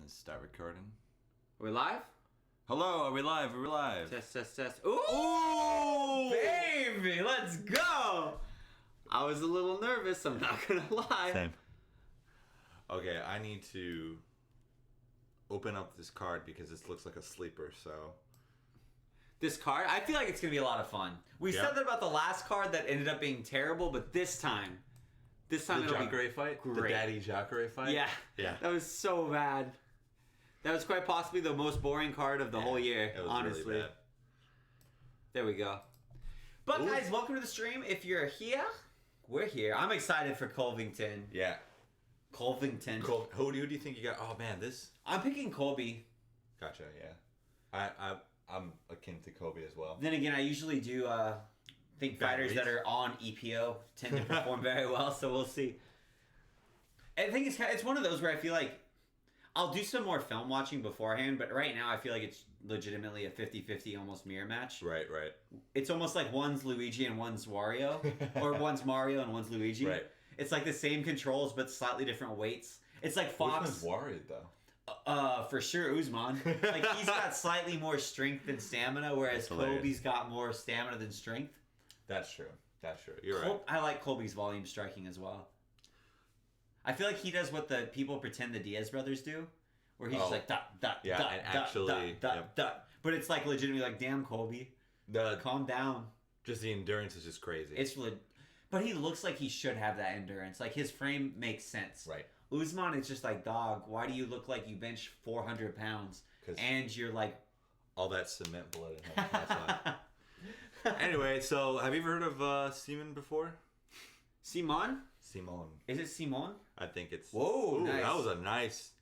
Start recording. Are we live? Hello, are we live? Are we live? Test. Ooh! Baby, let's go! I was a little nervous, I'm not gonna lie. Same. Okay, I need to open up this card because this looks like a sleeper, so... This card, I feel like it's gonna be a lot of fun. We said that about the last card that ended up being terrible, but this time The it'll be Jacare fight? great. The Daddy Jacare fight? Yeah. That was so bad. That was quite possibly the most boring card of the whole year, It was honestly. really bad. There we go. But guys, welcome to the stream. If you're here, we're here. I'm excited for Colvington. Yeah. Colvington. Who do you think you got? Oh man, this... I'm picking Colby. Gotcha, yeah. I'm akin to Kobe as well. Then again, I usually do think fighters that are on EPO tend to perform very well, so we'll see. I think it's one of those where I feel like I'll do some more film watching beforehand, but right now I feel like it's legitimately a 50-50 almost mirror match. Right. It's almost like one's Luigi and one's Wario, or one's Mario and one's Luigi. Right. It's like the same controls but slightly different weights. It's like Fox. Which one's Wario though? For sure, Usman. Like he's got slightly more strength than stamina, whereas Colby's got more stamina than strength. That's true. You're right. I like Colby's volume striking as well. I feel like he does what the people pretend the Diaz brothers do, where he's just like dot dot Yeah, dot and dot actually- dot yep. dot. But it's like legitimately like, damn Colby, calm down. Just the endurance is just crazy. But he looks like he should have that endurance. Like his frame makes sense. Right. Usman is just like, dog, why do you look like you bench 400 pounds and you're like all that cement blood in him. That's why. Anyway, so have you ever heard of Simon before? Simon? Simone. Is it Simon? I think it's... Whoa, nice. That was a nice...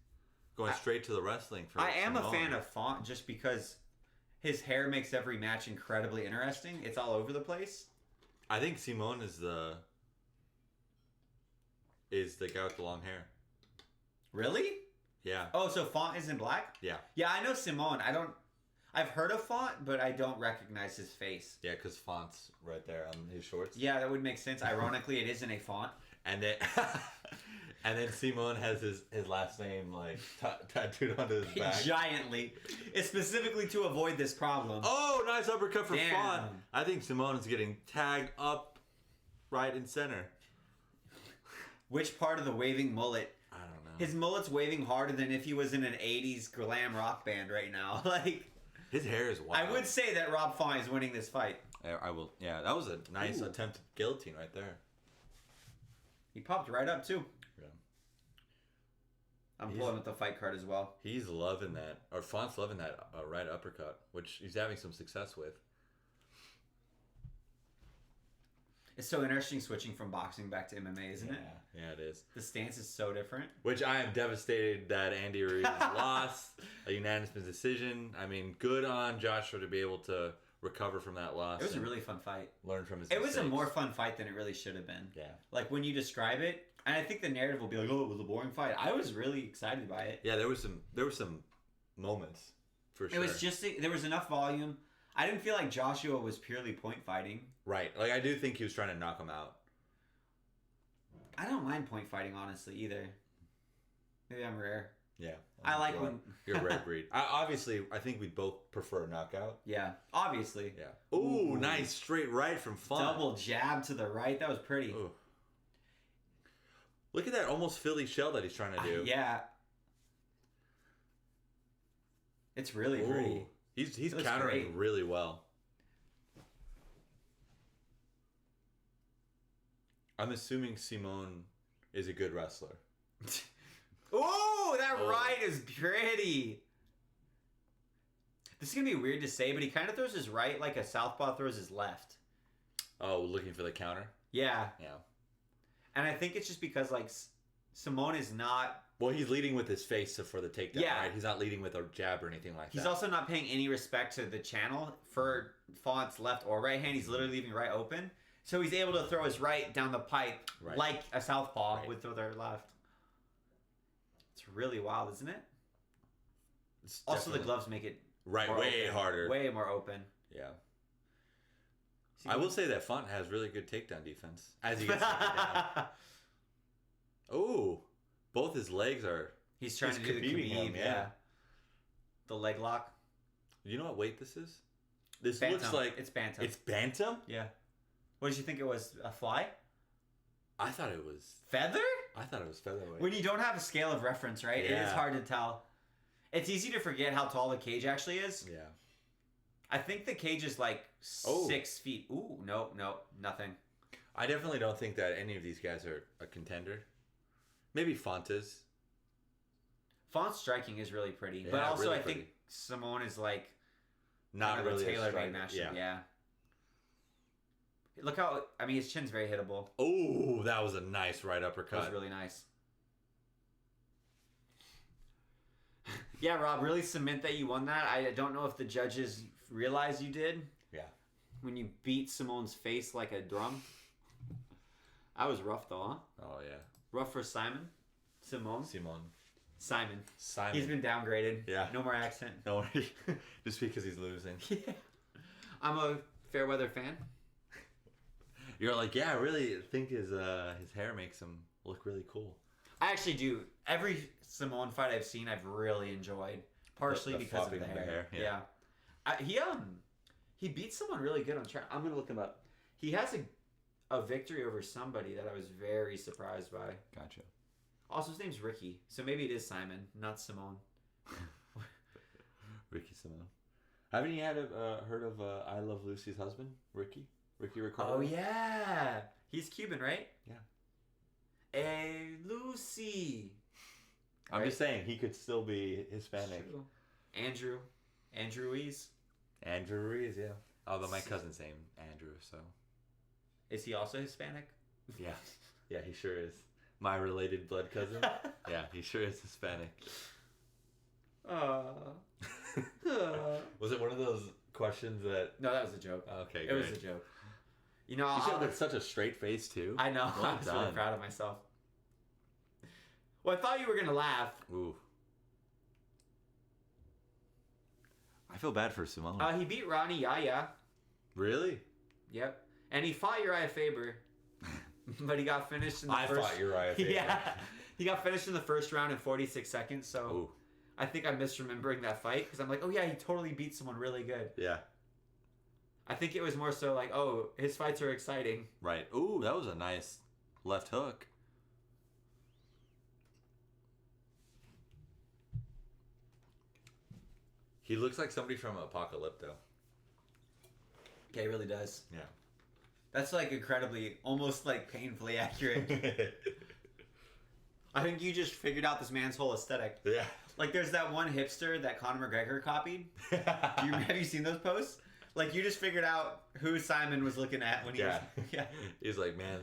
Going straight to the wrestling for I am Simone. a fan of Font just because his hair makes every match incredibly interesting. It's all over the place. I think Simone is the guy with the long hair. Really? Yeah. Oh, so Font is in black? Yeah. Yeah, I know Simone. I've heard of Font, but I don't recognize his face. Yeah, because Font's right there on his shorts. Yeah, that would make sense. Ironically, it isn't a Font. And then, and then Simone has his last name like tattooed onto his back. Giantly. It's specifically to avoid this problem. Oh, nice uppercut from Damn. Font. I think Simone is getting tagged up right in center. Which part of the waving mullet? I don't know. His mullet's waving harder than if he was in an 80s glam rock band right now. Like, his hair is wild. I would say that Rob Font is winning this fight. I will. Yeah, that was a nice attempt at guillotine right there. He popped right up, too. Yeah. I'm pulling up the fight card as well. He's loving that, or Font's loving that right uppercut, which he's having some success with. It's so interesting switching from boxing back to MMA, isn't it? Yeah, it is. The stance is so different. Which I am devastated that Andy Ruiz lost a unanimous decision. I mean, good on Joshua to be able to recover from that loss. It was a really fun fight. Learn from his It was mistakes. a more fun fight than it really should have been. Yeah. Like when you describe it, and I think the narrative will be like, oh, it was a boring fight. I was really excited by it. Yeah, there were some moments for sure. It was just, there was enough volume. I didn't feel like Joshua was purely point fighting. Right. Like, I do think he was trying to knock him out. I don't mind point fighting, honestly, either. Maybe I'm rare. Yeah. I like when... You're a rare breed. Obviously, I think we both prefer knockout. Yeah, obviously. Yeah. Ooh, nice straight right from Font. Double jab to the right. That was pretty. Ooh. Look at that almost Philly shell that he's trying to do. Yeah. It's really pretty. He's countering really well. I'm assuming Simone is a good wrestler. Oh, that right is pretty. This is going to be weird to say, but he kind of throws his right like a southpaw throws his left. Oh, looking for the counter? Yeah. Yeah. And I think it's just because, like, Simone is not... Well, he's leading with his face for the takedown, Yeah. right? He's not leading with a jab or anything like that. He's also not paying any respect to the channel for Font's left or right hand. He's literally leaving right open. So he's able to throw his right down the pipe like a southpaw would throw their left. It's really wild, isn't it? It's also, the gloves make it way harder. Way more open. Yeah. I will say that Font has really good takedown defense as he gets taken down. Oh, both his legs are He's trying He's to do the Khabibing him, Khabib, yeah. The leg lock. You know what weight this is? This Bantam. looks like It's bantam. It's bantam. Yeah. What did you think it was? A fly? I thought it was Feather? featherweight. When you don't have a scale of reference, right? It is Yeah. hard to tell. It's easy to forget how tall the cage actually is. Yeah. I think the cage is like Oh. 6 feet. Ooh, no, nothing. I definitely don't think that any of these guys are a contender. Maybe Fontes. Font's striking is really pretty, Yeah, but also really I pretty. think Simone is like Not kind of really a tailor-made striker. matchup. Yeah. Yeah. Look how his chin's very hittable. Oh, that was a nice right That uppercut. was really nice. Yeah, Rob, really cement that you won that. I don't know if the judges realize you did. Yeah. When you beat Simone's face like a drum. That was rough though, huh? Oh yeah. Rough for Simon. Simone. Simon. He's been downgraded. Yeah. No more accent. No worry. Just because he's losing. Yeah. I'm a Fairweather fan. You're like, yeah, I really think his hair makes him look really cool. I actually do. Every Simone fight I've seen, I've really enjoyed. Partially The because of the flopping of the hair. hair, Yeah. He beat someone really good on track. I'm gonna look him up. He has a victory over somebody that I was very surprised by. Gotcha. Also, his name's Ricky, so maybe it is Simon, not Simone. Ricky Simone. Haven't you heard of I Love Lucy's husband, Ricky? Ricky Ricardo? Oh yeah, he's Cuban, right? Yeah. Hey, Lucy. I'm Right? just saying he could still be Hispanic. True. Andrew Ruiz. Andrew Ruiz, yeah. Although my cousin's name Andrew, so Is he also Hispanic? yeah, yeah, he sure is. My related blood cousin. Yeah, he sure is Hispanic. Was it one of those questions that? No, that was a joke. Okay, It great. was a joke. You know, You said with such a straight face too. I know. Well I was really done. proud of myself. Well, I thought you were gonna laugh. Ooh. I feel bad for Simone. He beat Ronnie Yaya. Really? Yep. And he fought Uriah Faber, but he got finished in the I first. fought Uriah Faber. Yeah. He got finished in the first round in 46 seconds. So Ooh. I think I'm misremembering that fight because I'm like, oh yeah, he totally beat someone really good. Yeah. I think it was more so like, oh, his fights are exciting. Right. Ooh, that was a nice left hook. He looks like somebody from Apocalypto. Yeah, he really does. Yeah. That's like incredibly, almost like painfully accurate. I think you just figured out this man's whole aesthetic. Yeah. Like, there's that one hipster that Conor McGregor copied. Have you seen those posts? Like, you just figured out who Simon was looking at when he was... Yeah. He's like, man,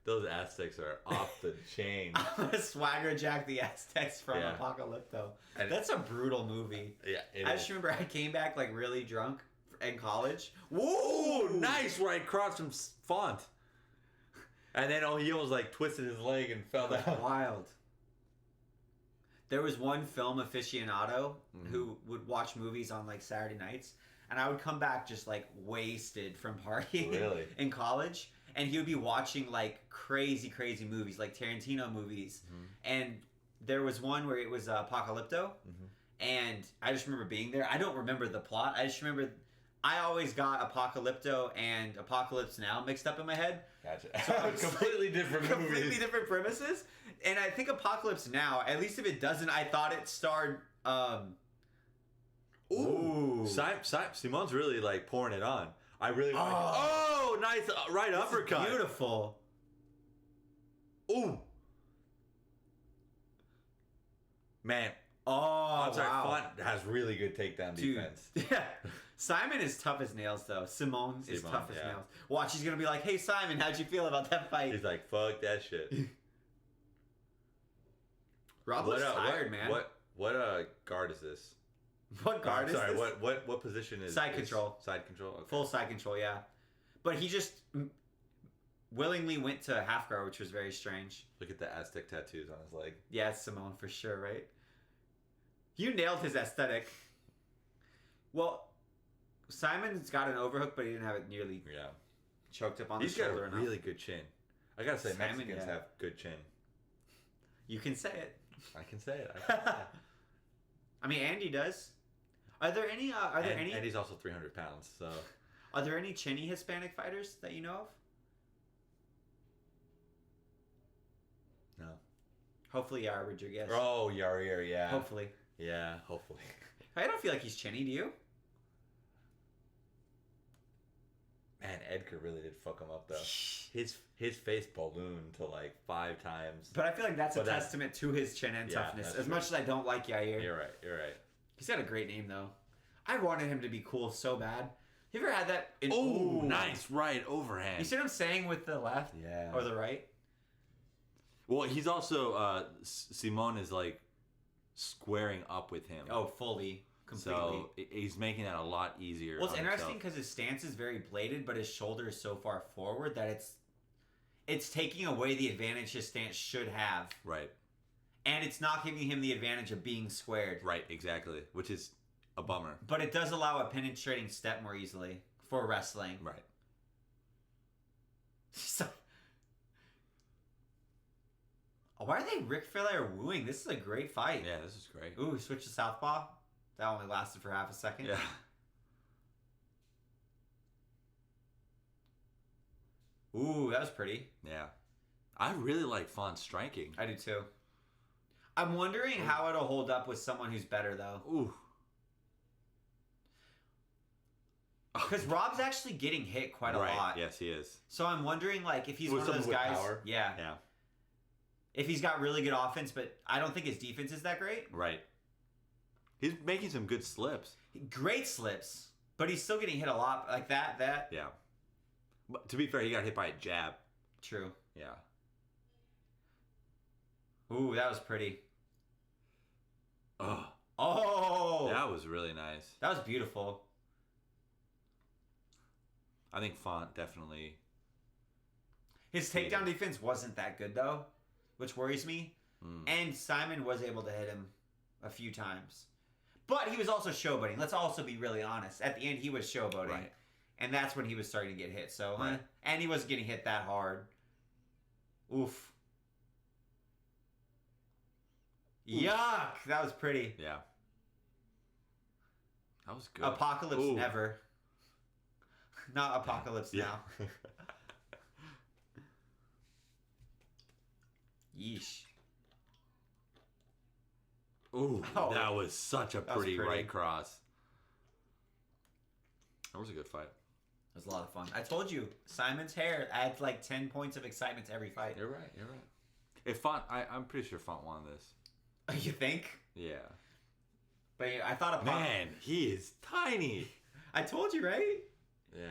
those Aztecs are off the chain. I'm going to swagger jack the Aztecs from Yeah. Apocalypto. And- That's a brutal movie. Yeah. I just remember I came back, like, really drunk in college. Whoa, nice right cross from Font. And then he almost like twisted his leg and fell down. Wild. There was one film aficionado who would watch movies on like Saturday nights, and I would come back just like wasted from partying Really? in college, and he would be watching like crazy movies, like Tarantino movies. And there was one where it was Apocalypto, and I just remember being there. I don't remember the plot. I just remember I always got Apocalypto and Apocalypse Now mixed up in my head. Gotcha. So Completely different movies. Completely different premises. And I think Apocalypse Now, at least if it doesn't, I thought it starred. Ooh. Simone's really like pouring it on. I really like Oh, nice right uppercut. Beautiful. Ooh. Man. Oh, I'm sorry, wow. Font has really good takedown Dude. defense. Yeah. Simon is tough as nails, though. Simone is tough as nails. Watch, he's going to be like, hey, Simon, how'd you feel about that fight? He's like, fuck that shit. Rob looks tired, man. What guard is this? What guard is sorry, this? what position is Side is control. Side control? Okay. Full side control, yeah. But he just willingly went to half guard, which was very strange. Look at the Aztec tattoos on his leg. Yeah, it's Simone for sure, right? You nailed his aesthetic. Well, Simon's got an overhook, but he didn't have it nearly choked up on He's the shoulder got a enough. really good chin. I gotta say, Simon, Mexicans yeah. have good chin. You can say it. I can say it. I can say it. I mean, Andy does. Are there any? And he's also 300 pounds. So. Are there any chinny Hispanic fighters that you know of? No. Hopefully, Yair Rodriguez. Oh, Yair, yeah. Hopefully. Yeah, hopefully. I don't feel like he's chinny. Do you? Man, Edgar really did fuck him up though. His face ballooned to like 5 times. But I feel like that's a testament to his chin and toughness. As much as I don't like Yair. You're right. He's got a great name though. I wanted him to be cool so bad. You ever had that? Oh, nice right overhand. You see what I'm saying with the left? Yeah. Or the right? Well, he's also Simone is like squaring up with him. Oh, fully. Completely. So he's making that a lot easier. Well, it's interesting because his stance is very bladed, but his shoulder is so far forward that it's taking away the advantage his stance should have. Right. And it's not giving him the advantage of being squared. Right, exactly. Which is a bummer. But it does allow a penetrating step more easily for wrestling. Right. So, why are they Ric Flair wooing? This is a great fight. Yeah, this is great. Ooh, switch to southpaw. That only lasted for half a second. Yeah. Ooh, that was pretty. Yeah. I really like Font's striking. I do too. I'm wondering how it'll hold up with someone who's better though. Ooh. Because Rob's actually getting hit quite a lot. Yes, he is. So I'm wondering, like, if he's one of those guys. Power. Yeah. If he's got really good offense, but I don't think his defense is that great. Right. He's making some good slips. Great slips, but he's still getting hit a lot like that. Yeah. But to be fair, he got hit by a jab. True. Yeah. Ooh, that was pretty. Oh. That was really nice. That was beautiful. I think Font definitely. His takedown defense wasn't that good though, which worries me. And Simon was able to hit him a few times. But he was also showboating. Let's also be really honest. At the end, he was showboating. Right. And that's when he was starting to get hit. So, and he wasn't getting hit that hard. Oof. Yuck. That was pretty. Yeah. That was good. Apocalypse never. Not apocalypse now. Yeesh. Ooh, that was such a pretty right cross. That was a good fight. It was a lot of fun. I told you, Simon's hair adds like 10 points of excitement to every fight. You're right. If Font, I'm pretty sure Font won this. You think? Yeah. But I thought Man, he is tiny. I told you, right? Yeah.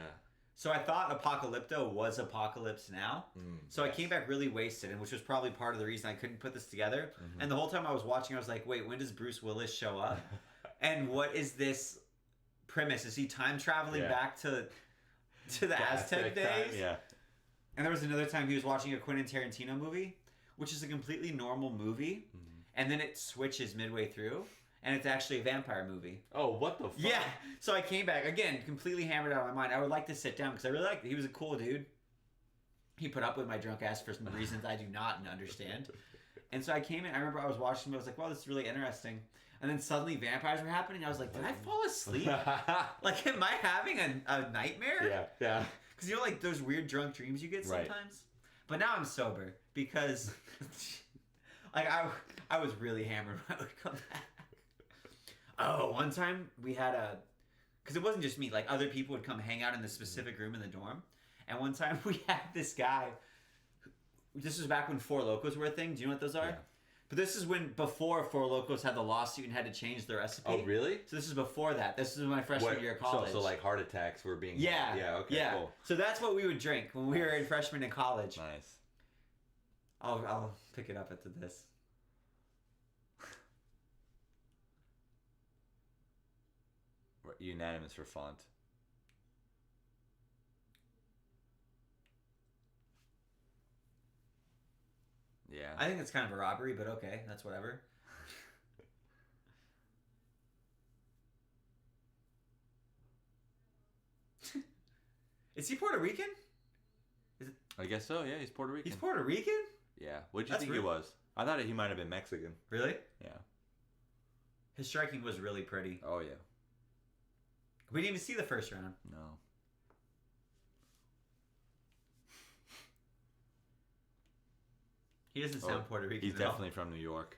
So I thought Apocalypto was Apocalypse Now. So I came back really wasted, and which was probably part of the reason I couldn't put this together. And the whole time I was watching, I was like, wait, when does Bruce Willis show up? And what is this premise? Is he time traveling back to the Aztec days? Time, yeah. And there was another time he was watching a Quentin Tarantino movie, which is a completely normal movie, and then it switches midway through. And it's actually a vampire movie. Oh, what the fuck? Yeah. So I came back, again, completely hammered out of my mind. I would like to sit down because I really liked it. He was a cool dude. He put up with my drunk ass for some reasons I do not understand. And so I came in. I remember I was watching him. I was like, wow, this is really interesting. And then suddenly vampires were happening. I was like, did I fall asleep? Like, am I having a nightmare? Yeah. Because you know, like, those weird drunk dreams you get sometimes? Right. But now I'm sober because, like, I was really hammered when I would come back. Oh, one time we had because it wasn't just me, like other people would come hang out in the specific room in the dorm. And one time we had this guy, this was back when Four Locos were a thing. Do you know what those are? Yeah. But this is before Four Locos had the lawsuit and had to change their recipe. Oh, really? So this is before that. This is my freshman year of college. So like heart attacks were being... Yeah. Yeah, okay, cool. So that's what we would drink when we were in freshman in college. Nice. I'll pick it up after this. Unanimous for Font. Yeah. I think it's kind of a robbery, but okay, that's whatever. Is he Puerto Rican? I guess so, yeah, he's Puerto Rican. He's Puerto Rican? Yeah. What did you think he was? I thought he might have been Mexican. Really? Yeah. His striking was really pretty. Oh, yeah. We didn't even see the first round. No. He doesn't sound Puerto Rican. He's definitely from New York.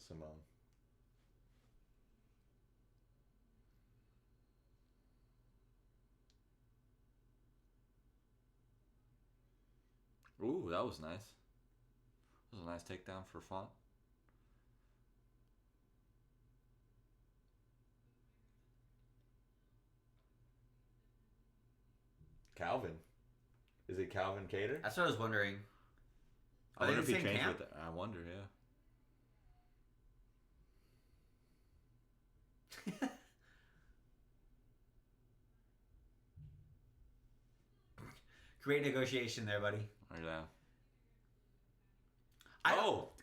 Simone. Ooh, that was nice. That was a nice takedown for Font. Calvin. Is it Calvin Cater? That's what I was wondering. I wonder if he changed camp? with it. I wonder, yeah. Great negotiation there, buddy. Yeah.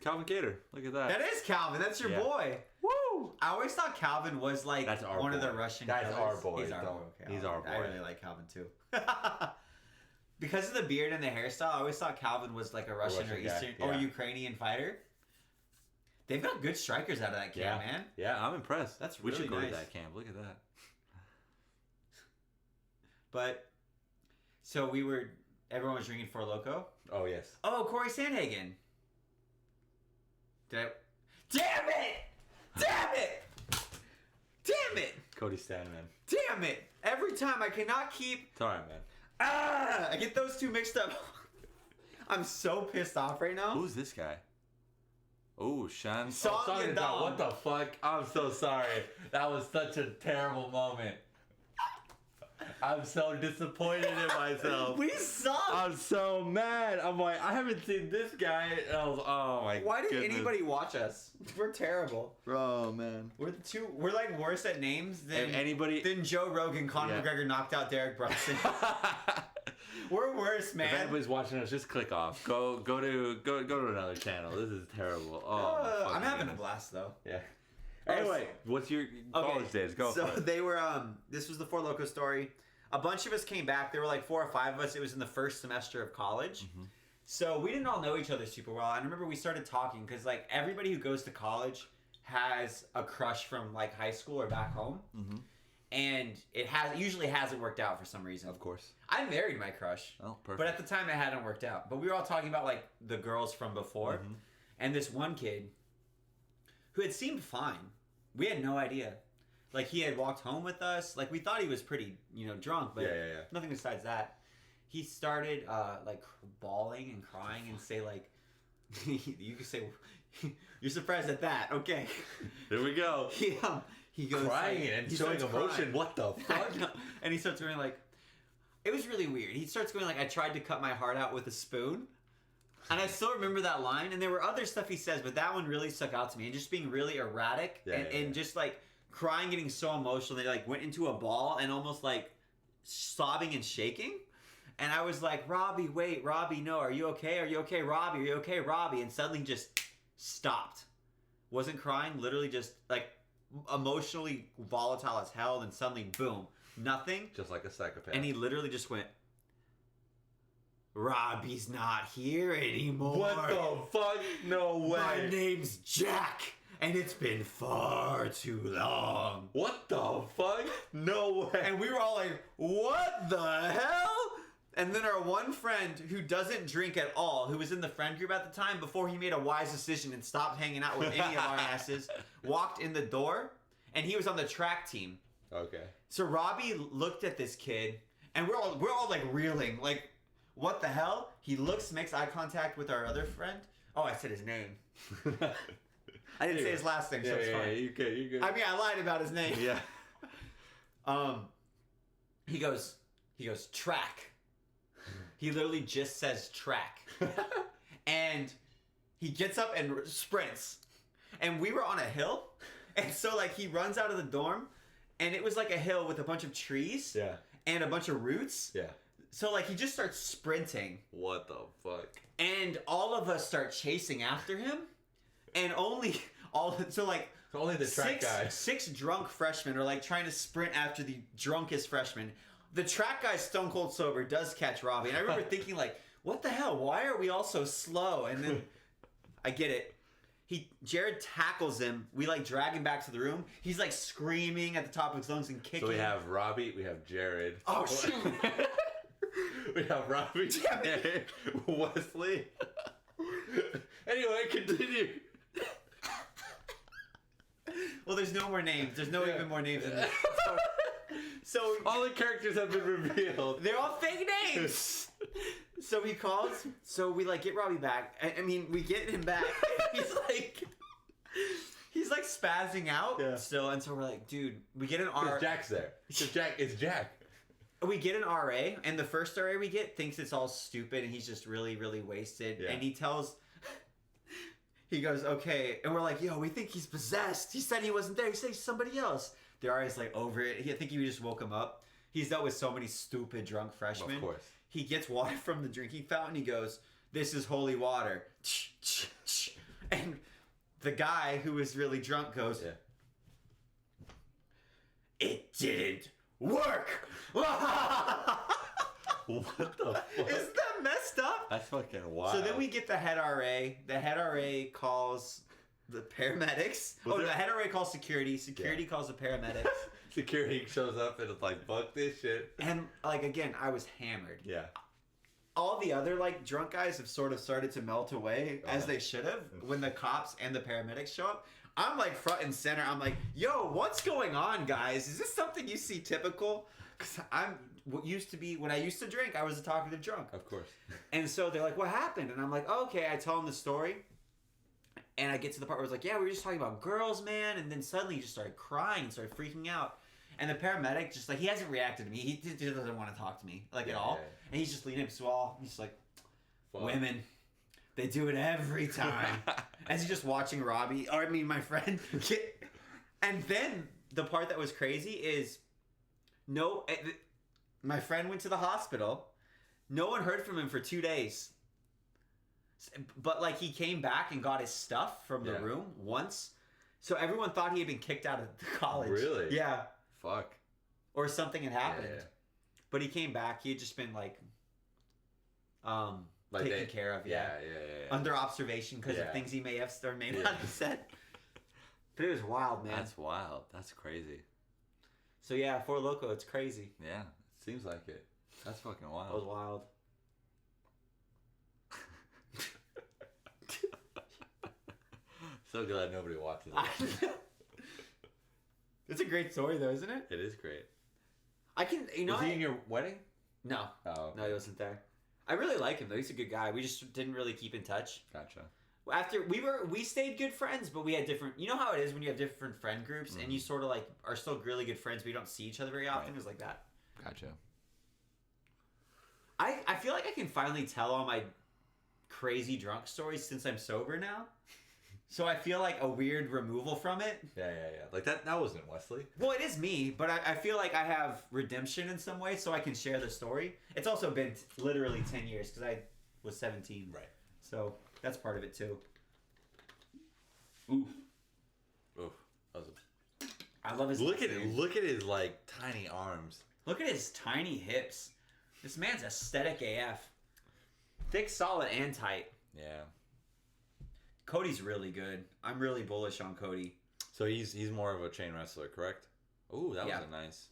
Calvin Cater. Look at that. That is Calvin. That's your boy. Woo! I always thought Calvin was like one of the Russian That's killers. our boy. He's our boy. Okay, He's our boy. I really like Calvin too. Because of the beard and the hairstyle, I always thought Calvin was like a Russian or Eastern or Ukrainian fighter. They've got good strikers out of that camp, man. Yeah, I'm impressed. That's we really should go nice. to that camp. Look at that. But so everyone was drinking Four Loko. Oh yes. Oh, Corey Sandhagen. Damn it! Damn it! Damn it! Cody Stanman. Damn it! Every time I cannot keep. It's alright, man. I get those two mixed up. I'm so pissed off right now. Who's this guy? Oh, Shan. Song Yadam. What the fuck? I'm so sorry. That was such a terrible moment. I'm so disappointed in myself. We suck. I'm so mad. I'm like, I haven't seen this guy. Oh my god. Why did anybody watch us? We're terrible. Oh man. We're like worse at names than than Joe Rogan. Conor McGregor knocked out Derek Brunson. We're worse, man. If anybody's watching us, just click off. Go to another channel. This is terrible. Oh, I'm having a blast though. Yeah. Anyway, what's your college days? Go. So they were. This was the Four Loko story. A bunch of us came back. There were like 4 or 5 of us. It was in the first semester of college. Mm-hmm. So we didn't all know each other super well. I remember we started talking because like everybody who goes to college has a crush from like high school or back home. Mm-hmm. And it usually hasn't worked out for some reason. Of course. I married my crush. Oh, perfect. But at the time it hadn't worked out. But we were all talking about like the girls from before. Mm-hmm. And this one kid who had seemed fine. We had no idea. Like, he had walked home with us. Like, we thought he was pretty, drunk, but nothing besides that. He started, like, bawling and crying and say, like, you could say, you're surprised at that. Okay. There we go. He goes, crying like, and showing emotion. Crying. What the fuck? And he starts going, like, it was really weird. He starts going, like, I tried to cut my heart out with a spoon. And I still remember that line. And there were other stuff he says, but that one really stuck out to me. And just being really erratic and just, like, crying, getting so emotional. They like went into a ball and almost like sobbing and shaking. And I was like, Robbie, wait, Robbie, no, are you okay? Are you okay, Robbie? Are you okay, Robbie? And suddenly just stopped. Wasn't crying, literally just like emotionally volatile as hell. And suddenly, boom, nothing. Just like a psychopath. And he literally just went, Robbie's not here anymore. What the fuck? No way. My name's Jack. And it's been far too long. What the fuck? No way. And we were all like, what the hell? And then our one friend who doesn't drink at all, who was in the friend group at the time, before he made a wise decision and stopped hanging out with any of our asses, walked in the door, and he was on the track team. Okay. So Robbie looked at this kid, and we're all like reeling, like, what the hell? He looks, makes eye contact with our other friend. Oh, I said his name. I didn't say his last name, so it's fine. Yeah, you good. I mean, I lied about his name. Yeah. He goes, track. He literally just says track. And he gets up and sprints. And we were on a hill. And so, like, he runs out of the dorm. And it was like a hill with a bunch of trees. Yeah. And a bunch of roots. Yeah. So, like, he just starts sprinting. What the fuck? And all of us start chasing after him. And only only the track guy. 6 drunk freshmen are like trying to sprint after the drunkest freshman. the track guy Stone Cold Sober does catch Robbie. And I remember thinking, like, what the hell? Why are we all so slow? And then I get it. Jared tackles him. We like drag him back to the room. He's like screaming at the top of his lungs and kicking. So we have Robbie, we have Jared. Oh shoot! We have Robbie, Jared, Wesley. Anyway, continue. Well, there's no more names. There's no even more names in this. So all the characters have been revealed. They're all fake names. So he calls. So we like get Robbie back. I mean, we get him back. He's like spazzing out still, and so we're like, dude, we get an RA. Jack's there. It's Jack. We get an RA, and the first RA we get thinks it's all stupid, and he's just really, really wasted. Yeah. And he goes, okay, and we're like, yo, we think he's possessed. He said he wasn't there. He said he's somebody else. The RA's like over it. I think he just woke him up. He's dealt with so many stupid drunk freshmen. Of course. He gets water from the drinking fountain. He goes, this is holy water. And the guy who was really drunk goes, it didn't work. What the fuck? Isn't that messed up? That's fucking wild. So then we get the head RA. The head RA calls the paramedics. The head RA calls security. Security calls the paramedics. Security shows up and it's like, fuck this shit. And like, again, I was hammered. Yeah. All the other like drunk guys have sort of started to melt away as they should have when the cops and the paramedics show up. I'm like front and center. I'm like, yo, what's going on, guys? Is this something you see typical? Because when I used to drink, I was a talkative drunk. Of course. And so they're like, what happened? And I'm like, oh, okay. I tell them the story. And I get to the part where it's like, yeah, we were just talking about girls, man. And then suddenly he just started crying and started freaking out. And the paramedic just like, he hasn't reacted to me. He doesn't want to talk to me at all. Yeah. And he's just leaning up to all. He's like, fuck. Women, they do it every time. As he's just watching my friend. And then the part that was crazy is, my friend went to the hospital. No one heard from him for 2 days. But like he came back and got his stuff from the room once. So everyone thought he had been kicked out of the college. Really? Yeah. Fuck. Or something had happened. Yeah. But he came back. He had just been like taken care of. Yeah. Under observation because of things he may have or may not have said. But it was wild, man. That's wild. That's crazy. So yeah, For Loco, it's crazy. Yeah, it seems like it. That's fucking wild. It was wild. So glad nobody watches it. It's a great story, though, isn't it? It is great. Was he in your wedding? No. Oh, okay. No, he wasn't there. I really like him, though. He's a good guy. We just didn't really keep in touch. Gotcha. After we stayed good friends, but we had different. You know how it is when you have different friend groups, and you sort of like are still really good friends, but you don't see each other very often. Right. It was like that. Gotcha. I feel like I can finally tell all my crazy drunk stories since I'm sober now. So I feel like a weird removal from it. Yeah. Like that wasn't Wesley. Well, it is me, but I feel like I have redemption in some way, so I can share the story. It's also been literally 10 years because I was 17. Right. So that's part of it too. Oof. I love his. Look at his like tiny arms. Look at his tiny hips. This man's aesthetic AF. Thick, solid, and tight. Yeah. Cody's really good. I'm really bullish on Cody. So he's more of a chain wrestler, correct? Ooh, that was a nice.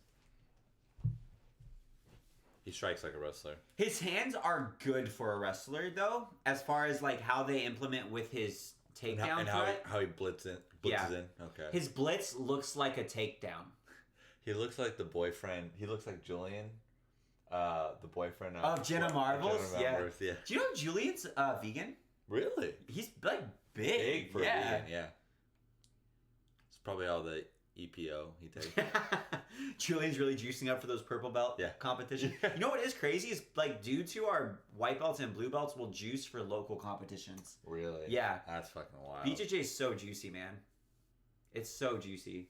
He strikes like a wrestler. His hands are good for a wrestler, though, as far as like how they implement with his takedown threat. How he blitzes in. Okay. His blitz looks like a takedown. He looks like the boyfriend. He looks like Julian, the boyfriend of Jenna Marbles. Yeah. Do you know Julian's vegan? Really? He's like big for a vegan. Yeah. It's probably all the EPO he takes. Julian's really juicing up for those purple belt competition. You know what is crazy is like dudes who are white belts and blue belts will juice for local competitions. Really? Yeah. That's fucking wild. BJJ is so juicy, man. It's so juicy.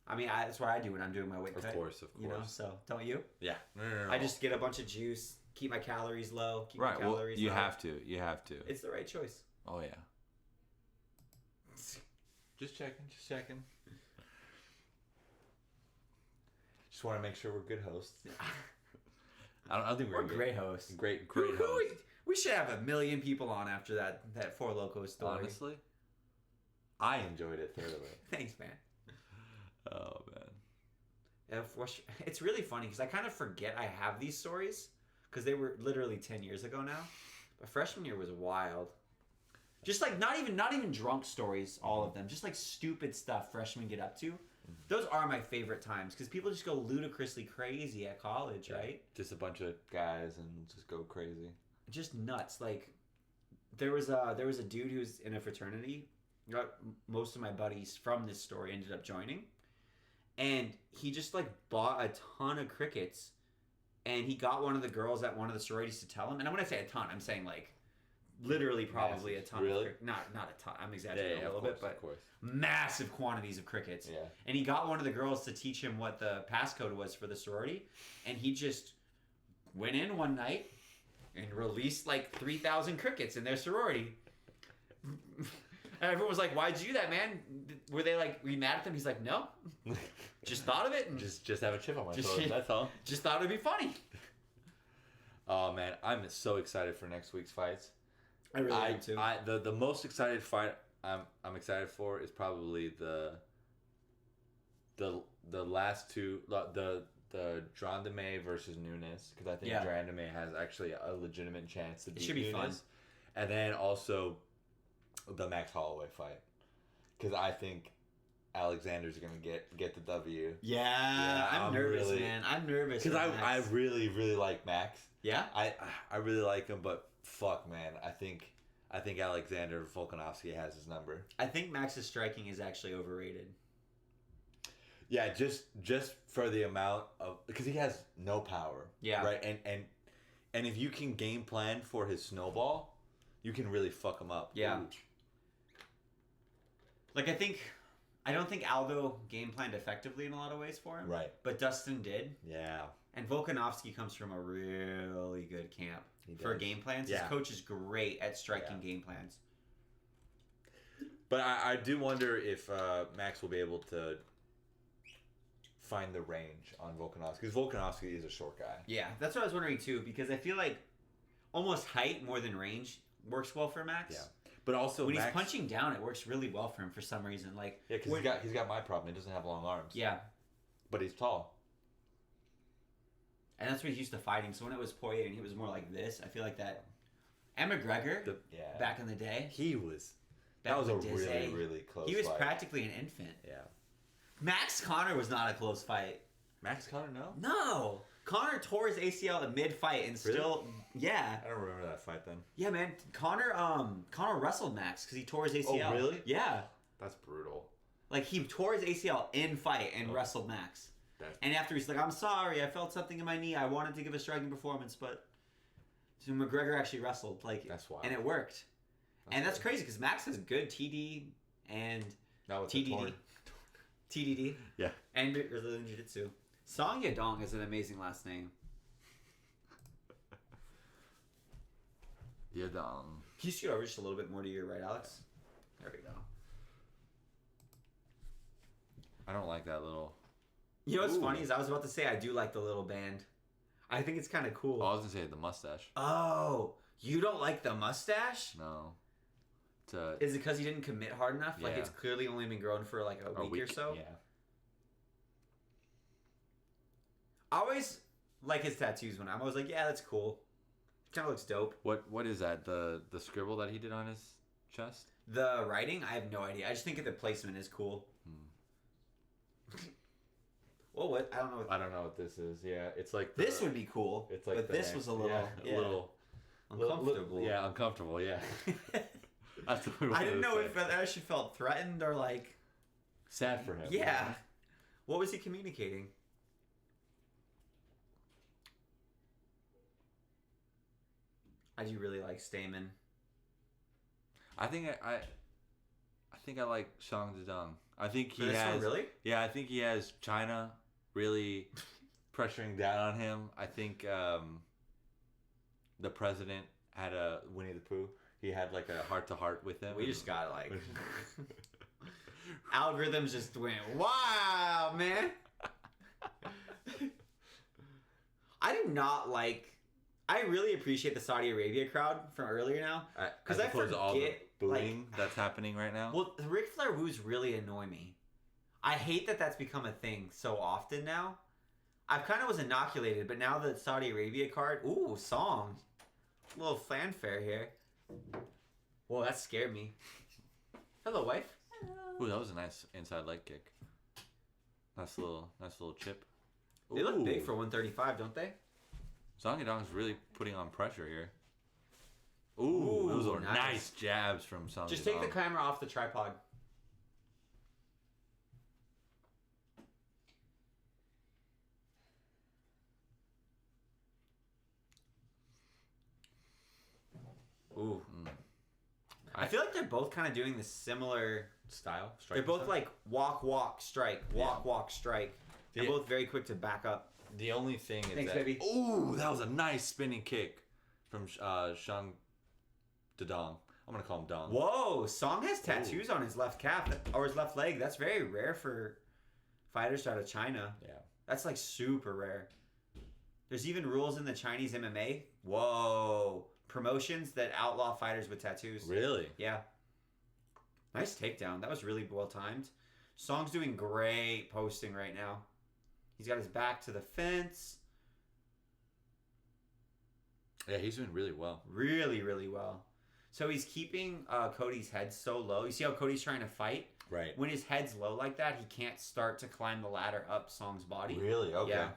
I mean, that's what I do when I'm doing my weight cut. Of course. You know, so don't you? Yeah. No. I just get a bunch of juice, keep my calories low, keep my calories low. You have to. It's the right choice. Oh, yeah. Just checking. Just want to make sure we're good hosts. I don't think We're great hosts. Great Who hosts. we should have 1 million people on after that Four Loko story. Honestly, I enjoyed it thoroughly. Thanks, man. Oh man. It's really funny because I kind of forget I have these stories because they were literally 10 years ago now. But freshman year was wild. Just like not even drunk stories, all of them. Just like stupid stuff freshmen get up to. Those are my favorite times because people just go ludicrously crazy at college, right? Just a bunch of guys and just go crazy. Just nuts. Like there was a dude who's in a fraternity. Most of my buddies from this story ended up joining, and he just like bought a ton of crickets, and he got one of the girls at one of the sororities to tell him. And when I say a ton, I'm saying like literally probably Massive. a ton. Really? Not a ton. I'm exaggerating a little bit, but of course. massive quantities of crickets. Yeah. And he got one of the girls to teach him what the passcode was for the sorority, and he just went in one night and released like 3,000 crickets in their sorority. And everyone was like, "Why'd you do that, man? Were you mad at them?" He's like, "No, just thought of it and Just have a chip on my Just- shoulder. That's all. just thought it'd be funny." Oh man, I'm so excited for next week's fights. I really am too. The most excited fight I'm excited for is probably the last two, the Drandame versus Nunes, because I think Yeah. Drandame has actually a legitimate chance to beat should be Nunes. fun. And then also the Max Holloway fight, because I think Alexander's gonna get the W. Yeah, I'm nervous, really- man. I'm nervous Because for I Max. really like Max. Yeah. I really like him, but fuck, man, I think Alexander Volkanovski has his number. I think Max's striking is actually overrated. Yeah, just for the amount of, because he has no power. Yeah. Right, and if you can game plan for his snowball, you can really fuck him up. Yeah. Ooh. Like I don't think Aldo game planned effectively in a lot of ways for him. Right. But Dustin did. Yeah. And Volkanovski comes from a really good camp He for does. game plans. Yeah. His coach is great at striking Yeah. game plans. But I do wonder if Max will be able to find the range on Volkanovski, because Volkanovski is a short guy. Yeah, that's what I was wondering too, because I feel like almost height more than range works well for Max. Yeah. But also When Max, he's punching down, it works really well for him for some reason. Like yeah, because he's got my problem. He doesn't have long arms. yeah, But he's tall. and that's what he's used to fighting. So when it was Poirier and he was more like this, I feel like that. And McGregor, Yeah. back in the day, He was. back That was a in the day, really close. he was fight. practically an infant. Yeah. Max Connor was not a close fight. Max Connor, no. No, Connor tore his ACL at mid fight and still, yeah, I don't remember that fight then. yeah, man. Connor wrestled Max because he tore his ACL. Oh, really? Yeah, That's brutal. like he tore his ACL in fight and wrestled Max. And after he's like, "I'm sorry, I felt something in my knee. I wanted to give a striking performance, but." So McGregor actually wrestled, like, That's wild. and it worked. That's crazy because Max has good TD and Not with the TDD, torn. TDD, Yeah. and Brazilian Jiu-Jitsu. Song Yadong is an amazing last name. Yadong. Can you scoot over just a little bit more to your right, Alex? There we go. I don't like that little. You know what's Ooh. funny is I was about to say I do like the little band. I think it's kind of cool. Oh, I was gonna say the mustache. Oh, you don't like the mustache? No. Is it because he didn't commit hard enough? Like Yeah. it's clearly only been growing for like a week or so? Yeah. I always like his tattoos when I'm always like, yeah, that's cool. Kind of looks dope. What is that? The scribble that he did on his chest? The writing, I have no idea. I just think the placement is cool. Well, what? I don't know. I don't know what this is. Yeah, it's like This would be cool. It's like but the this neck. was a little, Yeah, a little uncomfortable. Yeah, uncomfortable. Yeah. That's what I didn't know if if that actually felt threatened or like. sad for him. Yeah. What was he communicating? I do really like Stamen. I think I like Shang Zedong. I think he For this one, has really? Yeah, I think he has China really pressuring down on him. I think the president had a Winnie the Pooh. He had like a heart to heart with him. We just got like algorithms just went wow, man. I do not like. I really appreciate the Saudi Arabia crowd from earlier now. Because I forget all the booing that's happening right now. Well, the Ric Flair woos really annoy me. I hate that that's become a thing so often now. I kind of was inoculated, but now the Saudi Arabia card, ooh, song. A little fanfare here. Whoa, that scared me. Hello, wife. Ooh, that was a nice inside leg kick. Nice little chip. They look big for 135, don't they? Songedong's really putting on pressure here. Ooh, those are nice jabs from Songedong. Just take the camera off the tripod. Ooh. I feel like they're both kind of doing the similar style. They're both like walk, strike, walk, strike. They're both very quick to back up. The only thing is Thanks, that... baby. Ooh, that was a nice spinning kick from Shang Dadong. I'm going to call him Dong. Whoa, Song has tattoos on his left calf, or his left leg. That's very rare for fighters out of China. Yeah. That's like super rare. There's even rules in the Chinese MMA. Whoa. Promotions that outlaw fighters with tattoos. Really? Yeah. Nice takedown. That was really well timed. Song's doing great posting right now. He's got his back to the fence. Yeah, he's doing really well. Really, really well. So he's keeping Cody's head so low. You see how Cody's trying to fight? Right. When his head's low like that, he can't start to climb the ladder up Song's body. Really? Okay. Yeah.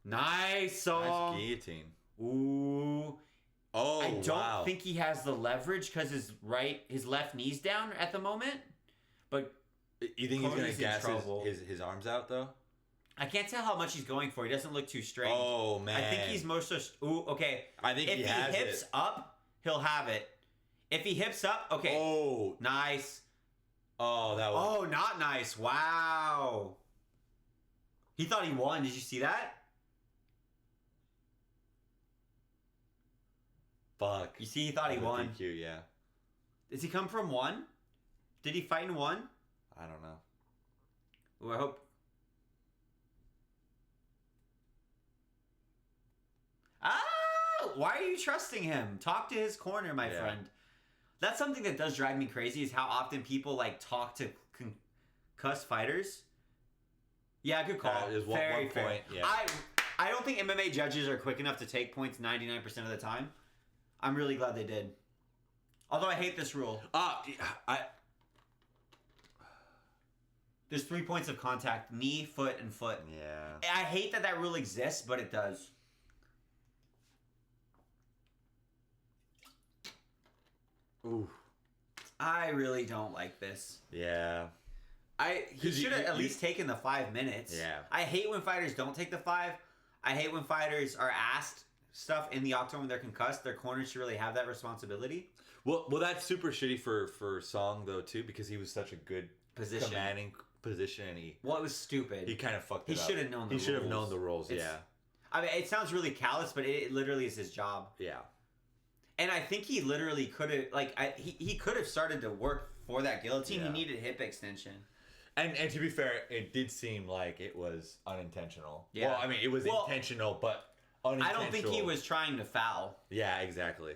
Nice, Song. Nice guillotine. Ooh. Oh, I don't think he has the leverage because his left knee's down at the moment. But you think Cody's he's gonna in gas his arms out though? I can't tell how much he's going for. He doesn't look too straight. Oh man. I think he's most just. Ooh, okay. I think if he hips up, he'll have it. If he hips up, okay. Oh, nice. Oh, that was. Oh, not nice. Wow. He thought he won. Did you see that? Fuck. You see, he thought he won. DQ, yeah. Does he come from one? Did he fight in one? I don't know. Ooh, I hope. Oh, why are you trusting him? Talk to his corner, my friend. That's something that does drive me crazy is how often people like talk to cuss fighters. Yeah, good call. There's Very one fair. point. Yeah. I don't think MMA judges are quick enough to take points 99% of the time. I'm really glad they did. Although I hate this rule. There's 3 points of contact: knee, foot, and foot. Yeah. I hate that rule exists, but it does. Ooh. I really don't like this. Yeah. He should have at least taken the 5 minutes. Yeah. I hate when fighters don't take the 5. I hate when fighters are asked stuff in the octagon when they're concussed. Their corners should really have that responsibility. Well, that's super shitty for Song though too, because he was such a good commanding position, and it was stupid. He kind of fucked it up. He should have known. He should have known the rules. Yeah. I mean, it sounds really callous, but it literally is his job. Yeah. And I think he literally could have, he could have started to work for that guillotine. Yeah. He needed hip extension. And to be fair, it did seem like it was unintentional. Yeah. Well, I mean, it was intentional, but unintentional. I don't think he was trying to foul. Yeah, exactly.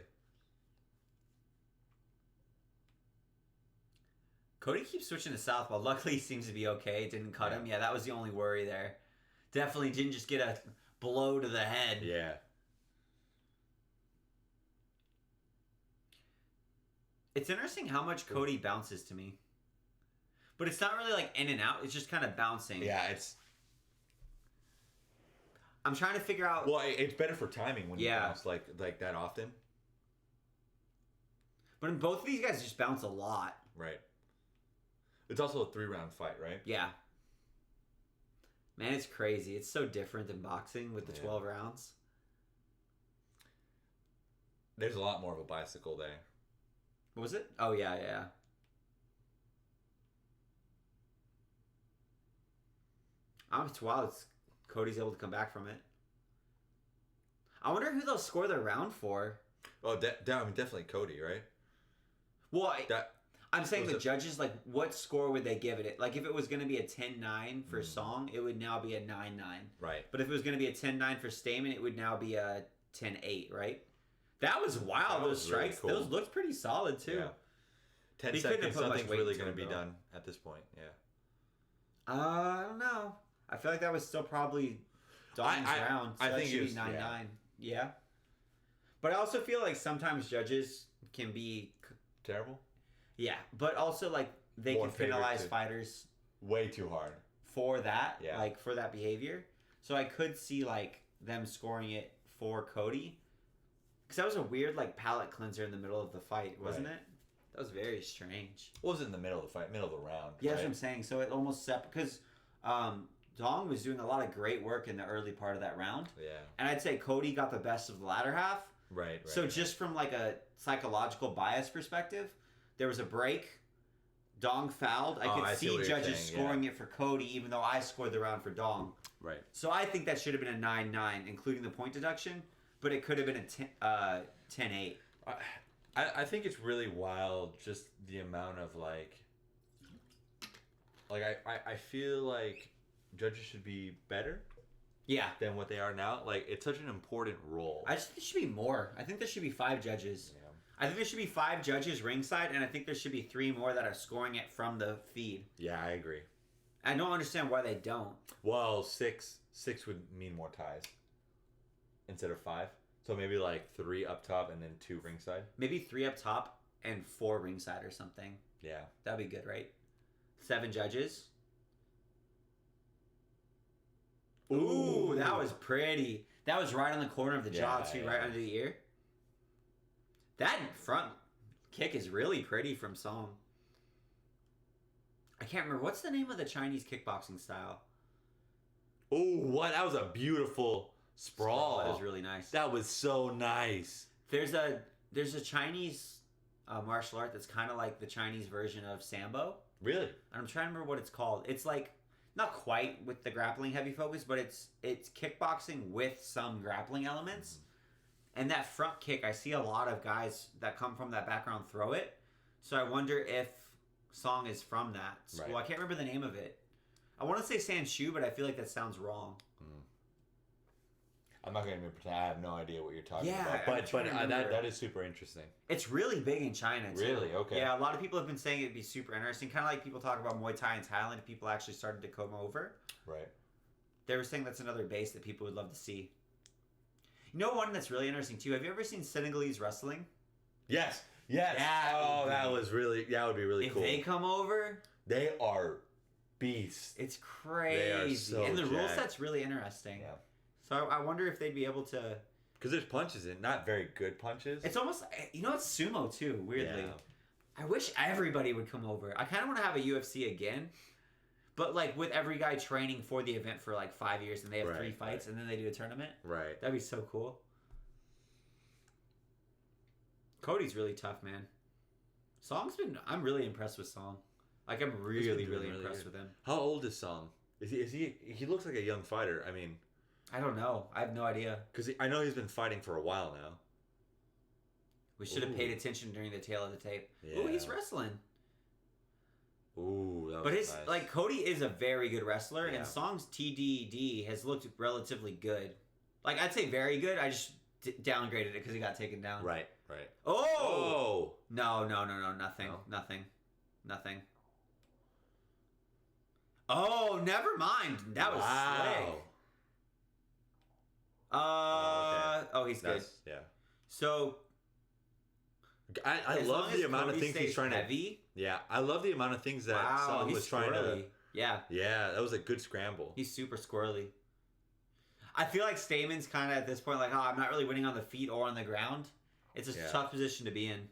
Cody keeps switching to southpaw. Luckily, he seems to be okay. It didn't cut him. Yeah, that was the only worry there. Definitely didn't just get a blow to the head. Yeah. It's interesting how much Cody bounces to me. But it's not really like in and out. It's just kind of bouncing. Yeah, it's... I'm trying to figure out... Well, it's better for timing when you bounce like that often. But in both of these guys just bounce a lot. Right. It's also a 3-round fight, right? Yeah. Man, it's crazy. It's so different than boxing with the 12 rounds. There's a lot more of a bicycle there. What was it? Oh, yeah. It's wild. Cody's able to come back from it. I wonder who they'll score their round for. Oh, definitely Cody, right? Well, I'm saying the judges, like, what score would they give it? Like, if it was going to be a 10-9 for Song, it would now be a 9-9. Right. But if it was going to be a 10-9 for Stamen, it would now be a 10-8, right? That was wild, those strikes. Really cool. Those looked pretty solid, too. Yeah. 10 seconds, nothing's really going to be done at this point, yeah. I don't know. I feel like that was still probably Dong's round. So I think it should be 9-9. Yeah. But I also feel like sometimes judges can be... terrible? Yeah, but also, like, they can penalize fighters... way too hard. For that, like, for that behavior. So I could see, like, them scoring it for Cody. Because that was a weird, like, palate cleanser in the middle of the fight, wasn't it? That was very strange. It wasn't in the middle of the fight, middle of the round. Yeah, that's what I'm saying. So it almost set... Because Dong was doing a lot of great work in the early part of that round. Yeah. And I'd say Cody got the best of the latter half. Right. So just from, like, a psychological bias perspective, there was a break... Dong fouled. I could see judges scoring it for Cody, even though I scored the round for Dong. Right. So I think that should have been a 9-9, including the point deduction, but it could have been a 10-8. I think it's really wild, just the amount of, like I feel like judges should be better. Yeah. Than what they are now. Like, it's such an important role. I just think there should be more. I think there should be 5 judges. Yeah. I think there should be 5 judges ringside, and I think there should be 3 more that are scoring it from the feed. Yeah, I agree. I don't understand why they don't. Well, 6 would mean more ties instead of 5. So maybe like 3 up top and then 2 ringside. Maybe 3 up top and 4 ringside or something. Yeah, that'd be good, right? 7 judges. Ooh, that was pretty. That was right on the corner of the jaw too, right under the ear. That front kick is really pretty from Song. I can't remember. What's the name of the Chinese kickboxing style? Oh, what? That was a beautiful sprawl. That was really nice. That was so nice. There's a Chinese martial art that's kind of like the Chinese version of Sambo. Really? I'm trying to remember what it's called. It's like, not quite with the grappling heavy focus, but it's kickboxing with some grappling elements. Mm-hmm. And that front kick, I see a lot of guys that come from that background throw it. So I wonder if Song is from that school. Right. I can't remember the name of it. I want to say Sanshu, but I feel like that sounds wrong. I'm not going to even pretend. I have no idea what you're talking about. But that is super interesting. It's really big in China, too. Really? Okay. Yeah, a lot of people have been saying it'd be super interesting. Kind of like people talk about Muay Thai in Thailand. People actually started to come over. Right. They were saying that's another base that people would love to see. You know one that's really interesting, too? Have you ever seen Senegalese wrestling? Yes. Yes. That would be really cool. If they come over... They are beasts. It's crazy. They are so and the jacked. rule set's really interesting. Yeah. So I wonder if they'd be able to... Because there's punches in, not very good punches. It's almost... You know, it's sumo, too, weirdly. Yeah. I wish everybody would come over. I kind of want to have a UFC again. But, like, with every guy training for the event for, like, 5 years, and they have 3 fights, and then they do a tournament. Right. That'd be so cool. Cody's really tough, man. Song's been... I'm really impressed with Song. Like, I'm really impressed with him. How old is Song? Is he... He looks like a young fighter. I mean... I don't know. I have no idea. Because I know he's been fighting for a while now. We should have paid attention during the tail of the tape. Yeah. Ooh, he's wrestling. Ooh, that was but his nice. Like, Cody is a very good wrestler, and Song's TDD has looked relatively good. Like, I'd say very good. I just downgraded it because he got taken down. Right. Oh! No, nothing. Nothing. Oh, never mind. That was slick. Oh, he's good. Yeah. So... I love the amount of things he's trying heavy. to... Yeah, I love the amount of things that Song was trying to... Yeah. Yeah, that was a good scramble. He's super squirrely. I feel like Stamen's kind of at this point like, I'm not really winning on the feet or on the ground. It's a tough position to be in.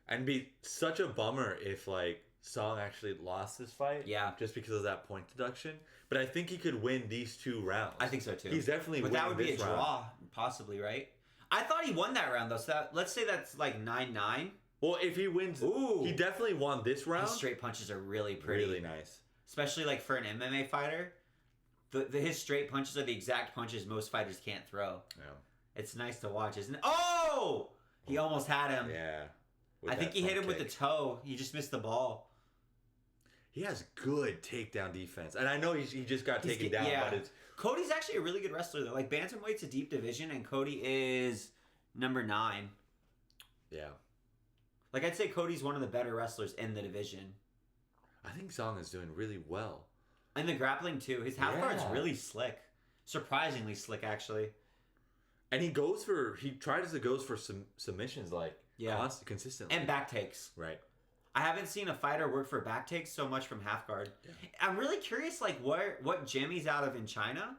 And be such a bummer if, like, Song actually lost this fight. Yeah. Just because of that point deduction. But I think he could win these 2 rounds. I think so, too. He's definitely winning this round. But that would be a draw, possibly, right? I thought he won that round, though. So let's say that's like 9-9. Well, if he wins... Ooh. He definitely won this round. His straight punches are really pretty. Really nice. Especially, like, for an MMA fighter. His straight punches are the exact punches most fighters can't throw. Yeah. It's nice to watch, isn't it? Oh! He almost had him. Yeah. with I think that he hit front him with the kick. toe. He just missed the ball. He has good takedown defense, and I know he just got He's taken get- down, yeah. but it's Cody's actually a really good wrestler, though. Like, bantamweight's a deep division, and Cody is number 9. yeah. Like, I'd say Cody's one of the better wrestlers in the division. I think Song is doing really well. And the grappling, too. His half guard's Yeah. really slick. Surprisingly slick, actually. And he tries to go for some submissions consistently. And back takes. Right. I haven't seen a fighter work for back takes so much from half guard. Yeah. I'm really curious, like, what gym he's out of in China.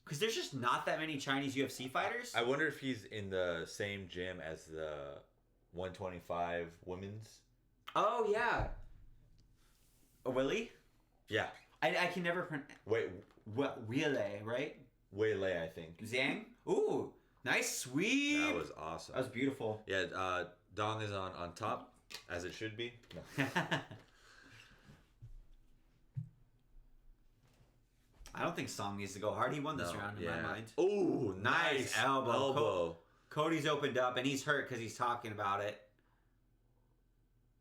Because there's just not that many Chinese UFC fighters. I wonder if he's in the same gym as the 125 women's. Oh, yeah. Willie? Yeah. I can never pronounce... Willie, right? Waylay, I think. Zhang? Ooh, nice sweep. That was awesome. That was beautiful. Yeah, Dong is on top, as it should be. No. I don't think Song needs to go hard. He won this round in my mind. Oh, nice elbow. Cody's opened up, and he's hurt because he's talking about it.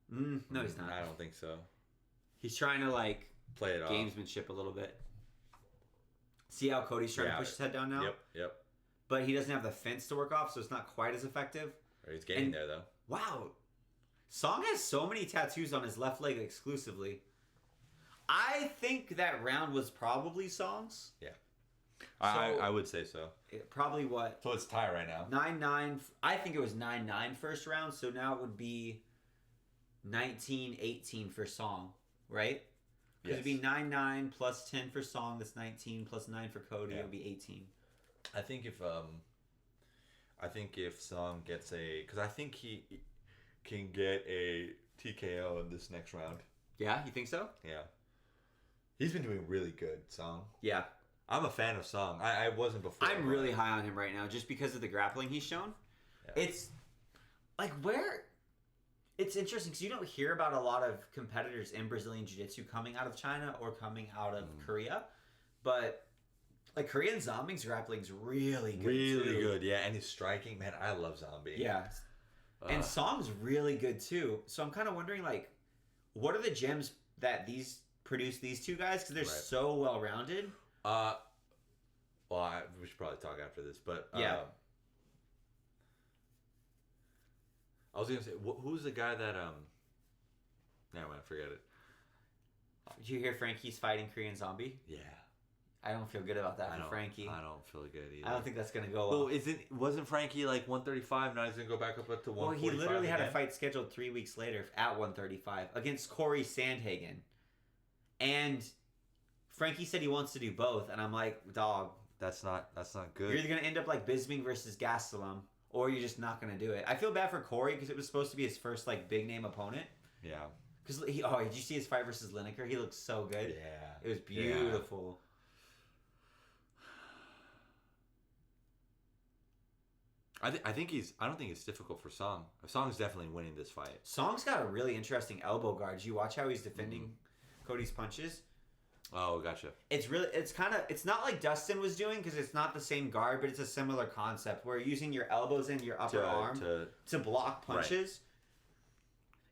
No, he's not. I don't think so. He's trying to, like, Play it off. gamesmanship a little bit. See how Cody's trying to push his head down now? Yep. But he doesn't have the fence to work off, so it's not quite as effective. He's getting there, though. Wow. Song has so many tattoos on his left leg exclusively. I think that round was probably Song's. Yeah. I would say so. Probably what? So it's tie right now. 9-9. I think it was 9-9 first round, so now it would be 19-18 for Song, right? Because it'd be 9-9 plus 10 for Song, that's 19, plus 9 for Cody, it would be 18. I think if Song gets because I think he can get a TKO in this next round. Yeah, you think so? Yeah. He's been doing really good, Song. Yeah. I'm a fan of Song. I wasn't before. I'm really high on him right now just because of the grappling he's shown. Yeah. It's like it's interesting because you don't hear about a lot of competitors in Brazilian Jiu-Jitsu coming out of China or coming out of Korea. But like Korean Zombie's grappling's really good. Really good, yeah. And his striking, man, I love Zombie. Yeah. And Song's really good too. So I'm kind of wondering, like, what are the gyms that produce these two guys? Because they're so well-rounded. We should probably talk after this, but yeah. I was gonna say, who's the guy that never mind, forget it. Did you hear Frankie's fighting Korean Zombie? Yeah. I don't feel good about that for Frankie. I don't feel good either. I don't think that's gonna go well. Well, wasn't Frankie like 135? Now he's gonna go back up to 145. Well, he literally had again? a fight scheduled 3 weeks later at 135 against Corey Sandhagen, and Frankie said he wants to do both, and I'm like, dog, that's not good. You're either gonna end up like Bisping versus Gastelum, or you're just not gonna do it. I feel bad for Corey because it was supposed to be his first like big name opponent. Yeah. Because did you see his fight versus Lineker? He looked so good. Yeah. It was beautiful. I don't think it's difficult for Song. Song's definitely winning this fight. Song's got a really interesting elbow guard. Did you watch how he's defending Cody's punches? Oh, gotcha. It's not like Dustin was doing because it's not the same guard, but it's a similar concept where you're using your elbows and your upper arm to block punches.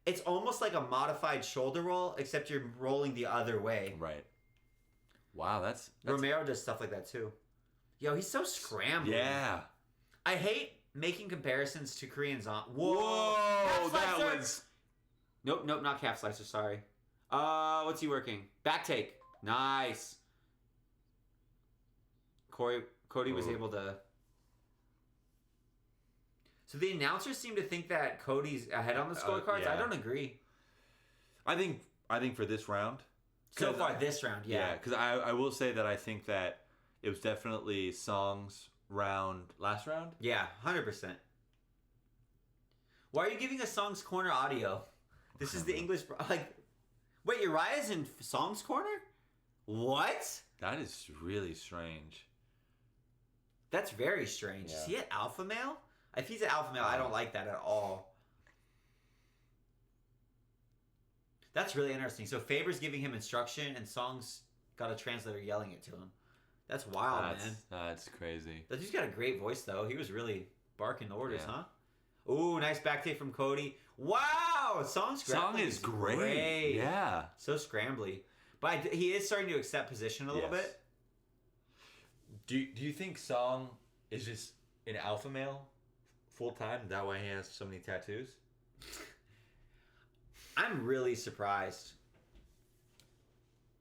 Right. It's almost like a modified shoulder roll, except you're rolling the other way. Right. Wow, that's Romero does stuff like that too. Yo, he's so scrambling. Yeah. I hate making comparisons to Korean Zombie. Whoa, that was... Nope, not calf slicer, sorry. What's he working? Back take. Nice. Cody was able to... So the announcers seem to think that Cody's ahead on the scorecards. Yeah. I don't agree. I think for this round... So far, this round, yeah. Yeah, because I will say that I think that it was definitely Song's last round. Yeah, 100%. Why are you giving us Song's Corner audio? This is the English... Wait, Uriah's in Song's Corner? What? That is really strange. That's very strange. Yeah. Is he an alpha male? If he's an alpha male, I don't like that at all. That's really interesting. So Faber's giving him instruction, and Song's got a translator yelling it to him. That's wild, man. That's crazy. That dude's got a great voice, though. He was really barking the orders, huh? Ooh, nice back take from Cody. Wow, Song's grappling is great. Yeah. So scrambly. But he is starting to accept position a little Yes. bit. Do you think Song is just an alpha male full time? That why he has so many tattoos? I'm really surprised.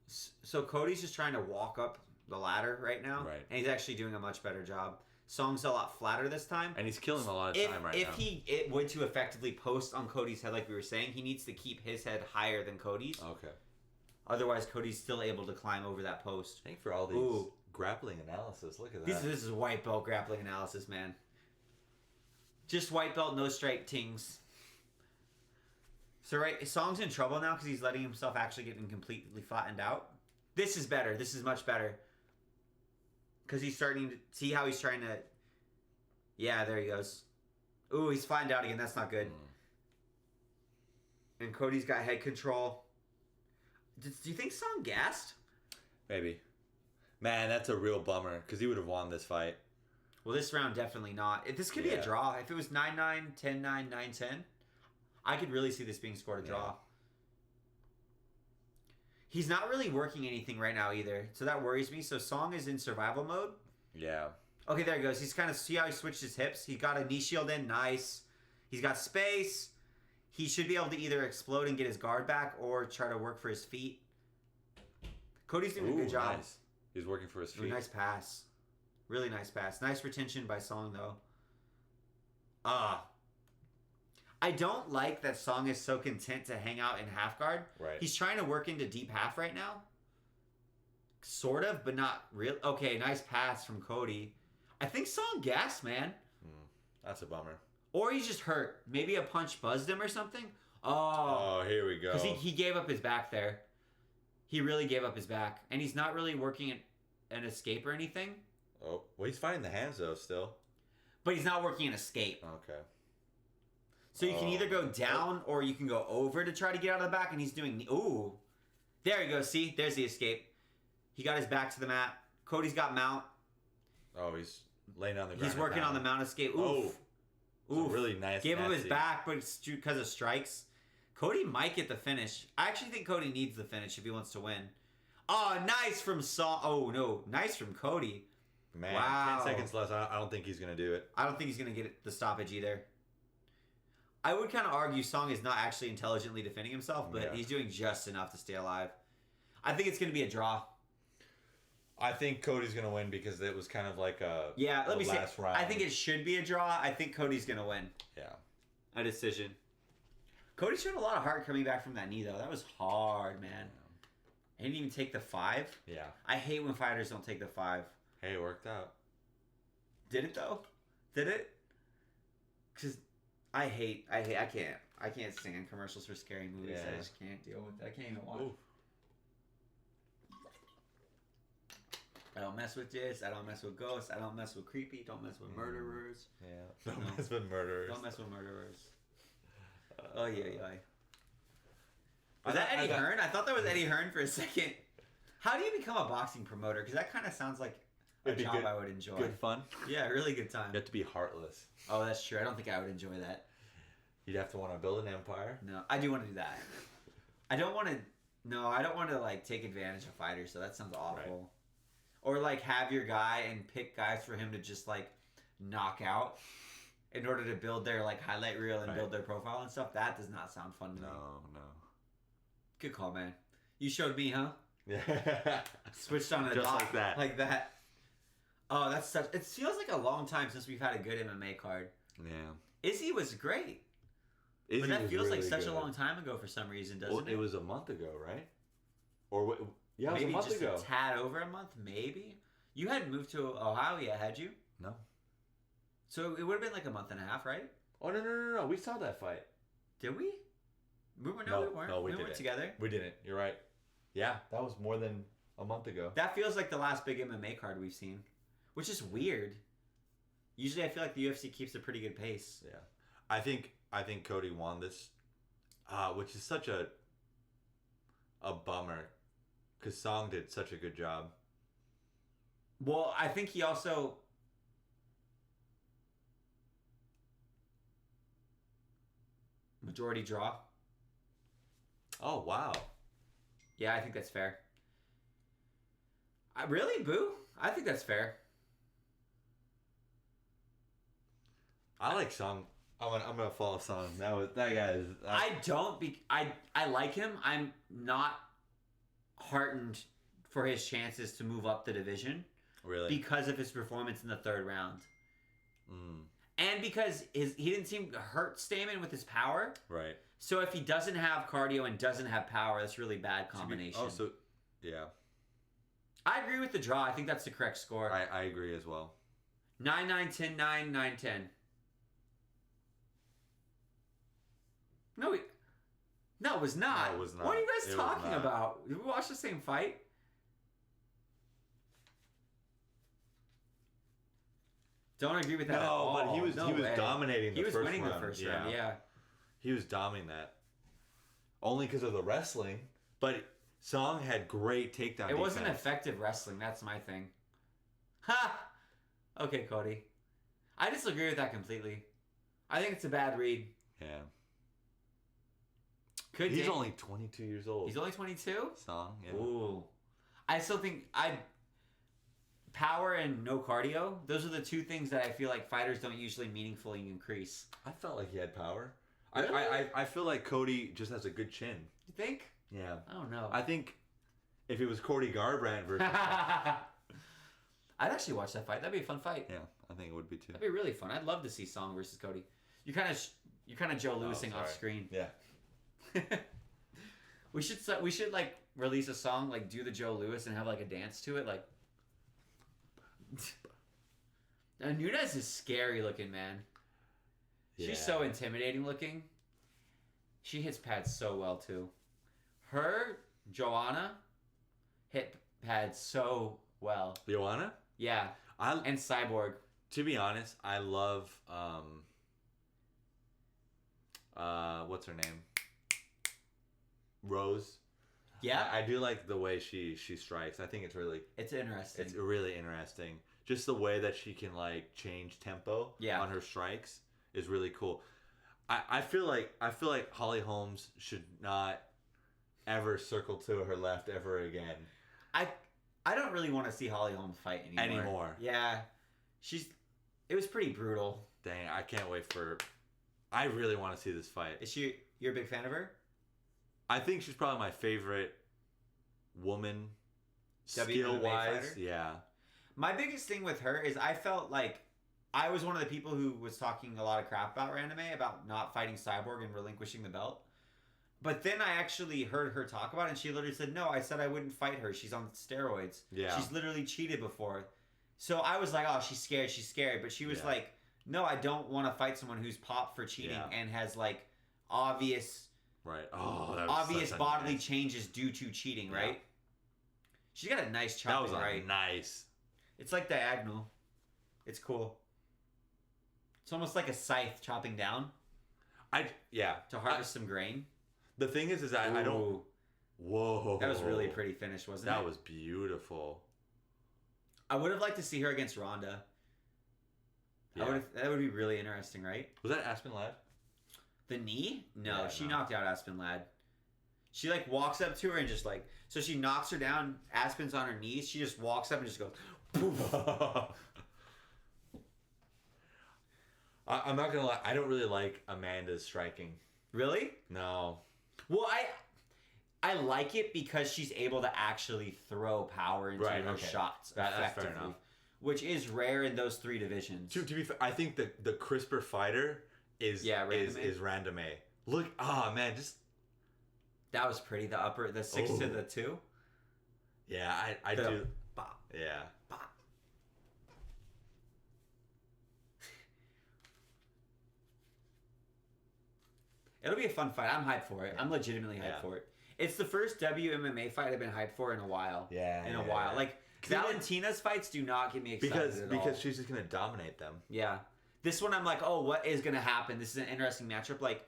So Cody's just trying to walk up the ladder right now. Right. And he's actually doing a much better job. Song's a lot flatter this time. And he's killing a lot of time right now. If he were to effectively post on Cody's head like we were saying, he needs to keep his head higher than Cody's. Okay. Otherwise, Cody's still able to climb over that post. Thank for all these grappling analysis. Look at that. This is white belt grappling analysis, man. Just white belt, no stripe tings. So, right, Song's in trouble now because he's letting himself actually get completely flattened out. This is better. This is much better. Because he's starting to see how he's trying to... Yeah, there he goes. Ooh, he's flattened out again. That's not good. And Cody's got head control. Do you think Song gassed? Maybe. Man, that's a real bummer because he would have won this fight. Well, this round definitely not. This could be a draw. If it was 9-9, 10-9, 9-10, I could really see this being scored a draw. Yeah. He's not really working anything right now either, so that worries me. So Song is in survival mode. Yeah. Okay, there he goes. He's kind of, see how he switched his hips? He got a knee shield in. Nice. He's got space. He should be able to either explode and get his guard back or try to work for his feet. Cody's doing a good job. Nice. He's working for his feet. Ooh, nice pass. Really nice pass. Nice retention by Song, though. I don't like that Song is so content to hang out in half guard. Right. He's trying to work into deep half right now. Sort of, but not real. Okay, nice pass from Cody. I think Song gassed, man. That's a bummer. Or he's just hurt. Maybe a punch buzzed him or something. Oh, here we go. Because he gave up his back there. He really gave up his back. And he's not really working an escape or anything. Oh, well, he's finding the hands, though, still. But he's not working an escape. Okay. So you can either go down or you can go over to try to get out of the back. And he's doing... Ooh. There you go. See? There's the escape. He got his back to the mat. Cody's got mount. Oh, he's laying on the ground. He's working on the mount escape. Oof. Oh. Ooh. Really nice. Gave him his back, but it's because of strikes. Cody might get the finish. I actually think Cody needs the finish if he wants to win. Oh, nice from Song. Oh, no. Nice from Cody. Man, wow. 10 seconds left. I don't think he's going to do it. I don't think he's going to get the stoppage either. I would kind of argue Song is not actually intelligently defending himself, but he's doing just enough to stay alive. I think it's going to be a draw. I think Cody's going to win because it was kind of like a let me say. round. I think it should be a draw. I think Cody's going to win. Yeah. A decision. Cody showed a lot of heart coming back from that knee, though. That was hard, man. He didn't even take the 5. Yeah. I hate when fighters don't take the 5. Hey, it worked out. Did it, though? Did it? Because I can't stand commercials for scary movies. Yeah. I just can't deal with it. I can't even watch. Ooh. I don't mess with this. I don't mess with ghosts. I don't mess with creepy. Don't mess with murderers. Yeah. Don't mess with murderers. Don't mess with murderers. Oh, yeah. Was that Eddie Hearn? I thought that was Eddie Hearn for a second. How do you become a boxing promoter? Because that kind of sounds like a job I would enjoy. Good fun. Yeah, really good time. You have to be heartless. Oh, that's true. I don't think I would enjoy that. You'd have to want to build an empire. No, I do want to do that. I don't want to like take advantage of fighters. So that sounds awful. Right. Or like have your guy and pick guys for him to just like knock out in order to build their like highlight reel and build their profile and stuff. That does not sound fun to me. No. Good call, man. You showed me, huh? Yeah. Switched on a just dot like that. Like that. Oh, that's such. It feels like a long time since we've had a good MMA card. Yeah. Izzy was great. Izzy but that feels really like such good. a long time ago for some reason, doesn't it? It was a month ago, right? Or yeah, it was maybe a month just ago. a tad over a month, maybe. You hadn't moved to Ohio yet, had you? No. So it would have been like a month and a half, right? Oh no! We saw that fight. Did we? We weren't. No, we weren't together. We didn't. You're right. Yeah, that was more than a month ago. That feels like the last big MMA card we've seen, which is weird. Usually, I feel like the UFC keeps a pretty good pace. Yeah, I think Cody won this, which is such a bummer, because Song did such a good job. Well, I think he also. Majority draw. Oh wow. Yeah, I think that's fair. Really, Boo? I think that's fair. I like Song. I'm gonna follow Song. That guy is. I like him. I'm not heartened for his chances to move up the division Really. because of his performance in the third round. And because he didn't seem to hurt Stamen with his power. Right. So if he doesn't have cardio and doesn't have power, that's a really bad combination. Yeah. I agree with the draw. I think that's the correct score. I agree as well. 9-9, 10-9, 9-10. No, it was not. No, it was not. What are you guys It was talking not. about? Did we watch the same fight? Don't agree with that at all. No, but he was way. dominating the He was first winning round. the first round, yeah. He was dominating that. Only because of the wrestling. But Song had great takedown It wasn't defense. effective wrestling. That's my thing. Ha! Okay, Cody. I disagree with that completely. I think it's a bad read. Yeah. He's only 22 years old. He's only 22? Song, yeah. Ooh. I still think power and no cardio, those are the two things that I feel like fighters don't usually meaningfully increase. I felt like he had power. Really? I feel like Cody just has a good chin. You think? Yeah. I don't know. I think if it was Cody Garbrandt versus... I'd actually watch that fight. That'd be a fun fight. Yeah, I think it would be too. That'd be really fun. I'd love to see Song versus Cody. You're kind of Joe Lewising off screen. Yeah. we should like release a song, like do the Joe Lewis and have like a dance to it, like. Now Nunez is scary looking, man. Yeah. She's so intimidating looking. She hits pads so well too. Her Joanna hit pads so well. Joanna? Yeah. And Cyborg. To be honest, I love what's her name? Rose. Yeah. I do like the way she strikes. I think it's interesting. It's really interesting. Just the way that she can like change tempo on her strikes is really cool. I feel like Holly Holmes should not ever circle to her left ever again. I don't really want to see Holly Holmes fight anymore. Yeah. It was pretty brutal. Dang, I can't wait I really want to see this fight. You're a big fan of her? I think she's probably my favorite woman WMMA skill-wise. fighter? Yeah. My biggest thing with her is I felt like I was one of the people who was talking a lot of crap about Randomay, about not fighting Cyborg and relinquishing the belt. But then I actually heard her talk about it, and she literally said, no, I said I wouldn't fight her. She's on steroids. Yeah. She's literally cheated before. So I was like, oh, she's scared. But she was like, no, I don't want to fight someone who's popped for cheating and has like obvious bodily changes due to cheating, right? She's got a nice chopping right. Nice. It's like diagonal. It's cool. It's almost like a scythe chopping down. To harvest some grain. The thing is I don't. Whoa. That was really pretty finish, wasn't it? That was beautiful. I would have liked to see her against Ronda. Yeah. That would be really interesting, right? Was that Aspen Ladd? The knee? No, Yeah, she knocked out Aspen Ladd. She like walks up to her and just like, so she knocks her down. Aspen's on her knees. She just walks up and just goes, poof. I'm not gonna lie. I don't really like Amanda's striking. Really? No. Well, I like it because she's able to actually throw power into her shots effectively, that's fair enough. Which is rare in those three divisions. To be fair, I think the crisper fighter is Randomay. Look, man, just that was pretty. The 6 to the 2. Yeah, I do. Bop, yeah. bop. It'll be a fun fight. I'm hyped for it. I'm legitimately hyped for it. It's the first WMMA fight I've been hyped for in a while. Yeah. In a while. Like, Valentina's fights do not get me excited because she's just going to dominate them. Yeah. This one I'm like, oh, what is going to happen? This is an interesting matchup. Like,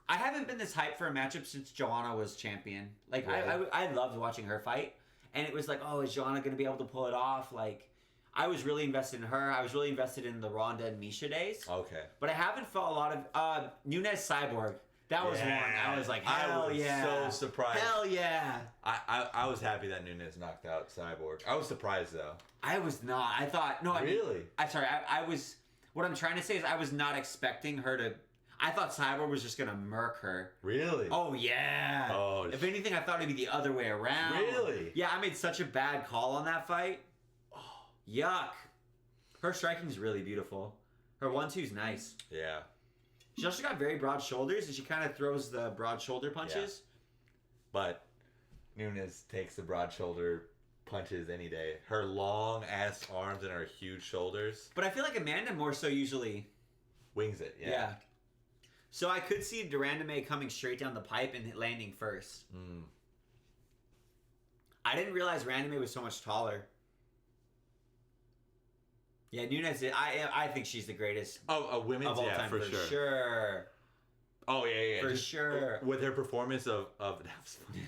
I haven't been this hyped for a matchup since Joanna was champion. Like, really? I loved watching her fight. And it was like, oh, is Joanna going to be able to pull it off? Like, I was really invested in her. I was really invested in the Ronda and Misha days. Okay. But I haven't felt a lot of... Nunez Cyborg. That was one. I was like, hell yeah. I was so surprised. Hell yeah. I was happy that Nunes knocked out Cyborg. I was surprised, though. I was not. I thought... No, really? I was... What I'm trying to say is I was not expecting her to... I thought Cyborg was just going to murk her. Really? Oh, yeah. Oh, if anything, I thought it'd be the other way around. Really? Yeah, I made such a bad call on that fight. Oh, yuck. Her striking's really beautiful. Her 1-2's nice. Yeah. She also got very broad shoulders, and she kind of throws the broad shoulder punches. Yeah. But Nunes takes the broad shoulder punches any day. Her long ass arms and her huge shoulders. But I feel like Amanda more so usually wings it. Yeah. So I could see Durandame coming straight down the pipe and landing first. I didn't realize Randame was so much taller. Yeah, Nunes. I think she's the greatest. Oh, women's, of all time, for sure. Oh yeah. For sure. With her performance of that was funny.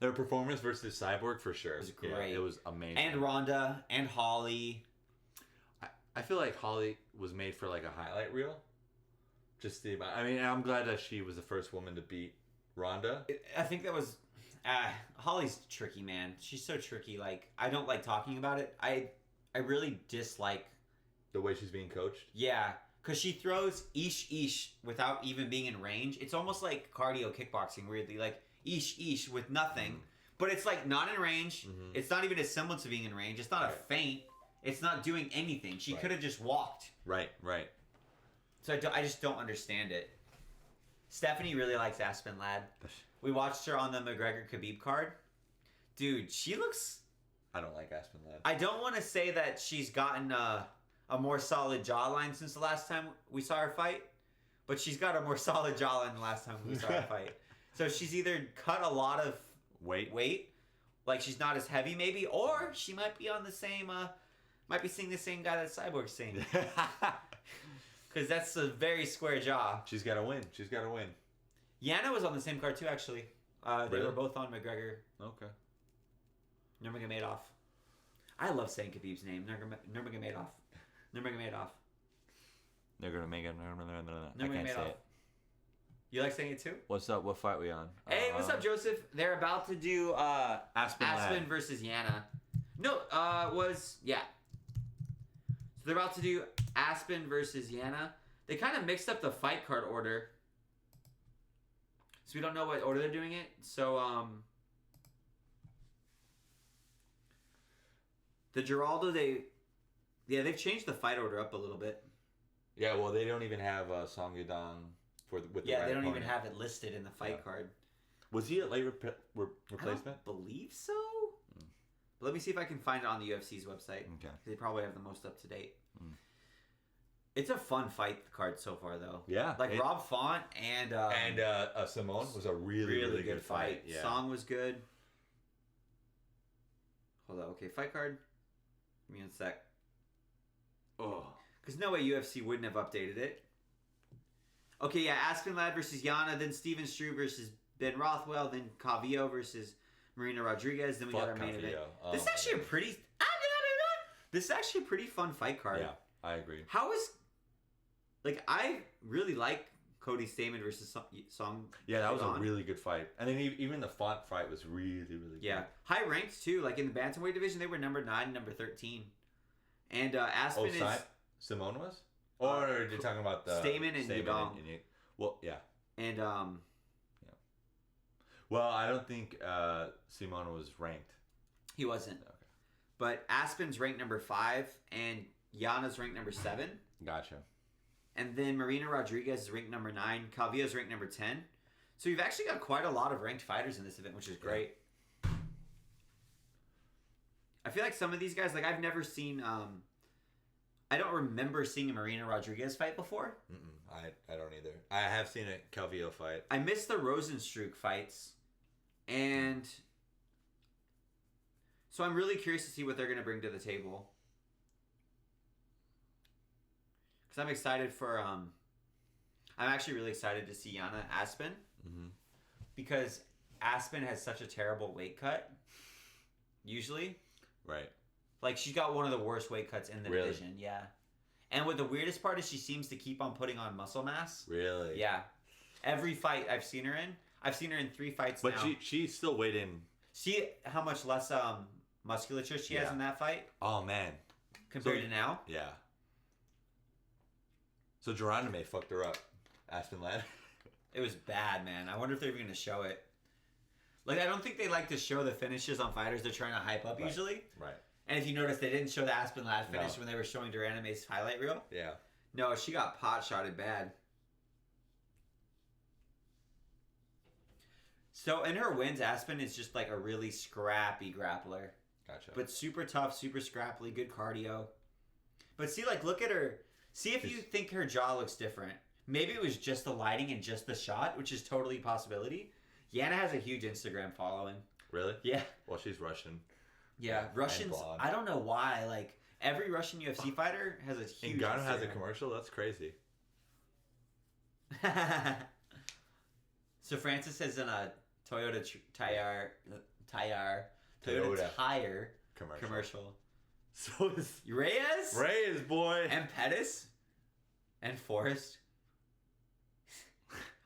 Their performance versus Cyborg, for sure. It was great. Yeah, it was amazing. And Ronda and Holly. I feel like Holly was made for like a highlight reel. Just the I mean, I'm glad that she was the first woman to beat Ronda. I think that was Holly's tricky, man. She's so tricky. Like, I don't like talking about it. I really dislike the way she's being coached. Yeah, because she throws ish without even being in range. It's almost like cardio kickboxing, weirdly, like ish with nothing. But it's like not in range. It's not even a semblance of being in range. It's not a feint. It's not doing anything. She could have just walked. Right. So I just don't understand it. Stephanie really likes Aspen Ladd. We watched her on the McGregor-Khabib card. Dude, she looks... I don't like Aspen Ladd. I don't want to say that she's gotten a more solid jawline since the last time we saw her fight, but she's got a more solid jawline than the last time we saw her fight. So she's either cut a lot of weight, like she's not as heavy maybe, or she might be on the same... might be seeing the same guy that Cyborg's seeing. Because that's a very square jaw. She's got to win. Yana was on the same card too, actually. They were both on McGregor. Okay. Nurmagomedov. I love saying Khabib's name. Nurmagomedov. I can't say it. You like saying it too? What's up? What fight we on? Hey, what's up, Joseph? They're about to do Aspen versus Yana. No, So they're about to do Aspen versus Yana. They kind of mixed up the fight card order. So we don't know what order they're doing it. So, the Geraldo, they've changed the fight order up a little bit. Yeah, well, they don't even have Song Yadong with the right they don't opponent. even have it listed in the fight card. Was he a late replacement? I don't believe so. But let me see if I can find it on the UFC's website. Okay. They probably have the most up to date. It's a fun fight card so far, though. Yeah. Like Rob Font and Simone was a really good fight. Yeah. Song was good. Hold on. Okay, fight card. Give me a sec. Oh. Because no way UFC wouldn't have updated it. Okay, yeah. Aspen Ladd versus Yana. Then Steven Struve versus Ben Rothwell. Then Calvillo versus Marina Rodriguez. Then we got our main event. This is actually a pretty... This is actually a pretty fun fight card. Yeah, I agree. How is... Like, I really like Cody Stamann versus Song. Yeah, that was a really good fight. And then even the Font fight was really good. Yeah. High ranked, too. Like, in the bantamweight division, they were number 9 and number 13. And Aspen is... Simone was? Or are you talking about the... Stamann and Yadong. Well, yeah. And, yeah. Well, I don't think Simone was ranked. He wasn't. Okay. But Aspen's ranked number 5, and Yana's ranked number 7. Gotcha. And then Marina Rodriguez is ranked number 9. Calvillo's ranked number 10. So you've actually got quite a lot of ranked fighters in this event, which is great. I feel like some of these guys, like I've never seen... I don't remember seeing a Marina Rodriguez fight before. I don't either. I have seen a Calvillo fight. I missed the Rozenstruik fights. And... So I'm really curious to see what they're going to bring to the table. Because I'm excited for... I'm actually really excited to see Yana Aspen. Because Aspen has such a terrible weight cut. Usually. Right. Like, she's got one of the worst weight cuts in the division. Yeah. And what the weirdest part is she seems to keep on putting on muscle mass. Really? Yeah. Every fight I've seen her in 3 fights now. But she still weighed in. See how much less musculature she has in that fight? Oh, man. Compared to now? Yeah. So Geronimo fucked her up. Aspen Ladd. It was bad, man. I wonder if they're even going to show it. Like, I don't think they like to show the finishes on fighters they're trying to hype up usually. Right. And if you notice, they didn't show the Aspen Ladd finish when they were showing Duranime's highlight reel. Yeah. No, she got pot-shotted bad. So, in her wins, Aspen is just like a really scrappy grappler. Gotcha. But super tough, super scrappy, good cardio. But see, like, look at her. See if you think her jaw looks different. Maybe it was just the lighting and just the shot, which is totally a possibility. Yana has a huge Instagram following. Really? Yeah. Well, she's Russian. Yeah, Russians. I don't know why. Like, every Russian UFC fighter has a huge Ngannou Instagram. has a commercial? That's crazy. So Francis is in a Toyota tire commercial. So is Reyes, boy, and Pettis, and Forrest.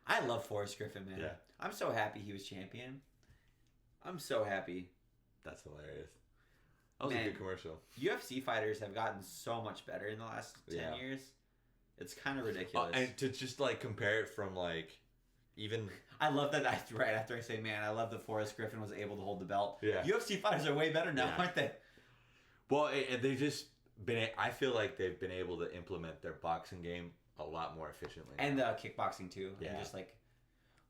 I love Forrest Griffin, man. Yeah. I'm so happy he was champion. I'm so happy. That's hilarious. That was a good commercial. UFC fighters have gotten so much better in the last 10 years. It's kind of ridiculous. And to just like compare it from like even. I love that. Right after I say, man, I love that Forrest Griffin was able to hold the belt. Yeah. UFC fighters are way better now, aren't they? Well, they've just been. I feel like they've been able to implement their boxing game a lot more efficiently. And kickboxing too. Yeah. And just like,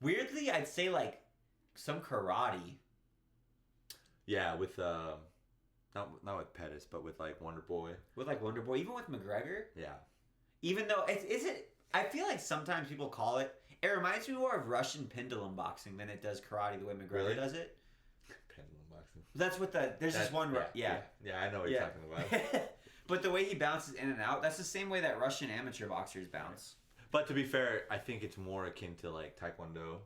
weirdly, I'd say like some karate. Yeah, with not with Pettis, but with like Wonder Boy. With like Wonder Boy, even with McGregor. Yeah. Even though I feel like sometimes people call it. It reminds me more of Russian pendulum boxing than it does karate. The way McGregor does it. Pendulum boxing. That's what there's this one. Yeah, I know what you're talking about. But the way he bounces in and out, that's the same way that Russian amateur boxers bounce. But to be fair, I think it's more akin to like Taekwondo,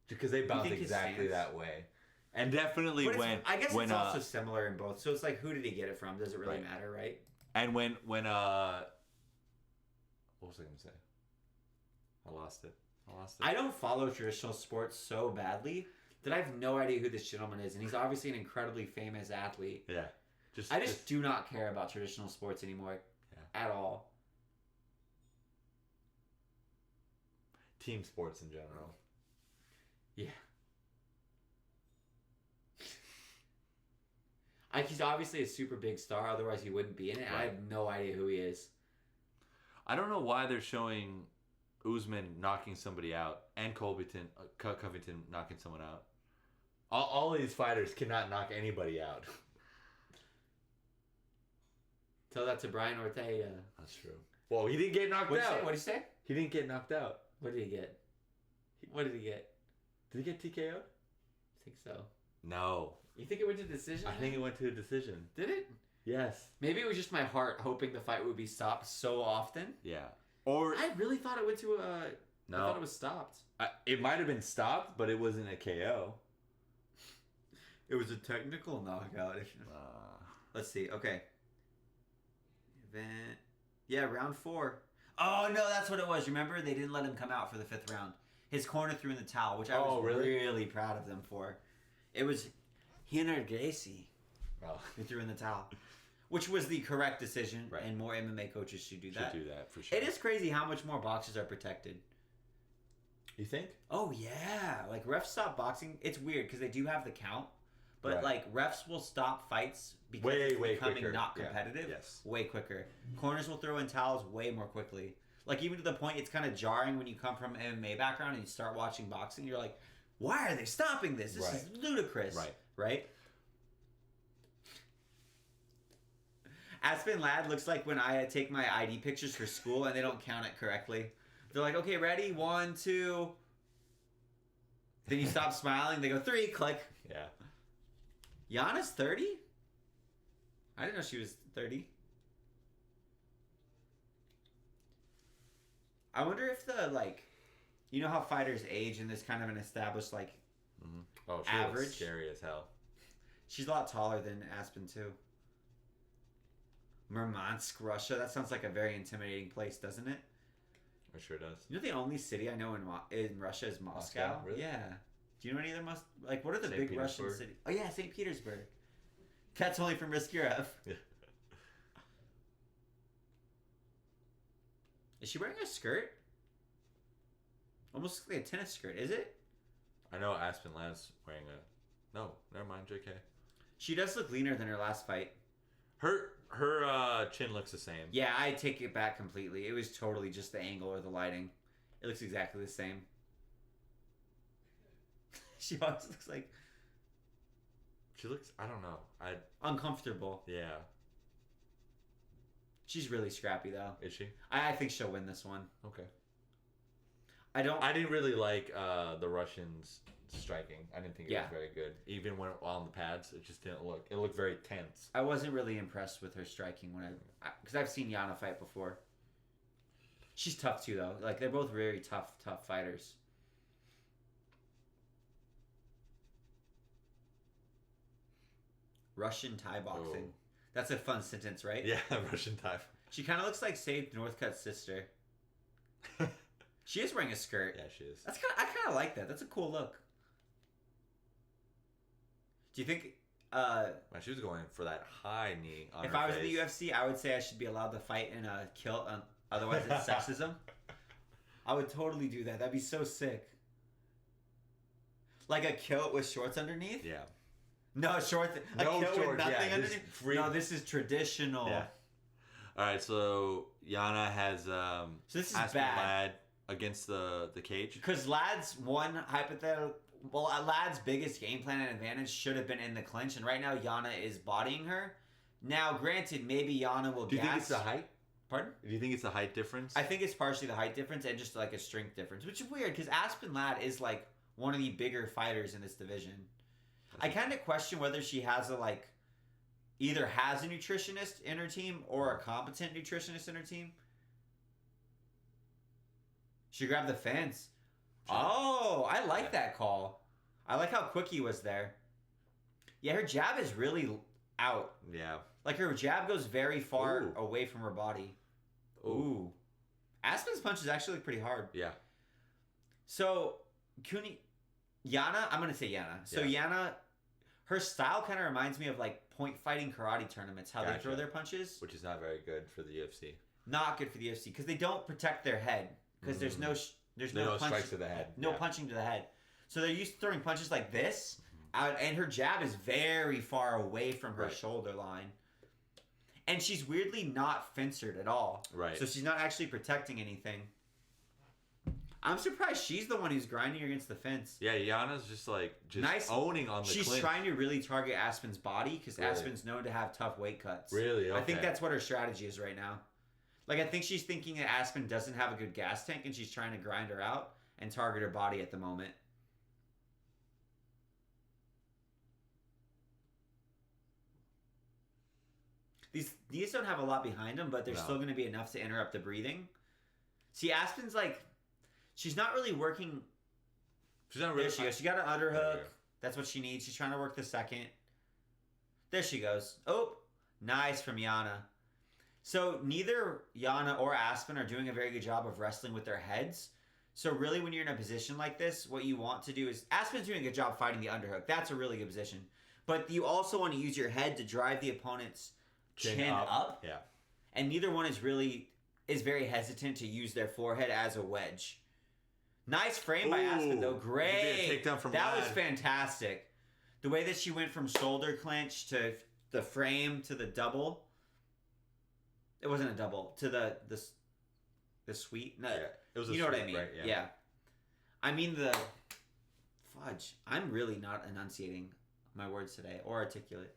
because they bounce exactly that way. And definitely I guess it's also similar in both. So it's like, who did he get it from? Does it really matter, right? And when what was I gonna say? I lost it. I don't follow traditional sports so badly that I have no idea who this gentleman is, and he's obviously an incredibly famous athlete. Yeah. I just do not care about traditional sports anymore at all. Team sports in general. Yeah. He's obviously a super big star, otherwise he wouldn't be in it. Right. I have no idea who he is. I don't know why they're showing Usman knocking somebody out and Covington knocking someone out. All of these fighters cannot knock anybody out. Tell that to Brian Ortega. That's true. Well, he didn't get knocked out. What did he say? He didn't get knocked out. What did he get? Did he get TKO'd? I think so. No. You think it went to decision? I think it went to a decision. Did it? Yes. Maybe it was just my heart hoping the fight would be stopped so often. Yeah. Or I really thought it went to a... No. I thought it was stopped. It might have been stopped, but it wasn't a KO. It was a technical knockout. Let's see. Okay. Event. Yeah, round 4. Oh, no, that's what it was. Remember? They didn't let him come out for the 5th round. His corner threw in the towel, which I was really proud of them for. It was Rener Gracie who threw in the towel. Which was the correct decision, and more MMA coaches should do that. Should do that, for sure. It is crazy how much more boxers are protected. You think? Oh, yeah. Like, refs stop boxing. It's weird, because they do have the count. But, like, refs will stop fights because it's becoming quicker. Not competitive. Yeah. Yes. Way quicker. Corners will throw in towels way more quickly. Like, even to the point it's kind of jarring when you come from an MMA background and you start watching boxing. You're like, why are they stopping this? This is ludicrous. Right? Aspen Ladd looks like when I take my ID pictures for school and they don't count it correctly. They're like, okay, ready? 1, 2. Then you stop smiling. They go 3, click. Yeah. Yana's 30? I didn't know she was 30. I wonder if you know how fighters age and there's kind of an established, average? Looks scary as hell. She's a lot taller than Aspen, too. Murmansk, Russia. That sounds like a very intimidating place, doesn't it? It sure does. You know the only city I know in Russia is Moscow? Really? Yeah. Do you know any other what are the St. big Russian cities? Oh yeah, St. Petersburg. That's only from Riskirov. Yeah. Is she wearing a skirt? Almost like a tennis skirt, is it? I know Aspen Ladd's wearing a... No, never mind, JK. She does look leaner than her last fight. Her chin looks the same. Yeah, I take it back completely. It was totally just the angle or the lighting. It looks exactly the same. She always looks like... She looks... I don't know. Uncomfortable. Yeah. She's really scrappy, though. Is she? I think she'll win this one. Okay. I didn't really like the Russians striking. I didn't think it was very good. Even when on the pads, it just didn't look... It looked very tense. I wasn't really impressed with her striking because I've seen Yana fight before. She's tough, too, though. Like, they're both very tough fighters. Russian Thai boxing. Oh. That's a fun sentence, right? Yeah, Russian Thai. She kind of looks like Saved Northcutt's sister. She is wearing a skirt. Yeah, she is. I kind of like that. That's a cool look. Do you think... she was going for that high knee on if her I was face. in the UFC, I would say I should be allowed to fight in a kilt. Otherwise, it's sexism. I would totally do that. That'd be so sick. Like a kilt with shorts underneath? Yeah. No shorts. No kilt shorts. with nothing underneath. No, this is traditional. Yeah. All right, so Yana has so this is Aspen bad. Ladd against the cage. Because Ladd's one hypothetical... Well, Ladd's biggest game plan and advantage should have been in the clinch, and right now Yana is bodying her. Now, granted, maybe Yana will Do you think it's the height? Pardon? Do you think it's the height difference? I think it's partially the height difference and just like a strength difference, which is weird because Aspen Ladd is like one of the bigger fighters in this division. I kind of question whether she has either has a nutritionist in her team or a competent nutritionist in her team. She grabbed the fence. Oh, I like that call. I like how quick he was there. Yeah, her jab is really out. Yeah. Like her jab goes very far away from her body. Ooh. Aspen's punches actually look pretty hard. Yeah. So, Yana, I'm going to say Yana. So Yana, her style kind of reminds me of like point fighting karate tournaments, how they throw their punches. Which is not very good for the UFC. Not good for the UFC because they don't protect their head because there's no strikes to the head. No punching to the head. So they're used to throwing punches like this, out, and her jab is very far away from her shoulder line. And she's weirdly not fencered at all. Right. So she's not actually protecting anything. I'm surprised she's the one who's grinding against the fence. Yeah, Yana's just owning on the She's clinch. trying to really target Aspen's body because Aspen's known to have tough weight cuts. Really? Okay. I think that's what her strategy is right now. Like, I think she's thinking that Aspen doesn't have a good gas tank and she's trying to grind her out and target her body at the moment. These don't have a lot behind them, but they're still going to be enough to interrupt the breathing. See, Aspen's she's not really working. She's not really. There she goes. She got an underhook. That's what she needs. She's trying to work the second. There she goes. Oh, nice from Yana. So neither Yana or Aspen are doing a very good job of wrestling with their heads. So really, when you're in a position like this, what you want to do is... Aspen's doing a good job fighting the underhook. That's a really good position. But you also want to use your head to drive the opponent's chin up. Yeah. And neither one is very hesitant to use their forehead as a wedge. Nice frame by Aspen, though. Great. Takedown from that Ladd. was fantastic. The way that she went from shoulder clench to the frame to the double... It wasn't a double. To the sweep. No, it was a you know sweep, what I mean. Right? Yeah. I mean the... Fudge. I'm really not enunciating my words today or articulate.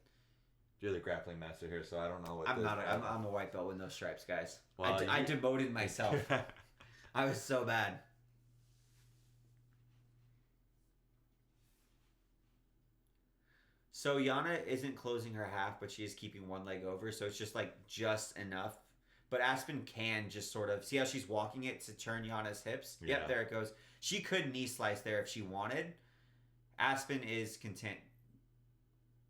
You're the grappling master here, so I don't know what... I'm not. I'm a white belt with no stripes, guys. Well, I demoted myself. I was so bad. So Yana isn't closing her half, but she is keeping one leg over, so it's just enough. But Aspen can just sort of... See how she's walking it to turn Yana's hips? Yeah. Yep, there it goes. She could knee slice there if she wanted. Aspen is content.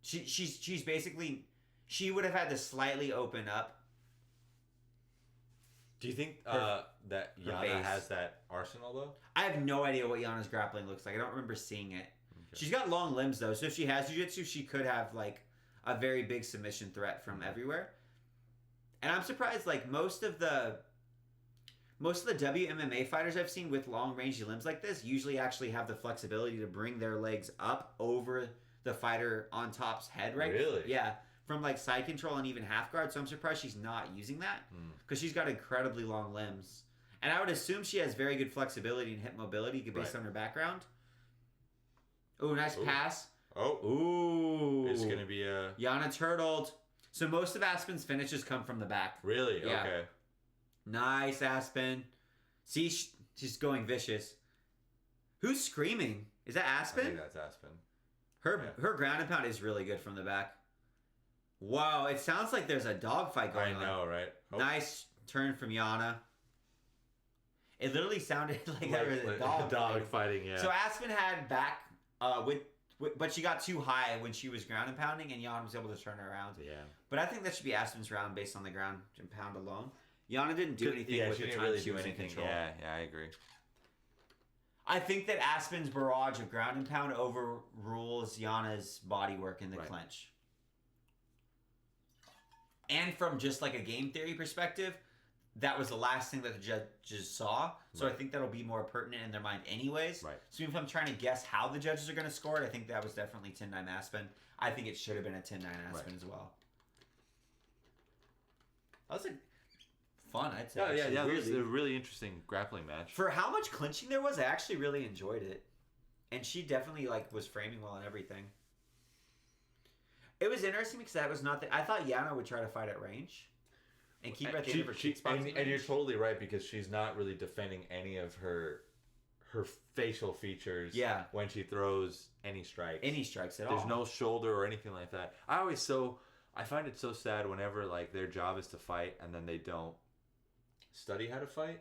She's basically... She would have had to slightly open up. Do you think that Yana has that arsenal though? I have no idea what Yana's grappling looks like. I don't remember seeing it. Okay. She's got long limbs though, so if she has jiu-jitsu, she could have like a very big submission threat from everywhere. And I'm surprised, like most of the WMMA fighters I've seen with long range limbs like this usually actually have the flexibility to bring their legs up over the fighter on top's head, right? Really? Yeah. From like side control and even half guard, so I'm surprised she's not using that because she's got incredibly long limbs, and I would assume she has very good flexibility and hip mobility based on her background. Oh, nice pass! Ooh, it's gonna be a Yana turtled. So most of Aspen's finishes come from the back. Really? Yeah. Okay. Nice, Aspen. See, she's going vicious. Who's screaming? Is that Aspen? I think that's Aspen. Her ground and pound is really good from the back. Wow, it sounds like there's a dogfight going on. I know, right? Nice turn from Yana. It literally sounded like there was a dog fighting. Yeah. So Aspen had back but she got too high when she was ground and pounding, and Yana was able to turn her around. Yeah. But I think that should be Aspen's round based on the ground and pound alone. Yana didn't do anything with the time really she was in control. Yeah, I agree. I think that Aspen's barrage of ground and pound overrules Yana's body work in the clinch. And from just like a game theory perspective, that was the last thing that the judges saw. So I think that'll be more pertinent in their mind anyways. Right. So if I'm trying to guess how the judges are going to score it, I think that was definitely 10-9 Aspen. I think it should have been a 10-9 Aspen as well. That was fun, I'd say. Yeah. It was a really interesting grappling match. For how much clinching there was, I actually really enjoyed it. And she definitely was framing well and everything. It was interesting because that was not I thought Yana would try to fight at range and keep her at the end of her cheek spots. And you're totally right because she's not really defending any of her facial features when she throws any strikes. Any strikes at all. There's no shoulder or anything like that. I find it so sad whenever like their job is to fight and then they don't study how to fight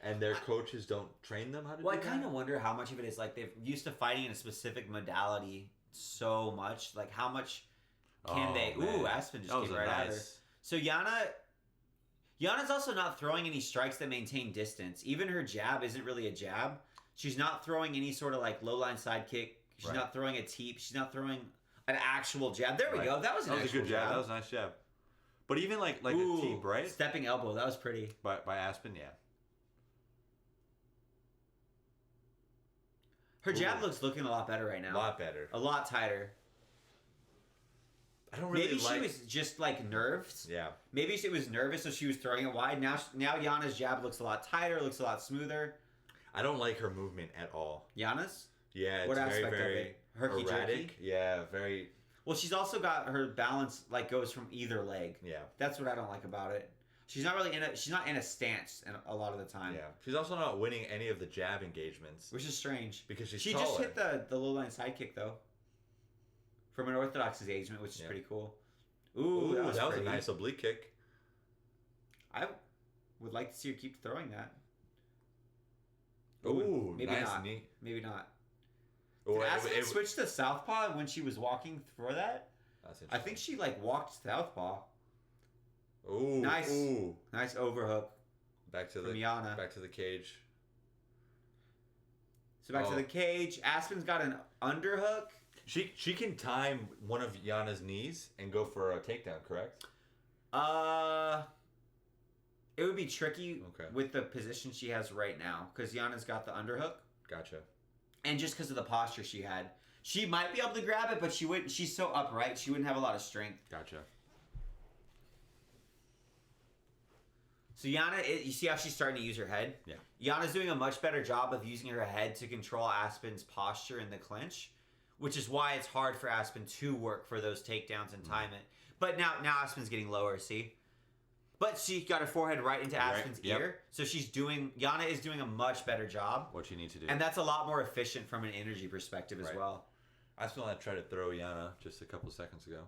and their coaches don't train them how to do that. Well, I kind of wonder how much of it is like they're used to fighting in a specific modality so much. Like how much can they? Man. Ooh, Aspen just came right at her. So Yana's also not throwing any strikes that maintain distance. Even her jab isn't really a jab. She's not throwing any sort of like low line side kick. She's not throwing a teep. She's not throwing an actual jab. There we go. That was a good jab. That was a nice jab. But even like a teep, right? Stepping elbow. That was pretty. By Aspen, yeah. Her jab looking a lot better right now. A lot better. A lot tighter. I don't really Maybe she was just like nerves. Yeah. Maybe she was nervous, so she was throwing it wide. Now Yana's jab looks a lot tighter, looks a lot smoother. I don't like her movement at all. Yana's? Yeah, it's very herky erratic. Yeah, very. Well, she's also got her balance goes from either leg. Yeah. That's what I don't like about it. She's not really she's not in a stance a lot of the time. Yeah. She's also not winning any of the jab engagements. Which is strange. Because she just hit the low line side kick though. From an orthodox engagement, which is pretty cool. Ooh, that was a nice oblique kick. I would like to see her keep throwing that. Ooh, maybe nice not. knee. Maybe not. Did Aspen switch to southpaw when she was walking for that? That's interesting. I think she walked southpaw. Ooh, nice overhook. Back to the cage. So back to the cage. Aspen's got an underhook. She can time one of Yana's knees and go for a takedown, correct? It would be tricky with the position she has right now because Yana's got the underhook. Gotcha. And just because of the posture she had, she might be able to grab it, but she wouldn't. She's so upright, she wouldn't have a lot of strength. Gotcha. So Yana, you see how she's starting to use her head? Yeah. Yana's doing a much better job of using her head to control Aspen's posture in the clinch, which is why it's hard for Aspen to work for those takedowns and time it. But now Aspen's getting lower, see? But she got her forehead right into Aspen's ear, so Yana is doing a much better job. What you need to do. And that's a lot more efficient from an energy perspective as well. I still had to try to throw Yana just a couple seconds ago.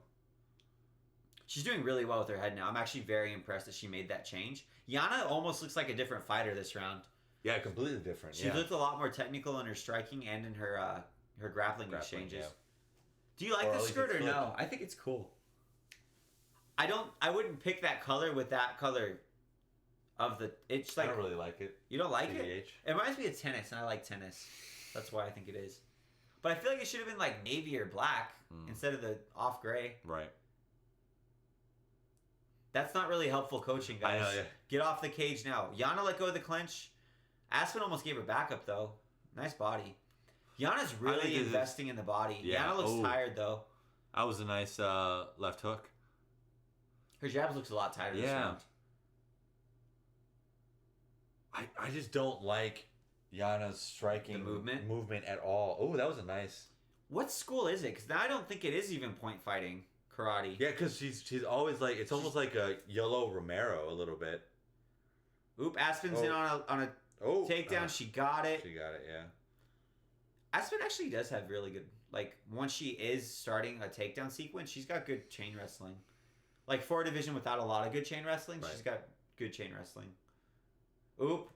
She's doing really well with her head now. I'm actually very impressed that she made that change. Yana almost looks like a different fighter this round. Yeah, completely different. She looked a lot more technical in her striking and in her grappling exchanges. Yeah. Do you like the skirt or no? I think it's cool. I wouldn't pick that color with that color of the. It's like I don't really like it. You don't like CBH. it? It reminds me of tennis, and I like tennis. That's why I think it is. But I feel like it should have been like navy or black instead of the off gray. Right. That's not really helpful coaching, guys. I know, yeah. Get off the cage now. Yana let go of the clinch. Aspen almost gave her backup, though. Nice body. Yana's really investing in the body. Yeah. Yana looks tired, though. That was a nice left hook. Her jabs looks a lot tighter this round. I just don't like Yana's striking movement at all. Oh, that was a nice. What school is it? Because I don't think it is even point fighting karate. Yeah, because she's always like, it's almost like a Yellow Romero a little bit. Oop, Aspen's in on a takedown. She got it. She got it, yeah. Aspen actually does have really good, like, once she is starting a takedown sequence, she's got good chain wrestling. Like, for a division without a lot of good chain wrestling, she's got good chain wrestling. Oop.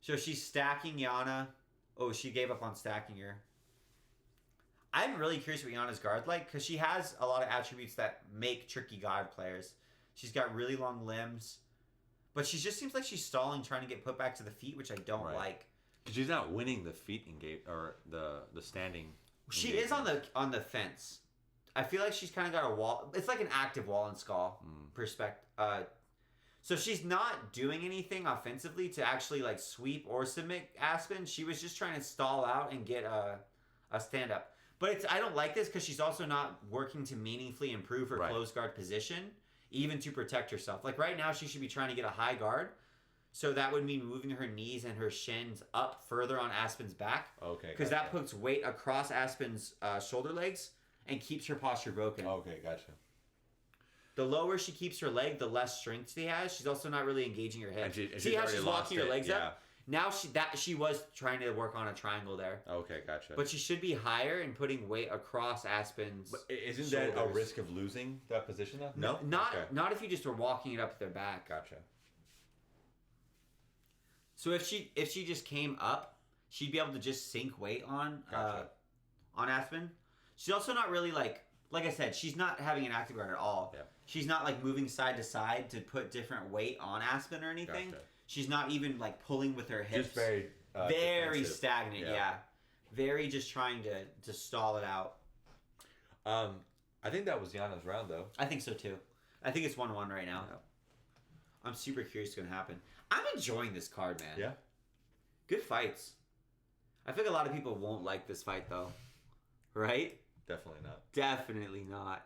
So she's stacking Yana. Oh, she gave up on stacking her. I'm really curious what Yana's guard like, because she has a lot of attributes that make tricky guard players. She's got really long limbs, but she just seems like she's stalling, trying to get put back to the feet, which I don't like. She's not winning the feet engage or the standing. She is on the fence. I feel like she's kind of got a wall. It's like an active wall and skull perspective. So she's not doing anything offensively to actually like sweep or submit Aspen. She was just trying to stall out and get a stand up. But I don't like this because she's also not working to meaningfully improve her close guard position, even to protect herself. Like right now, she should be trying to get a high guard. So that would mean moving her knees and her shins up further on Aspen's back. Okay. Because that puts weight across Aspen's shoulder legs and keeps her posture broken. Okay, gotcha. The lower she keeps her leg, the less strength she has. She's also not really engaging her hips. See how she's walking her legs up? Now she was trying to work on a triangle there. Okay, gotcha. But she should be higher and putting weight across Aspen's. But isn't shoulders. That a risk of losing that position though? No, not if you just were walking it up their back. Gotcha. So if she just came up, she'd be able to just sink weight on Aspen. She's also not really like I said, she's not having an active guard at all. Yeah. She's not like moving side to side to put different weight on Aspen or anything. Gotcha. She's not even like pulling with her hips. Just very stagnant. Yeah. Very just trying to stall it out. I think that was Yana's round though. I think so too. I think it's 1-1 right now. Yeah. I'm super curious what's gonna happen. I'm enjoying this card, man. Yeah. Good fights. I feel like a lot of people won't like this fight though. Right? Definitely not. Definitely not.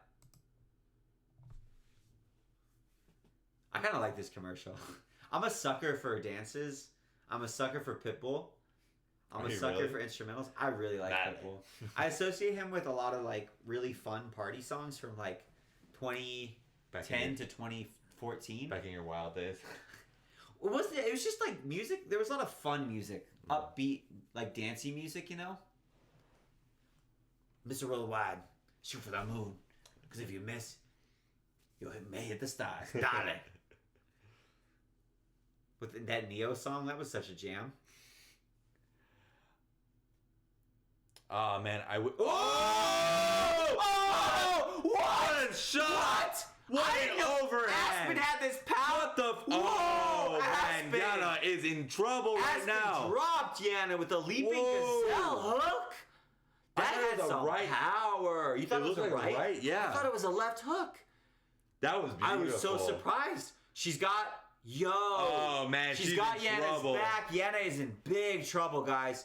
I kind of like this commercial. I'm a sucker for dances. I'm a sucker for Pitbull. I'm a sucker for instrumentals. I really like Pitbull. I associate him with a lot of like really fun party songs from like 2010 to 2014. Back in your wild days. It was just like music. There was a lot of fun music. Upbeat, like dancey music, you know? Mr. Worldwide, shoot for the moon. Because if you miss, you may hit the stars. Darling. With that Neo song, that was such a jam. Oh, man, I would... Oh! What? Shot! What an overhand! Aspen had this power. What the... Oh, Aspen. Man, Yana is in trouble right now. Aspen dropped Yana with a leaping gazelle hook. That had some power. You thought it was a right? Yeah. I thought it was a left hook. That was beautiful. I was so surprised. She's got... Oh, man, she's got in Yana's trouble. back. Yana is in big trouble, guys.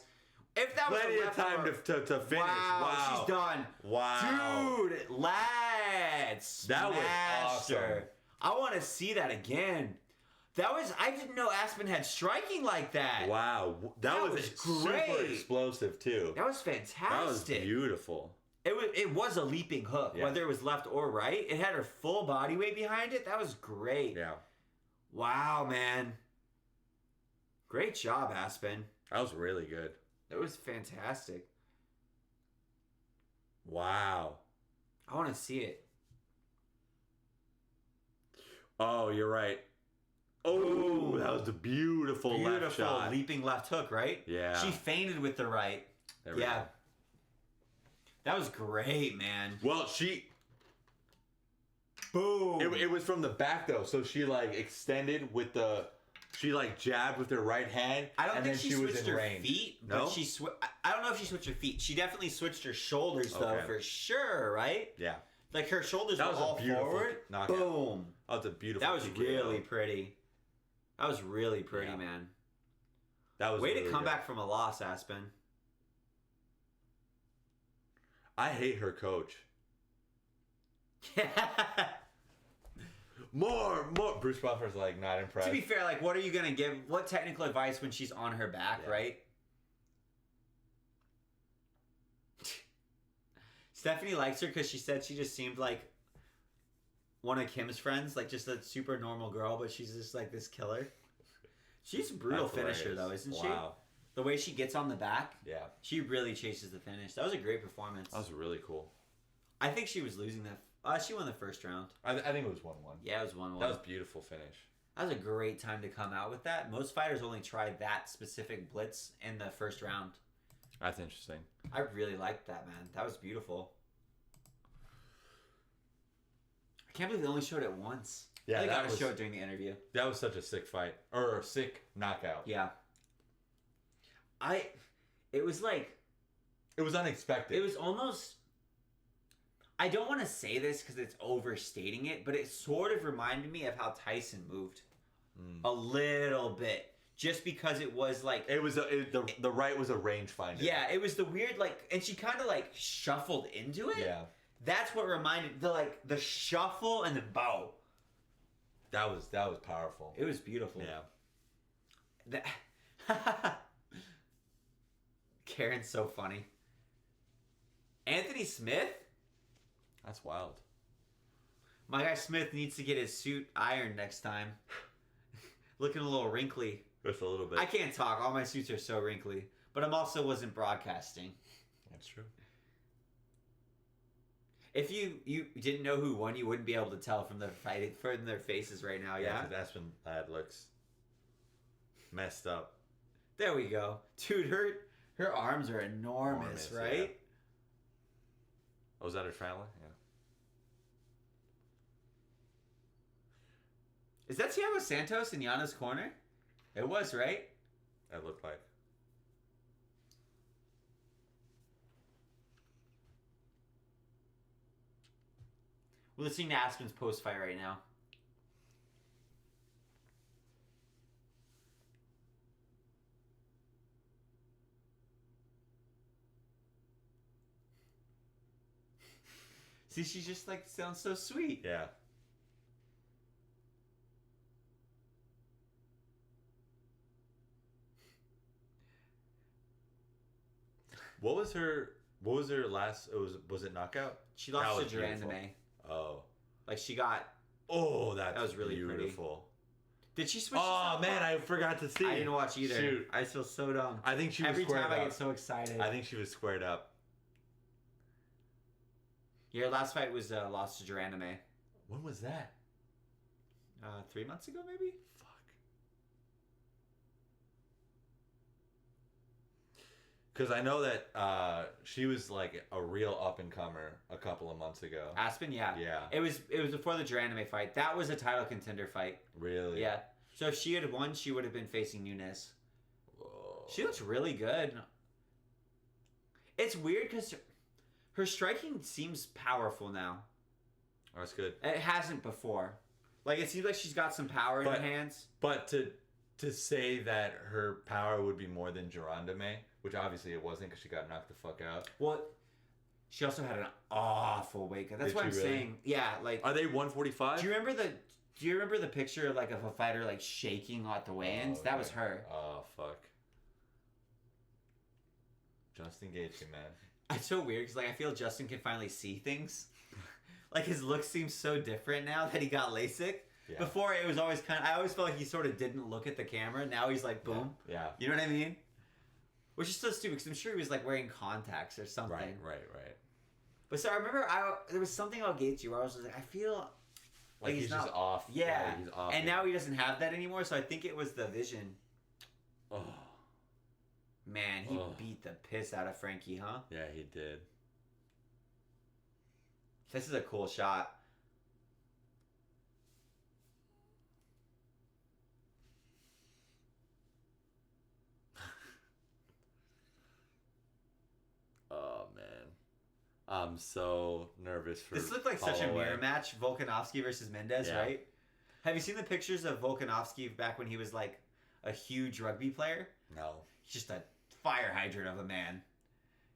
If that was plenty of time to finish. Wow, she's done. Wow, dude, lads, that was awesome. I want to see that again. I didn't know Aspen had striking like that. Wow, that was great. Super explosive too. That was fantastic. That was beautiful. It was a leaping hook, whether it was left or right. It had her full body weight behind it. That was great. Yeah. Wow, man. Great job, Aspen. That was really good. It was fantastic. Wow. I want to see it. Oh, you're right. Oh, that was a beautiful left shot. Leaping left hook, right? Yeah. She feinted with the right. There we go. That was great, man. Well, Boom. It was from the back, though, so she, like, extended with the She like jabbed with her right hand. I don't think she switched her range. feet. No, but I don't know if she switched her feet. She definitely switched her shoulders though, for sure, right? Yeah. Like her shoulders were all forward. Knockout. Boom. That was a beautiful. That was really pretty. That was really pretty, man. That was way really to come good. back from a loss, Aspen. I hate her coach. More. Bruce Buffer's like not impressed. To be fair, like, what are you gonna give? What technical advice when she's on her back, right? Stephanie likes her because she said she just seemed like one of Kim's friends, like just a super normal girl, but she's just like this killer. She's a brutal finisher, though, isn't she? Wow. The way she gets on the back, she really chases the finish. That was a great performance. That was really cool. I think she was losing that. She won the first round. I think it was 1-1. Yeah, it was 1-1. That was a beautiful finish. That was a great time to come out with that. Most fighters only try that specific blitz in the first round. That's interesting. I really liked that, man. That was beautiful. I can't believe they only showed it once. Yeah, I gotta show it during the interview. That was such a sick fight. Or a sick knockout. Yeah. It was like... It was unexpected. It was almost... I don't want to say this because it's overstating it, but it sort of reminded me of how Tyson moved. A little bit. Just because it was like... The right was a rangefinder. Yeah, it was the weird, like... And she kind of like shuffled into it. Yeah. That's what reminded... The shuffle and the bow. That was powerful. It was beautiful. Yeah. Karen's so funny. Anthony Smith? That's wild. My guy Smith needs to get his suit ironed next time. Looking a little wrinkly. Just a little bit. I can't talk. All my suits are so wrinkly. But I'm also wasn't broadcasting. That's true. If you didn't know who won, you wouldn't be able to tell from their faces right now, yeah? Yeah, Aspen looks messed up. There we go. Dude, her arms are enormous, right? Yeah. Oh, was that her family? Yeah. Is that Thiago Santos in Yana's corner? It was, right? That looked like. We're listening to Aspen's post-fight right now. See, she just like sounds so sweet. Yeah. What was her last? Was it knockout? She lost to Durandame. Oh. Like she got. Oh, that was really beautiful. Pretty. Did she switch? Oh man, I forgot to see. I didn't watch either. Shoot. I feel so dumb. I think she was every squared time up. I get so excited. I think she was squared up. Your last fight was lost to Durandame. When was that? 3 months ago, maybe. Fuck. Because I know that she was like a real up and comer a couple of months ago. Aspen, yeah. It was before the Durandame fight. That was a title contender fight. Really? Yeah. So if she had won, she would have been facing Nunes. Whoa. She looks really good. It's weird because her striking seems powerful now. Oh, that's good. It hasn't before. Like, it seems like she's got some power in her hands. But to say that her power would be more than Durandame, which obviously it wasn't because she got knocked the fuck out. Well, she also had an awful weight cut. That's what I'm saying. Yeah, like... Are they 145? Do you remember the picture like of a fighter like shaking at the weigh-ins? That was her. Oh, fuck. Justin Gaethje, man. It's so weird because like I feel Justin can finally see things. Like his look seems so different now that he got LASIK. Yeah. Before it was always I always felt like he sort of didn't look at the camera. Now he's like boom. Yeah. You know what I mean? Which is so stupid because I'm sure he was like wearing contacts or something. Right. But so I remember there was something about Gaethje where I was just like I feel like he's not, just off. Yeah. He's off. And now he doesn't have that anymore. So I think it was the vision. Oh. Man, he beat the piss out of Frankie, huh? Yeah, he did. This is a cool shot. I'm so nervous for this. Looked like such a mirror match, Volkanovski versus Mendes, right? Have you seen the pictures of Volkanovski back when he was like a huge rugby player? No. He's just a fire hydrant of a man.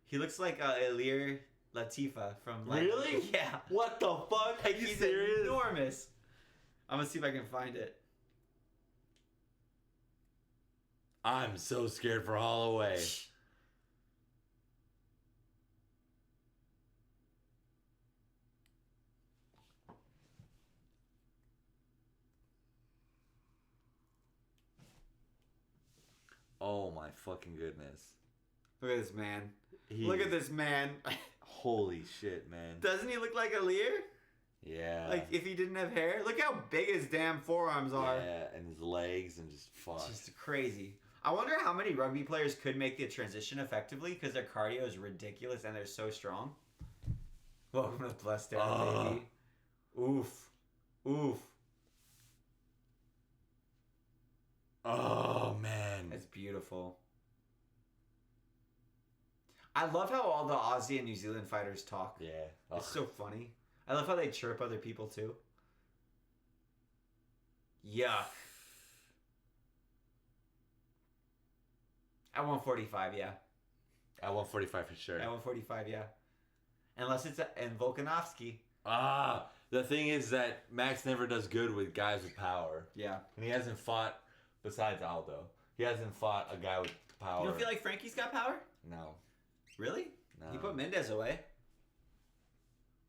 He looks like Ilir Latifa from like... Really? Yeah. What the fuck? Are you He's serious? enormous. I'm gonna see if I can find it. I'm so scared for Holloway. Oh my fucking goodness. Look at this man. Look at this man. Holy shit, man. Doesn't he look like Ilir? Yeah. Like if he didn't have hair? Look how big his damn forearms are. Yeah, and his legs and just fuck. It's just crazy. I wonder how many rugby players could make the transition effectively because their cardio is ridiculous and they're so strong. Welcome to Blessed Down, baby. Oof. Oof. Oh, man. That's beautiful. I love how all the Aussie and New Zealand fighters talk. Yeah. It's so funny. I love how they chirp other people too. Yuck. At 145, yeah. At 145 for sure. At 145, yeah. Unless it's and Volkanovski. The thing is that Max never does good with guys with power. Yeah. And he hasn't fought, besides Aldo, he hasn't fought a guy with power. You don't feel like Frankie's got power? No. Really? No. He put Mendes away.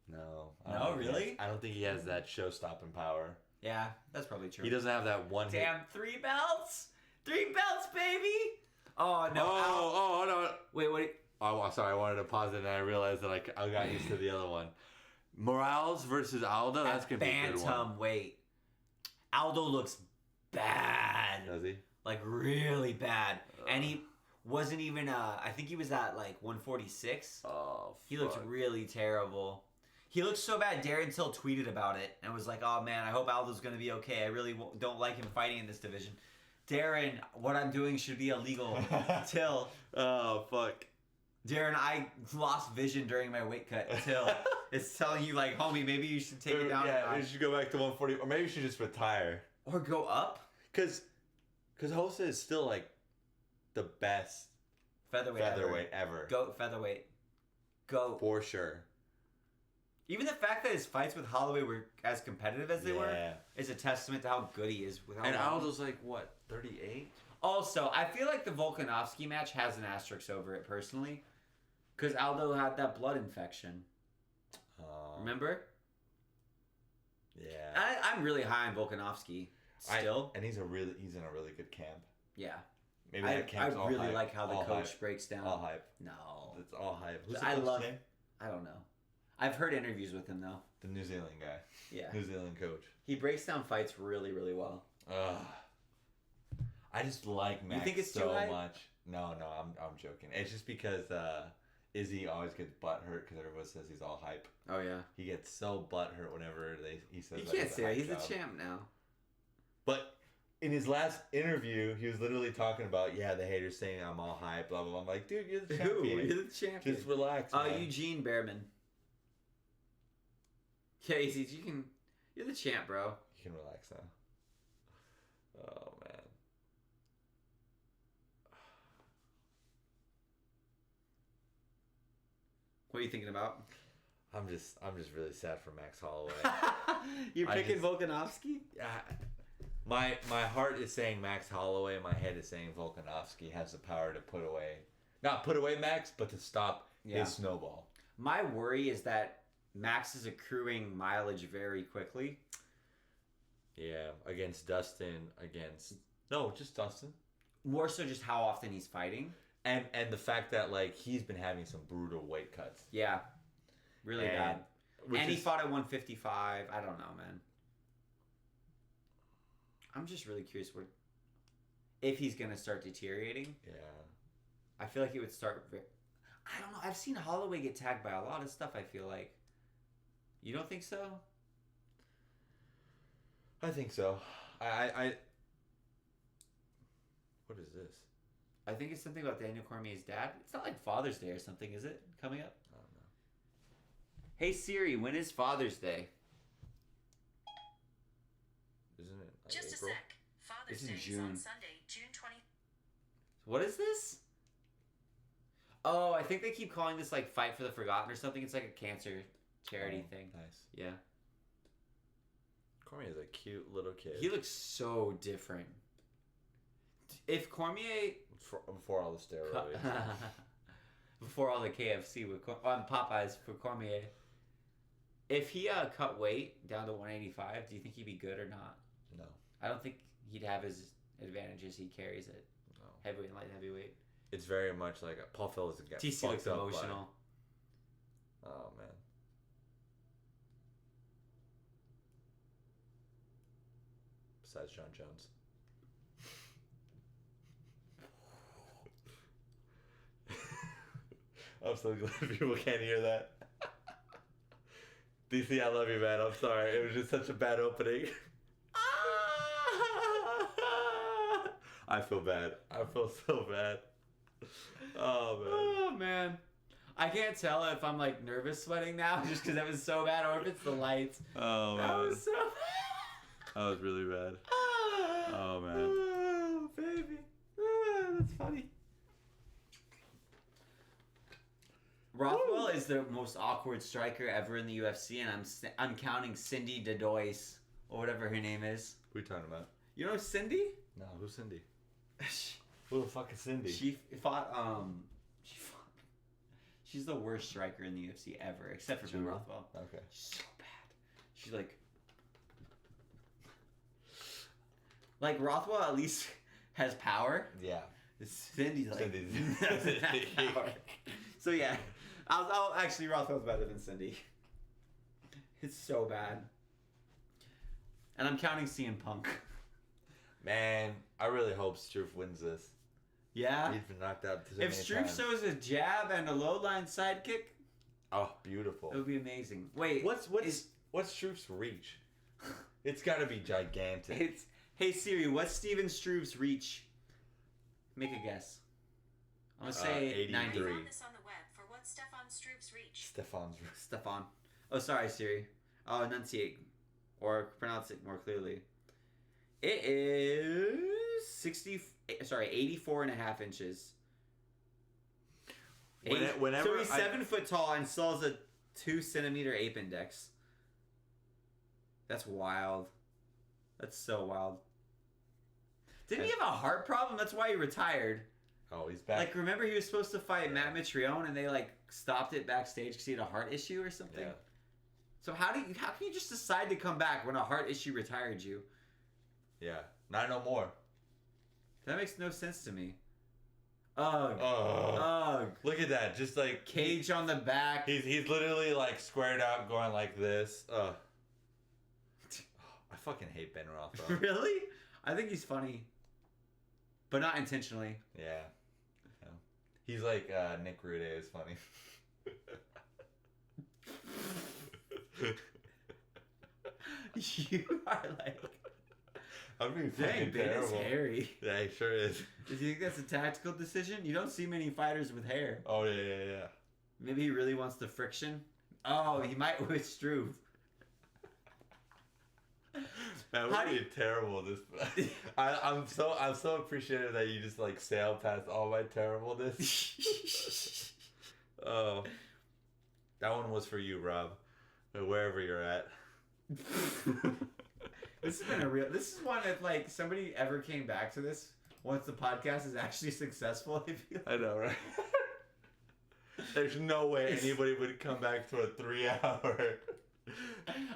No. No, really? I don't think he has that show-stopping power. Yeah, that's probably true. He doesn't have that one hit. Damn, 3 belts! 3 belts, baby! Oh, no. Oh, no. Wait, what? Oh, sorry. I wanted to pause it, and I realized that I got used to the other one. Morales versus Aldo. That's gonna be a good one. Bantam weight. Aldo looks bad. Does he? Like really bad. And he wasn't even. I think he was at like 146. Oh. He looked really terrible. He looked so bad. Darren Till tweeted about it and was like, "Oh man, I hope Aldo's gonna be okay. I really don't like him fighting in this division." Darren, what I'm doing should be illegal. Till. Oh fuck. Darren, I lost vision during my weight cut. Till it's telling you like, homie, maybe you should take it down. Yeah, you should go back to 140, or maybe you should just retire. Or go up. Because Hossa is still like the best featherweight ever. Goat featherweight. Goat. For sure. Even the fact that his fights with Holloway were as competitive as they were is a testament to how good he is. And Aldo's like, what, 38? Also, I feel like the Volkanovski match has an asterisk over it, personally. Because Aldo had that blood infection. Remember? Yeah. I'm really high on Volkanovski still. And he's in a really good camp. Yeah. Maybe that camp's all hype. I really like how the coach hype. Breaks down. All hype. No. It's all hype. Who's the coach's name? I don't know. I've heard interviews with him, though. The New Zealand guy. Yeah. New Zealand coach. He breaks down fights really, really well. I just like Max you think it's so too high? much. No, I'm joking. It's just because Izzy always gets butthurt because everyone says he's all hype. Oh yeah. He gets so butthurt whenever he says. You that can't say that. He's job. a champ now. But in his last interview, he was literally talking about the haters saying I'm all hype, blah blah blah. I'm like, dude, you're the champion. You're the champion. Just relax. Man. Eugene Behrman. Yeah, you're the champ, bro. You can relax now. Oh man. What are you thinking about? I'm just really sad for Max Holloway. You're picking Volkanovski? Yeah. My heart is saying Max Holloway, my head is saying Volkanovski has the power to not put away Max, but to stop his snowball. My worry is that Max is accruing mileage very quickly. Yeah, against Dustin, just Dustin. More so just how often he's fighting. And the fact that like he's been having some brutal weight cuts. Yeah. Really bad. And he fought at 155. I don't know, man. I'm just really curious if he's going to start deteriorating. Yeah. I feel like it would start... I don't know. I've seen Holloway get tagged by a lot of stuff, I feel like. You don't think so? I think so. I What is this? I think it's something about Daniel Cormier's dad. It's not like Father's Day or something, is it? Coming up? I don't know. Hey Siri, when is Father's Day? Isn't it like Just April? a sec. Father's It's in Day is June. on Sunday, June 20. What is this? Oh, I think they keep calling this like Fight for the Forgotten or something. It's like a cancer charity thing. Nice. Yeah. Cormier's a cute little kid. He looks so different. If Cormier Before all the steroids. before all the KFC with on Popeyes for Cormier, if he cut weight down to 185, do you think he'd be good or not? No. I don't think he'd have his advantages he carries at heavyweight and light heavyweight. It's very much like Paul Phillips would get TC fucked looks up emotional. By, oh man. Besides John Jones. I'm so glad people can't hear that. DC, I love you, man. I'm sorry. It was just such a bad opening. I feel bad. I feel so bad. Oh, man. Oh, man. I can't tell if I'm like nervous sweating now just because that was so bad or if it's the lights. Oh, man. That was so bad. That was really bad. Oh, man. Oh, baby. That's funny. Rothwell is the most awkward striker ever in the UFC, and I'm counting Cindy Dedois or whatever her name is. Who are you talking about? You know Cindy? No, who's Cindy? Who the fuck is Cindy? She fought. She's the worst striker in the UFC ever, except for Ben Rothwell. Okay. She's so bad. She's like Rothwell at least has power. Yeah. Cindy's doesn't have power. So yeah, I'll actually Rothwell's better than Cindy. It's so bad. And I'm counting CM Punk. Man, I really hope Struve wins this. Yeah. He's been knocked out too If many Struve times. shows a jab and a low line sidekick, Oh, beautiful. it would be amazing. Wait, What's Struve's reach? It's got to be gigantic. it's hey Siri, what's Steven Struve's reach? Make a guess. I'm gonna say 83. 90. I found this on the web for what's Stefan Struve's reach. Stefan's reach. Stefan. Oh, sorry, Siri. I'll enunciate or pronounce it more clearly. It is 84 and a half inches. Whenever so he's 7 foot tall and still has a 2 centimeter ape index. That's wild. That's so wild. Didn't he have a heart problem? That's why he retired. Oh, he's back. Like, remember he was supposed to fight Matt Mitrione and they like stopped it backstage because he had a heart issue or something. Yeah. So how can you just decide to come back when a heart issue retired you? Yeah. Not no more. That makes no sense to me. Ugh. Oh. Ugh. Look at that. Just like Cage on the back. He's literally like squared out, going like this. Ugh. I fucking hate Ben Rothwell. Really? I think he's funny. But not intentionally. Yeah. He's like Nick Rude is funny. You are like... I'm being Dang, fucking Ben is terrible. hairy. Yeah, he sure is. Do you think that's a tactical decision? You don't see many fighters with hair. Oh, yeah. Maybe he really wants the friction. Oh, he might with Struve. Man, How we're do you- being terrible. This, I'm so appreciative that you just like sailed past all my terribleness. Oh, that one was for you, Rob, wherever you're at. This has been this is one if like somebody ever came back to this once the podcast is actually successful. I know, right? There's no way anybody would come back to a 3-hour.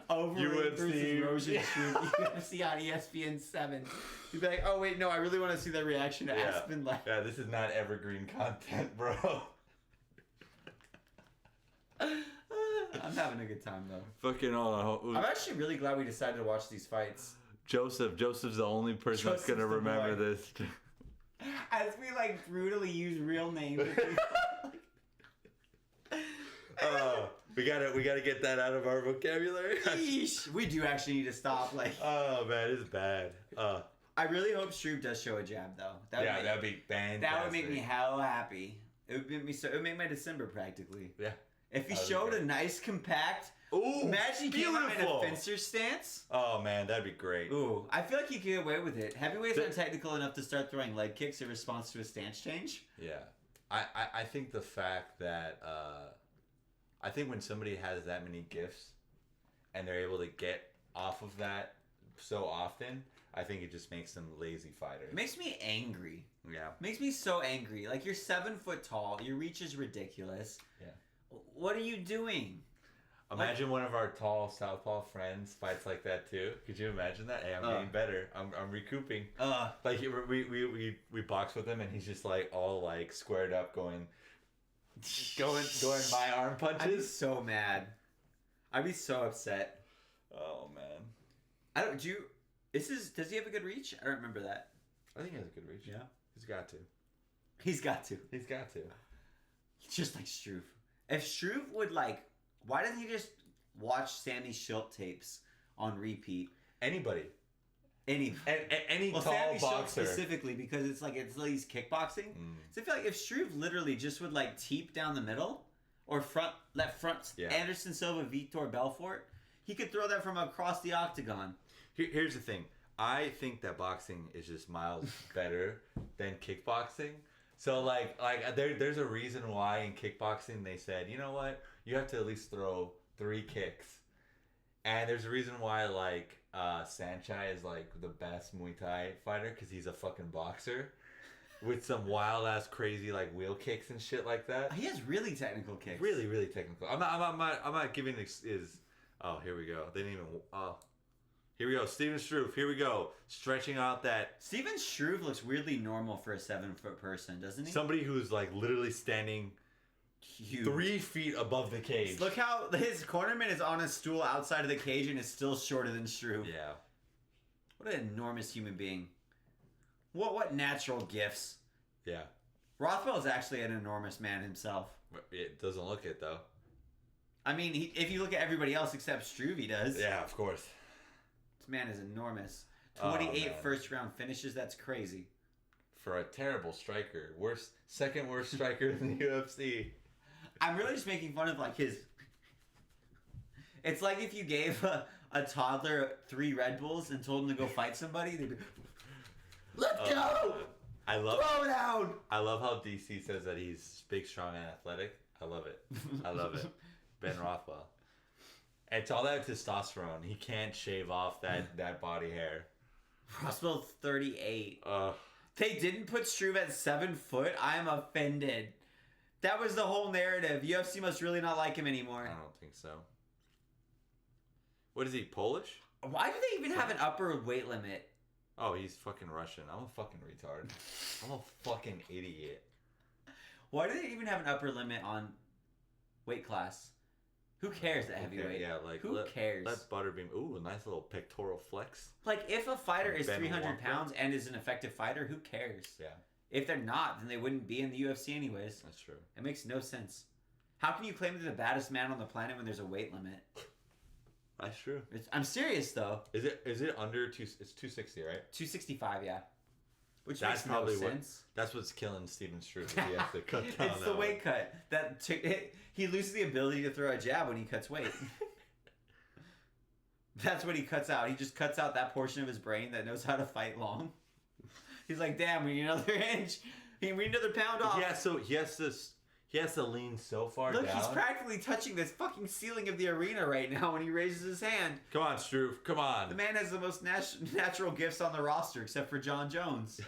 Overeem versus UFC. Rozenstruik UFC on ESPN 7. You'd be like, oh wait, no, I really want to see that reaction to Aspen Live. Yeah, this is not evergreen content, bro. I'm having a good time though. Fucking I'm actually really glad we decided to watch these fights. Joseph's the only person that's gonna Joseph's the remember boy. this. As we like brutally use real names. We gotta get that out of our vocabulary. Yeesh. We do actually need to stop. Like, Oh man, it's bad. I really hope Struve does show a jab though. That'd be fantastic. That would make me hell happy. It would make me so. It would make my December practically. Yeah. If he showed a nice compact... Ooh, imagine he came out in a fencer stance. Oh, man, that'd be great. Ooh, I feel like he could get away with it. Heavyweights aren't technical enough to start throwing leg kicks in response to a stance change. Yeah. I think the fact that... I think when somebody has that many gifts and they're able to get off of that so often, I think it just makes them lazy fighters. It makes me angry. Yeah. Makes me so angry. Like, you're 7 foot tall. Your reach is ridiculous. Yeah. What are you doing? Imagine one of our tall southpaw friends fights like that too. Could you imagine that? Hey, I'm getting better. I'm recouping. Like we box with him and he's just like all like squared up going my arm punches. I'd be so mad. I'd be so upset. Oh man. Does he have a good reach? I don't remember that. I think he has a good reach. Yeah. He's got to. He's got to. Just like Struve. If Struve would like, why doesn't he just watch Sammy Schilt tapes on repeat? Any well, tall Sammy boxer Schilt specifically because it's like he's kickboxing. So I feel like if Struve literally just would like teep down the middle or front Anderson Silva Vitor Belfort, he could throw that from across the octagon. Here's the thing. I think that boxing is just miles better than kickboxing. So like there's a reason why in kickboxing they said, you know what, you have to at least throw 3 kicks, and there's a reason why like Saenchai is like the best Muay Thai fighter because he's a fucking boxer with some wild ass crazy like wheel kicks and shit like that. He has really technical kicks. Really, really technical. I'm not giving his. Oh, here we go. They didn't even. Here we go. Steven Struve. Here we go. Stretching out that. Steven Struve looks weirdly normal for a 7 foot person, doesn't he? Somebody who's like literally standing huge. 3 feet above the cage. Look how his cornerman is on a stool outside of the cage and is still shorter than Struve. Yeah. What an enormous human being. What natural gifts. Yeah. Rothwell is actually an enormous man himself. It doesn't look it though. I mean, if you look at everybody else except Struve, he does. Yeah, of course. This man is enormous. 28 first round finishes. That's crazy. For a terrible striker, second worst striker in the UFC. I'm really just making fun of like his. It's like if you gave a toddler 3 Red Bulls and told him to go fight somebody, they'd be, let's go. Throw it down. I love how DC says that he's big, strong, and athletic. I love it. Ben Rothwell. It's all that testosterone. He can't shave off that body hair. Rothwell's 38. They didn't put Struve at 7 foot. I'm offended. That was the whole narrative. UFC must really not like him anymore. I don't think so. What is he, Polish? Why do they even have an upper weight limit? Oh, he's fucking Russian. I'm a fucking retard. I'm a fucking idiot. Why do they even have an upper limit on weight class? Who cares at heavyweight? Yeah, like who cares? Let Butterbean. Ooh, a nice little pectoral flex. Like if a fighter is Ben 300 Walker. pounds and is an effective fighter, who cares? Yeah. If they're not, then they wouldn't be in the UFC anyways. That's true. It makes no sense. How can you claim they're the baddest man on the planet when there's a weight limit? That's true. I'm serious though. Is it under two? It's 260, right? 265, yeah. Which That's makes probably no sense. That's what's killing Steven Struve. He has to cut down. It's the weight cut. He loses the ability to throw a jab when he cuts weight. That's what he cuts out. He just cuts out that portion of his brain that knows how to fight long. He's like, damn, we need another inch. We need another pound off. Yeah, so he has to lean so far down. Look, he's practically touching this fucking ceiling of the arena right now when he raises his hand. Come on, Struve. Come on. The man has the most natural gifts on the roster except for John Jones.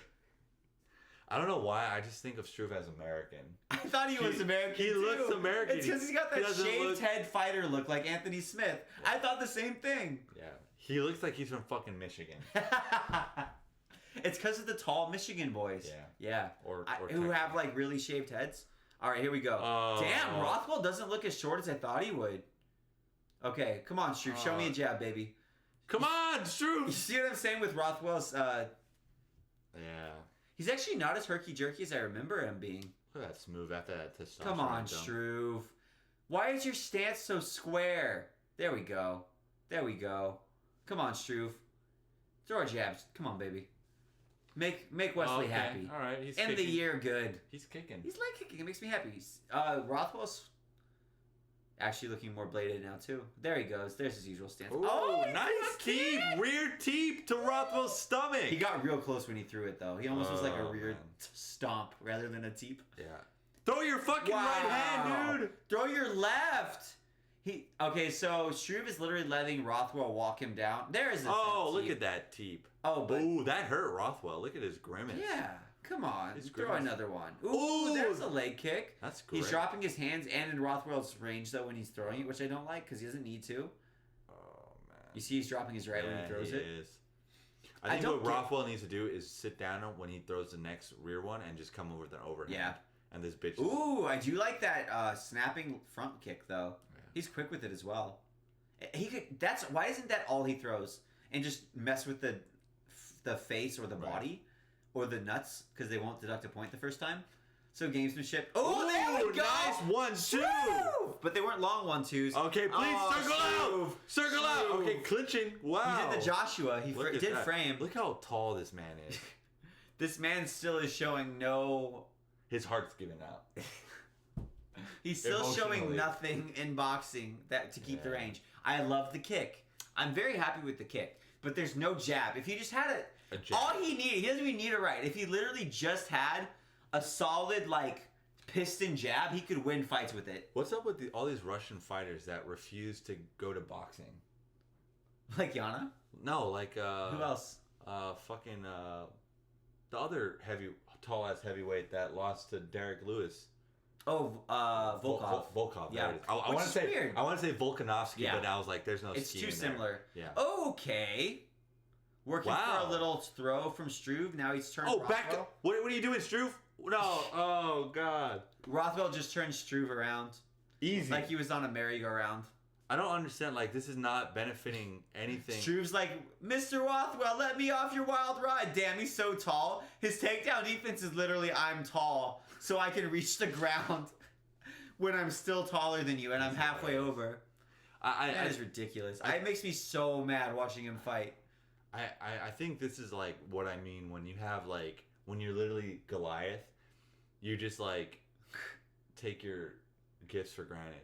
I don't know why. I just think of Struve as American. I thought he was American. He looks American. It's because he's got that shaved head fighter look like Anthony Smith. Yeah. I thought the same thing. Yeah. He looks like he's from fucking Michigan. It's because of the tall Michigan boys. Yeah. Or who have like really shaved heads. All right, here we go. Damn, Rothwell doesn't look as short as I thought he would. Okay, come on, Struve. Show me a jab, baby. Come on, Struve. You see what I'm saying with Rothwell's... Yeah. He's actually not as herky-jerky as I remember him being. Look at that smooth after that testosterone. Come on, Struve. Why is your stance so square? There we go. Come on, Struve. Throw our jabs. Come on, baby. Make Wesley happy. All right, he's End kicking. the year good. He's kicking. He's leg kicking. It makes me happy. Rothwell's Actually looking more bladed now, too. There he goes. There's his usual stance. Oh, nice teep. Rear teep to Rothwell's stomach. He got real close when he threw it, though. He almost was like a rear man. stomp rather than a teep. Yeah. Throw your fucking right hand, dude. Throw your left. Okay, so Struve is literally letting Rothwell walk him down. There is a look at that teep. Oh, but... Ooh, that hurt Rothwell. Look at his grimace. Yeah. Come on, His throw grimace. another one. Ooh, there's a leg kick. That's great. He's dropping his hands and in Rothwell's range, though, when he's throwing it, which I don't like because he doesn't need to. Oh, man. You see he's dropping his right when he throws it? Is. I think what Rothwell needs to do is sit down when he throws the next rear one and just come over with an overhand. Yeah. And this bitch... Ooh, I do like that snapping front kick, though. Yeah. He's quick with it as well. He could. Why isn't that all he throws? And just mess with the face or the body? Or the nuts, because they won't deduct a point the first time. So gamesmanship. Oh, there we go! Nice 1-2! But they weren't long 1-2s. Okay, please circle out! Circle out! Okay, clinching. Wow. He did the Joshua. He did frame. Look how tall this man is. This man still is showing no... His heart's giving out. He's still showing nothing in boxing to keep the range. I love the kick. I'm very happy with the kick. But there's no jab. If he just had it... All he needed, he doesn't even need a right. If he literally just had a solid, piston jab, he could win fights with it. What's up with all these Russian fighters that refuse to go to boxing? Like Yana? No, who else? The other tall-ass heavyweight that lost to Derek Lewis. Oh, Volkov. Volkov. Yeah. I want to say weird. I want to say Volkanovski, but I was like, there's no. It's too similar. Yeah. Okay. Working for a little throw from Struve. Now he's turned. Oh, back! What are you doing, Struve? No. Oh God. Rothwell just turned Struve around. Easy. Like he was on a merry-go-round. I don't understand. This is not benefiting anything. Struve's like, Mr. Rothwell, let me off your wild ride. Damn, he's so tall. His takedown defense is literally, I'm tall, so I can reach the ground when I'm still taller than you, and I'm halfway over. That is ridiculous. It makes me so mad watching him fight. I think this is what I mean when you have when you're literally Goliath, you just take your gifts for granted.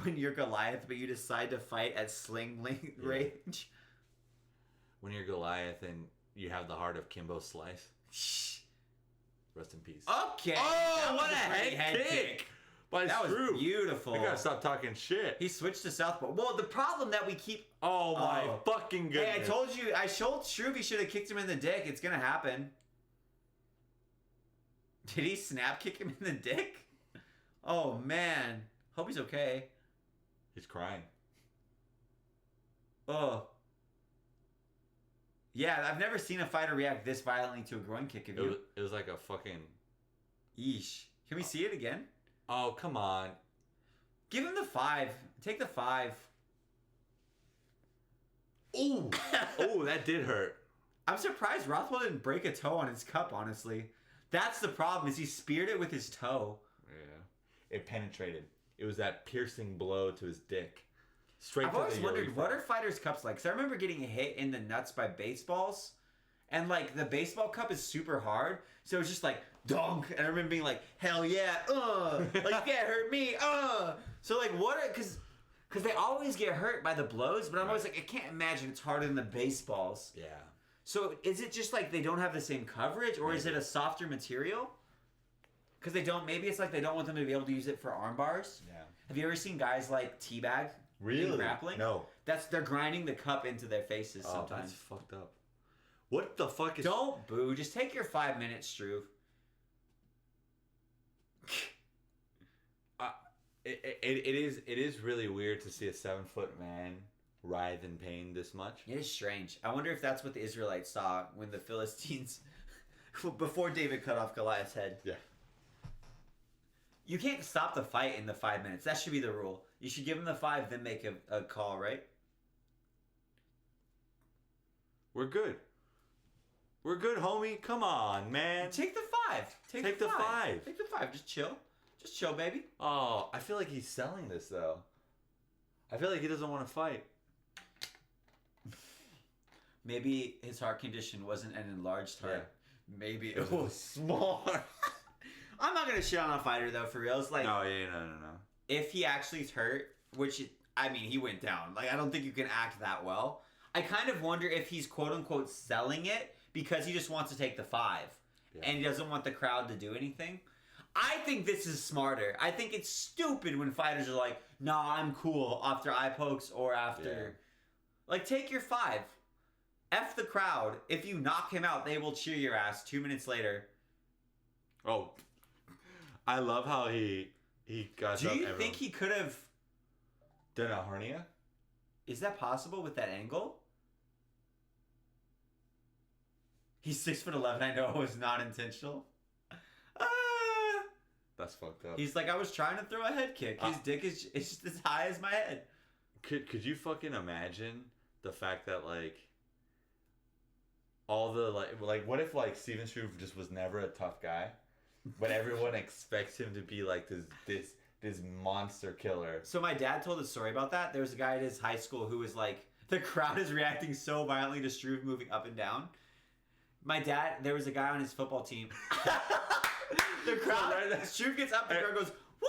When you're Goliath, but you decide to fight at sling range. When you're Goliath and you have the heart of Kimbo Slice. Rest in peace. Okay. Oh, what a head kick! That was beautiful. I gotta stop talking shit. He switched to southpaw. Well, the problem that we keep... Oh my fucking goodness. Hey, I told you, I told Struve he should have kicked him in the dick. It's gonna happen. Did he snap kick him in the dick? Oh man. Hope he's okay. He's crying. Oh. Yeah, I've never seen a fighter react this violently to a groin kick of you. It was like a fucking... Yeesh. Can we see it again? Oh, come on. Give him the 5. Take the 5. Ooh. Oh, that did hurt. I'm surprised Rothwell didn't break a toe on his cup, honestly. That's the problem, is he speared it with his toe. Yeah. It penetrated. It was that piercing blow to his dick. Straight I've always wondered, what are fighters' cups like? Because I remember getting hit in the nuts by baseballs. And, the baseball cup is super hard. So it's just dunk. And I remember being like, hell yeah, you can't hurt me, So, what are... Because they always get hurt by the blows. But I'm always like, I can't imagine it's harder than the baseballs. Yeah. So is it just they don't have the same coverage? Or is it a softer material? Because they don't... Maybe it's they don't want them to be able to use it for arm bars. Yeah. Have you ever seen guys teabag? Really? Grappling? No. They're grinding the cup into their faces sometimes. That's fucked up. What the fuck is... Don't boo. Just take your 5 minutes, Struve. It is really weird to see a 7-foot man writhe in pain this much. It is strange. I wonder if that's what the Israelites saw when the Philistines... before David cut off Goliath's head. Yeah. You can't stop the fight in the 5 minutes. That should be the rule. You should give him the 5, then make a call, right? We're good. We're good, homie. Come on, man. Take the 5. Take the 5. Take the 5. Just chill. Just chill, baby. Oh, I feel like he's selling this, though. I feel like he doesn't want to fight. Maybe his heart condition wasn't an enlarged heart. Yeah. Maybe it was small. I'm not going to shit on a fighter, though, for real. It's No. if he actually is hurt, which, I mean, he went down. Like, I don't think you can act that well. I kind of wonder if he's quote-unquote selling it because he just wants to take the 5. Yeah. And he doesn't want the crowd to do anything. I think this is smarter. I think it's stupid when fighters are like, nah, I'm cool after eye pokes or after... Yeah. Like, take your 5. F the crowd. If you knock him out, they will cheer your ass 2 minutes later. Oh. I love how he got Do you think he could have... done a hernia? Is that possible with that angle? He's 6'11". I know it was not intentional. That's fucked up. He's like, I was trying to throw a head kick. His dick is just as high as my head. Could you fucking imagine the fact that like all the like what if like Steven Struve just was never a tough guy, but everyone expects him to be like this monster killer. So my dad told a story about that. There was a guy at his high school who was like, the crowd is reacting so violently to Struve moving up and down. My dad, there was a guy on his football team. The crowd, Struve gets up, the crowd goes, woo!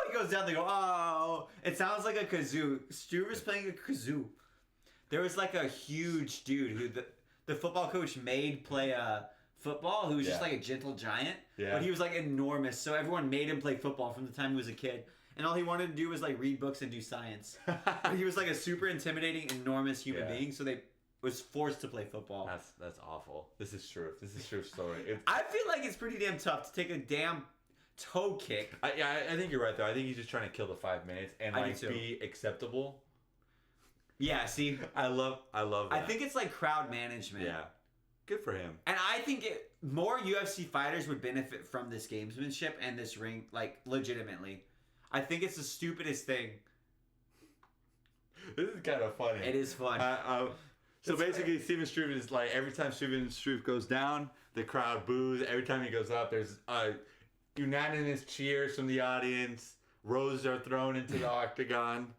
He goes down, they go, oh! It sounds like a kazoo. Struve is playing a kazoo. There was like a huge dude who the football coach made play football, who was just like a gentle giant. Yeah. But he was like enormous, so everyone made him play football from the time he was a kid. And all he wanted to do was like read books and do science. But he was like a super intimidating, enormous human being, so they was forced to play football. That's awful. This is true. This is true story. I feel like it's pretty damn tough to take a damn toe kick. I think you're right though. I think he's just trying to kill the 5 minutes and like be acceptable. Yeah, see, I love that. I think it's like crowd management. Yeah, good for him. And I think more UFC fighters would benefit from this gamesmanship and this ring, like legitimately. I think it's the stupidest thing. This is kind of funny. It is fun. So basically, Steven Struve is like, every time Steven Struve goes down, the crowd boos. Every time he goes up, there's unanimous cheers from the audience. Roses are thrown into the octagon.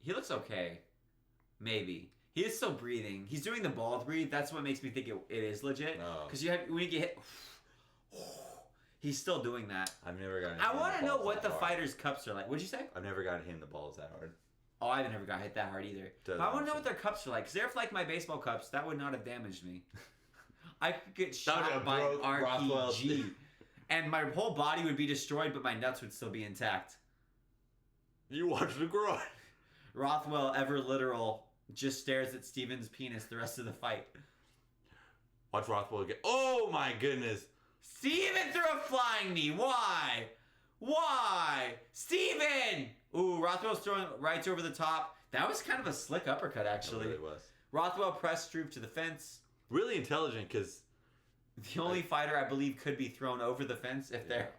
He looks okay. Maybe. He is still breathing. He's doing the bald breathe. That's what makes me think it is legit. Because when you get hit, he's still doing that. I've never gotten. I want to know what the fighters' cups are like. What'd you say? I've never gotten hit in the balls that hard. Oh, I've never got hit that hard either. But I want to know what their cups are like. Because they're like my baseball cups. That would not have damaged me. I could get shot by an RPG. And my whole body would be destroyed, but my nuts would still be intact. You watch the groin. Rothwell, ever literal, just stares at Steven's penis the rest of the fight. Watch Rothwell again. Oh my goodness. Steven threw a flying knee. Why? Why? Steven! Ooh, Rothwell's throwing right over the top. That was kind of a slick uppercut, actually. It really was. Rothwell pressed Struve to the fence. Really intelligent, because... the only fighter, I believe, could be thrown over the fence if they're...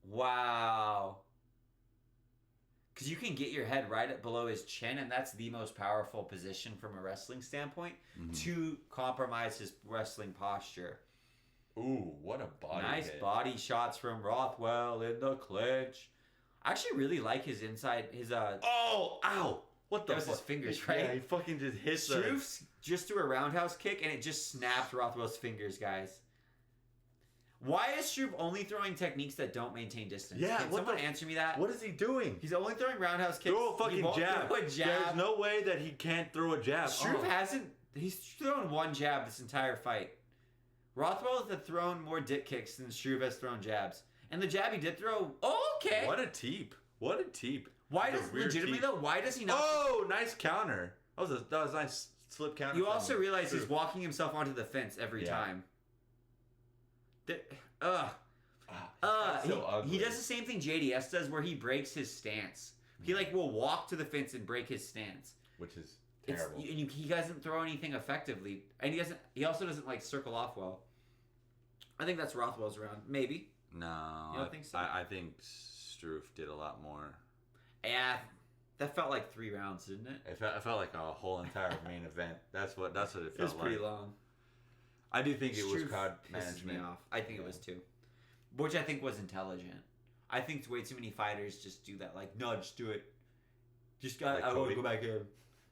Wow. Because you can get your head right up below his chin, and that's the most powerful position from a wrestling standpoint to compromise his wrestling posture. Ooh, what a body nice hit. Body shots from Rothwell in the clinch. I actually really like his inside, his oh, ow! What the fuck? That was his fingers, right? Yeah, he fucking just hit Struve just threw a roundhouse kick, and it just snapped Rothwell's fingers, guys. Why is Struve only throwing techniques that don't maintain distance? Yeah, Can someone answer me that? What is he doing? He's only throwing roundhouse kicks. Throw a fucking jab. Throw a jab. There's no way that he can't throw a jab. Struve hasn't. He's thrown one jab this entire fight. Rothwell has thrown more dick kicks than Struve has thrown jabs. And the jab he did throw. Oh, okay. What a teep. What a teep. Why does legitimately though? Why does he not? Oh, nice counter. That was a nice slip counter. You also realize he's walking himself onto the fence every time. He does the same thing JDS does, where he breaks his stance. He will walk to the fence and break his stance, which is terrible. He doesn't throw anything effectively, and he also doesn't circle off well. I think that's Rothwell's round, maybe. No, you don't think so? I think Struve did a lot more. Yeah, that felt like 3 rounds, didn't it? It felt like a whole entire main event. That's what it felt like. It was pretty long. I do think it was Struve crowd pisses management. me off. I think it was too. Which I think was intelligent. I think way too many fighters just do that. No, just do it. I want to go back in.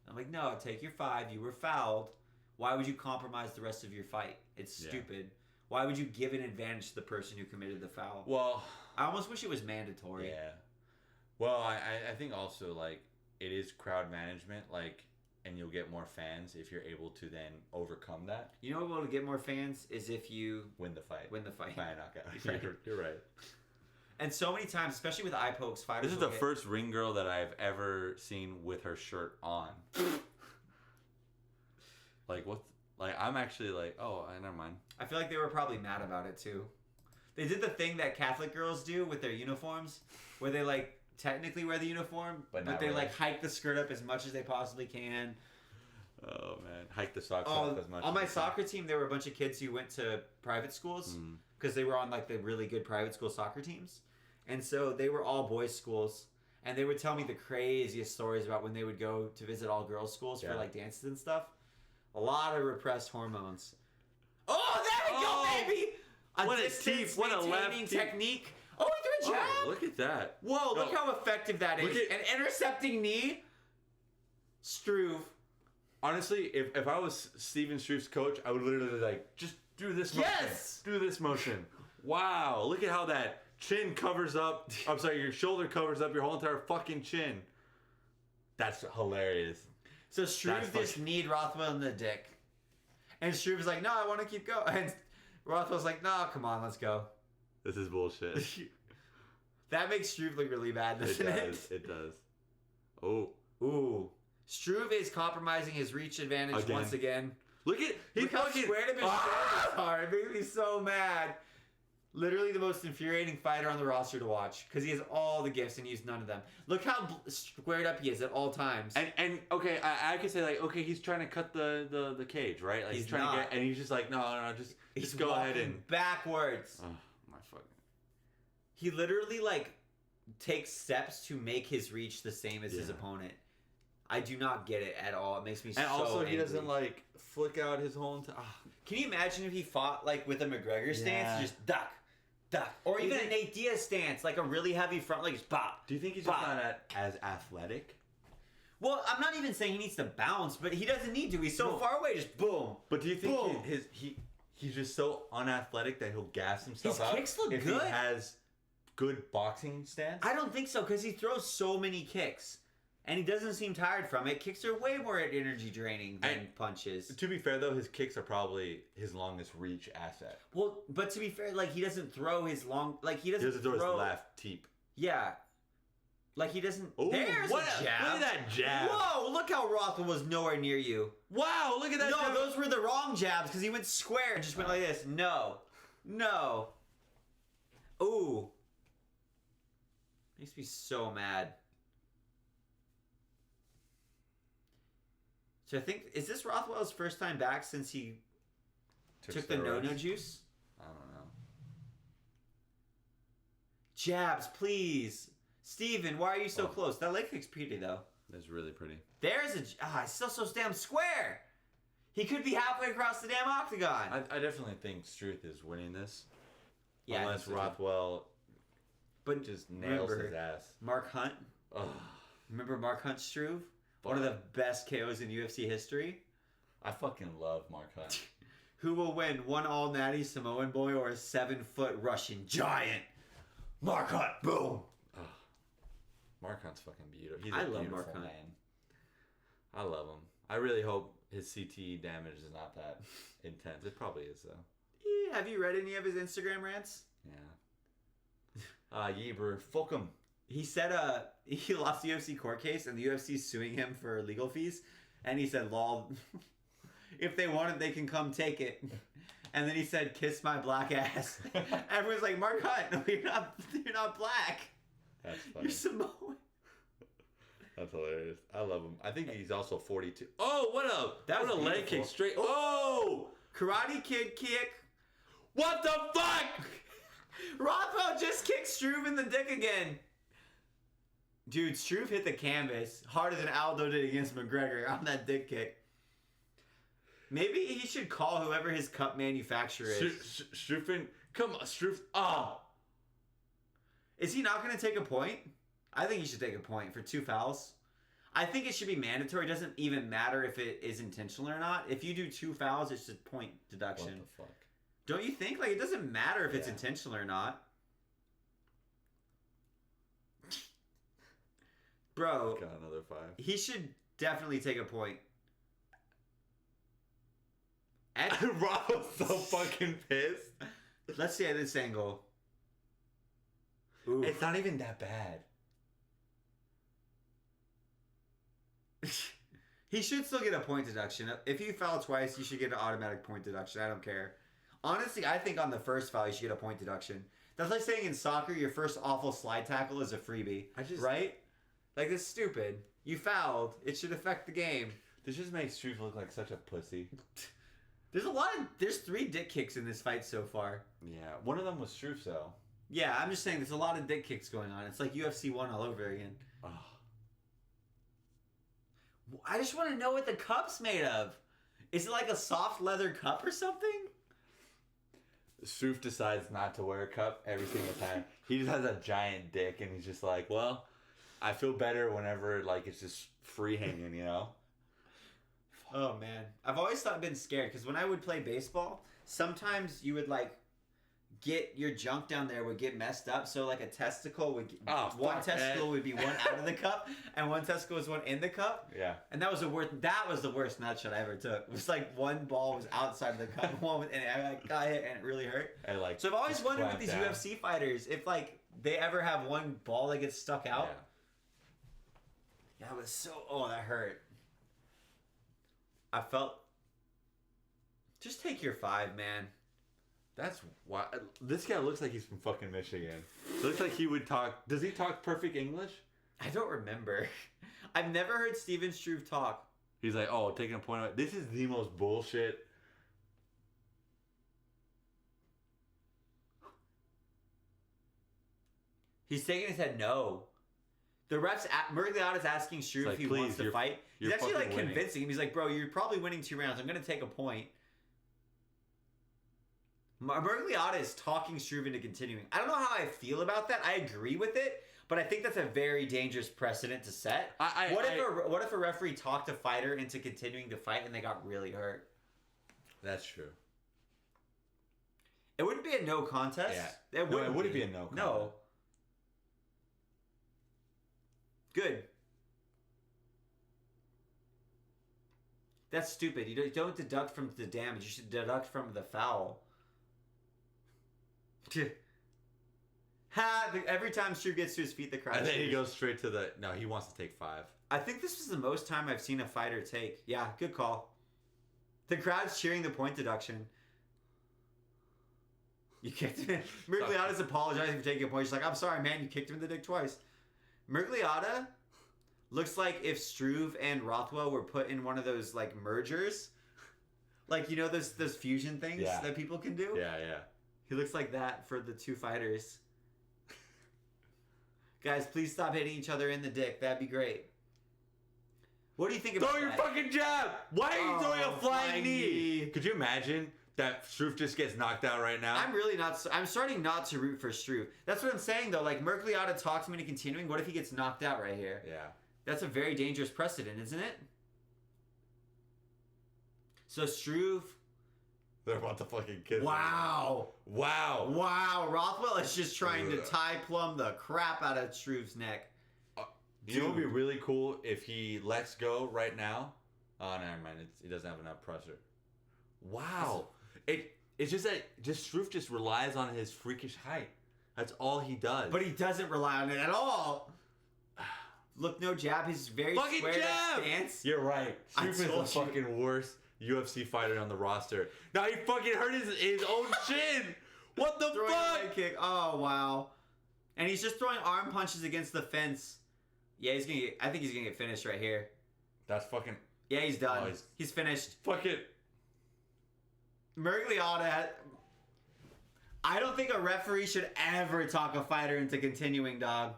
I'm like, no, take your 5. You were fouled. Why would you compromise the rest of your fight? It's stupid. Why would you give an advantage to the person who committed the foul? Well, I almost wish it was mandatory. yeah. Well, I think also, like, it is crowd management, like, and you'll get more fans if you're able to then overcome that. You know what will get more fans is if you Win the fight. win the fight. By a knockout. Right. You're right. And so many times, especially with eye pokes, fighters This is will the get- first ring girl that I've ever seen with her shirt on. Like, what? Like, I'm actually like, oh, never mind. I feel like they were probably mad about it too. They did the thing that Catholic girls do with their uniforms, where they like technically wear the uniform, but they really. like hike the skirt up as much as they possibly can. Oh man, hike the socks up as much. On as my you soccer team, there were a bunch of kids who went to private schools because they were on like the really good private school soccer teams, and so they were all boys' schools, and they would tell me the craziest stories about when they would go to visit all girls' schools for like dances and stuff. A lot of repressed hormones. Oh, there we go, baby! What a teep! What a left teep. technique. Oh, he threw a jab. Oh, look at that! Whoa, look how effective that is. Look at- An intercepting knee. Struve. Honestly, if I was Steven Struve's coach, I would literally like just do this motion. Yes! Do this motion. Wow! Look at how that chin covers up. I'm sorry, your shoulder covers up your whole entire fucking chin. That's hilarious. So Struve just kneed Rothwell in the dick. And Struve was like, no, I want to keep going. And Rothwell's like, no, come on, let's go. This is bullshit. That makes Struve look really bad, doesn't it? It does. Oh. Ooh. Struve is compromising his reach advantage once again. Look at Look how squared him his shoulders are. It makes me so mad. Literally the most infuriating fighter on the roster to watch because he has all the gifts and used none of them. Look how squared up he is at all times. And okay, I could say like, okay, he's trying to cut the cage, right? Like he's trying not. to get, and he's just like, no, just go ahead and backwards. Oh my fucking. He literally like takes steps to make his reach the same as his opponent. I do not get it at all. It makes me so angry. And also he doesn't like flick out his whole entire. Can you imagine if he fought like with a McGregor stance, just duck, or even a Nate Diaz stance, like a really heavy front leg, just pop. Do you think he's just not as athletic? Well, I'm not even saying he needs to bounce, but he doesn't need to. He's so far away, just boom. But do you think he's just so unathletic that he'll gas himself out? His kicks look if good. He has good boxing stance? I don't think so because he throws so many kicks. And he doesn't seem tired from it. Kicks are way more energy draining than punches. To be fair, though, his kicks are probably his longest reach asset. Well, but to be fair, like he doesn't throw his long, like he doesn't throw his left teep. Yeah, like he doesn't. Ooh, there's a jab. Look at that jab. Whoa! Look how Rothwell was nowhere near you. Wow! Look at that. No, jab. those were the wrong jabs because he went square and just went like this. No. Ooh. Makes me so mad. So I think, is this Rothwell's first time back since he took the no-no juice? I don't know. Jabs, please. Steven, why are you so close? That leg kick's pretty, though. That's really pretty. There's it's still so damn square. He could be halfway across the damn octagon. I definitely think Struth is winning this. Yeah, unless Rothwell just nails his ass. Mark Hunt? Ugh. Remember Mark Hunt Struve? One of the best KOs in UFC history. I fucking love Mark Hunt. Who will win, one all-natty Samoan boy or a 7-foot Russian giant? Mark Hunt, boom! Ugh. Mark Hunt's fucking beautiful. He's I a love beautiful Mark Hunt. man. I love him. I really hope his CTE damage is not that intense. It probably is, though. Yeah, have you read any of his Instagram rants? Yeah. Yeber, fuck him. He said he lost the UFC court case and the UFC's suing him for legal fees. And he said, lol, if they want it, they can come take it. And then he said, kiss my black ass. Everyone's like, Mark Hunt, no, you're not black. That's funny. You're Samoan. That's hilarious. I love him. I think he's also 42. Oh, what a leg kick straight. Oh! Karate Kid kick. What the fuck? Rothwell just kicked Struve in the dick again. Dude, Struve hit the canvas harder than Aldo did against McGregor on that dick kick. Maybe he should call whoever his cup manufacturer is. Struve, come on, Struve. Oh. Is he not going to take a point? I think he should take a point for 2 fouls. I think it should be mandatory. It doesn't even matter if it is intentional or not. If you do 2 fouls, it's just point deduction. What the fuck? Don't you think? Like, it doesn't matter if it's intentional or not. Bro. Got another 5. He should definitely take a point. Rob was so fucking pissed. Let's see at this angle. Ooh. It's not even that bad. He should still get a point deduction. If you foul twice, you should get an automatic point deduction. I don't care. Honestly, I think on the first foul, you should get a point deduction. That's like saying in soccer, your first awful slide tackle is a freebie. Right? Like, that's stupid. You fouled. It should affect the game. This just makes Struve look like such a pussy. There's 3 dick kicks in this fight so far. Yeah, one of them was Struve, though. Yeah, I'm just saying there's a lot of dick kicks going on. It's like UFC 1 all over again. Oh. I just want to know what the cup's made of. Is it like a soft leather cup or something? Struve decides not to wear a cup every single time. He just has a giant dick, and he's just like, well, I feel better whenever like it's just free hanging, you know? Oh, man. I've always been scared, because when I would play baseball, sometimes you would like get your junk down there would get messed up, so like a testicle would one testicle would be one out of the cup and one testicle was one in the cup. Yeah. And that was the worst nut shot I ever took. It was like one ball was outside of the cup and one was, and I like got hit and it really hurt. And like, so I've always wondered with these UFC fighters if like they ever have one ball that gets stuck out. Yeah. That was so that hurt. I felt just take your 5, man. That's why this guy looks like he's from fucking Michigan. It looks like he would talk. Does he talk perfect English? I don't remember. I've never heard Steven Struve talk. He's like, oh, taking a point out. This is the most bullshit. He's shaking his head no. The ref's Murgliata's asking Struve if he wants to fight. He's actually like convincing him. He's like, bro, you're probably winning 2 rounds. I'm gonna take a point. Murgliata is talking Struve into continuing. I don't know how I feel about that. I agree with it, but I think that's a very dangerous precedent to set. What if a referee talked a fighter into continuing to fight and they got really hurt? That's true. It wouldn't be a no contest. Yeah. It wouldn't be a no contest. No. Good. That's stupid. You don't deduct from the damage. You should deduct from the foul. Every time Struve gets to his feet, the crowd. And then he goes straight to the. No, he wants to take 5. I think this is the most time I've seen a fighter take. Yeah, good call. The crowd's cheering the point deduction. You kicked him. Murgliata's apologizing for taking a point. She's like, I'm sorry, man. You kicked him in the dick twice. Murgliata looks like if Struve and Rothwell were put in one of those like mergers, like you know those fusion things that people can do. Yeah. He looks like that for the 2 fighters. Guys, please stop hitting each other in the dick. That'd be great. What do you think about that? Throw your fucking jab! Why are you throwing a flying knee? Could you imagine that Struve just gets knocked out right now? I'm starting not to root for Struve. That's what I'm saying, though. Like, Murgliata talks me into continuing. What if he gets knocked out right here? Yeah. That's a very dangerous precedent, isn't it? So, Struve... They're about to fucking kiss him. Wow. Rothwell is just trying to tie plumb the crap out of Struve's neck. You know what would be really cool if he lets go right now? Oh, never mind. He doesn't have enough pressure. Wow. It's just that Struve just relies on his freakish height. That's all he does. But he doesn't rely on it at all. Look, no jab. He's very fucking square jab. Stance. You're right. Struve is the fucking worst UFC fighter on the roster. Now he fucking hurt his own chin. What the fuck? Leg kick. Oh wow. And he's just throwing arm punches against the fence. Yeah, I think he's gonna get finished right here. That's fucking. Yeah, he's done. Oh, he's finished. Fuck it. Murgliata. I don't think a referee should ever talk a fighter into continuing, dog.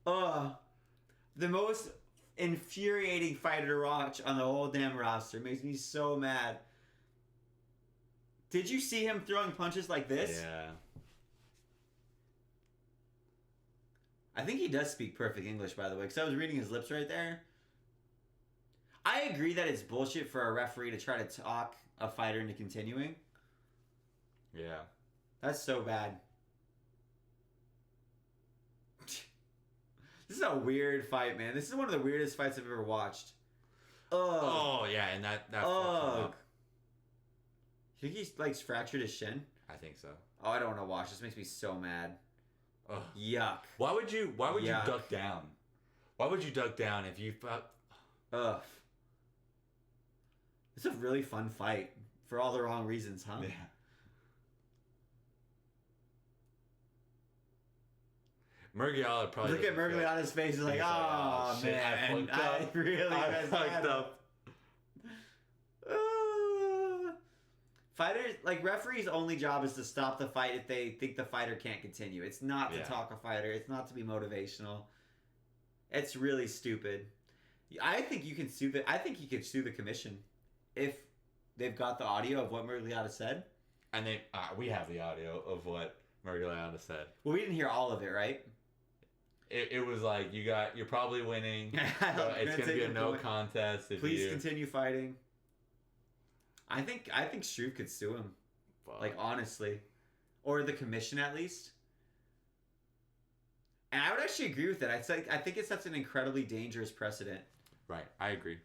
The most infuriating fighter to watch on the whole damn roster. Makes me so mad. Did you see him throwing punches like this? Yeah. I think he does speak perfect English, by the way, because I was reading his lips right there. I agree that it's bullshit for a referee to try to talk a fighter into continuing. Yeah. That's so bad. This is a weird fight, man. This is one of the weirdest fights I've ever watched. Ugh. Oh, yeah, and that fucked him up. You think he's, like, fractured his shin? I think so. Oh, I don't want to watch. This makes me so mad. Ugh. Yuck. Why would you Yuck. duck down? Why would you duck down if you... Ugh. It's a really fun fight. For all the wrong reasons, huh? Yeah. Murgiala probably... Look at Murgiala's face. He's like, oh, man. I really fucked up. Fighters, like, referees' only job is to stop the fight if they think the fighter can't continue. It's not to talk a fighter. It's not to be motivational. It's really stupid. I think you can sue the commission if they've got the audio of what Murgiala said. And we have the audio of what Murgiala said. Well, we didn't hear all of it, right? It was like, you're probably winning. So it's gonna be a no contest. Please continue fighting. I think Struve could sue him. Fuck. Like, honestly. Or the commission, at least. And I would actually agree with that. I think it sets an incredibly dangerous precedent. Right. I agree.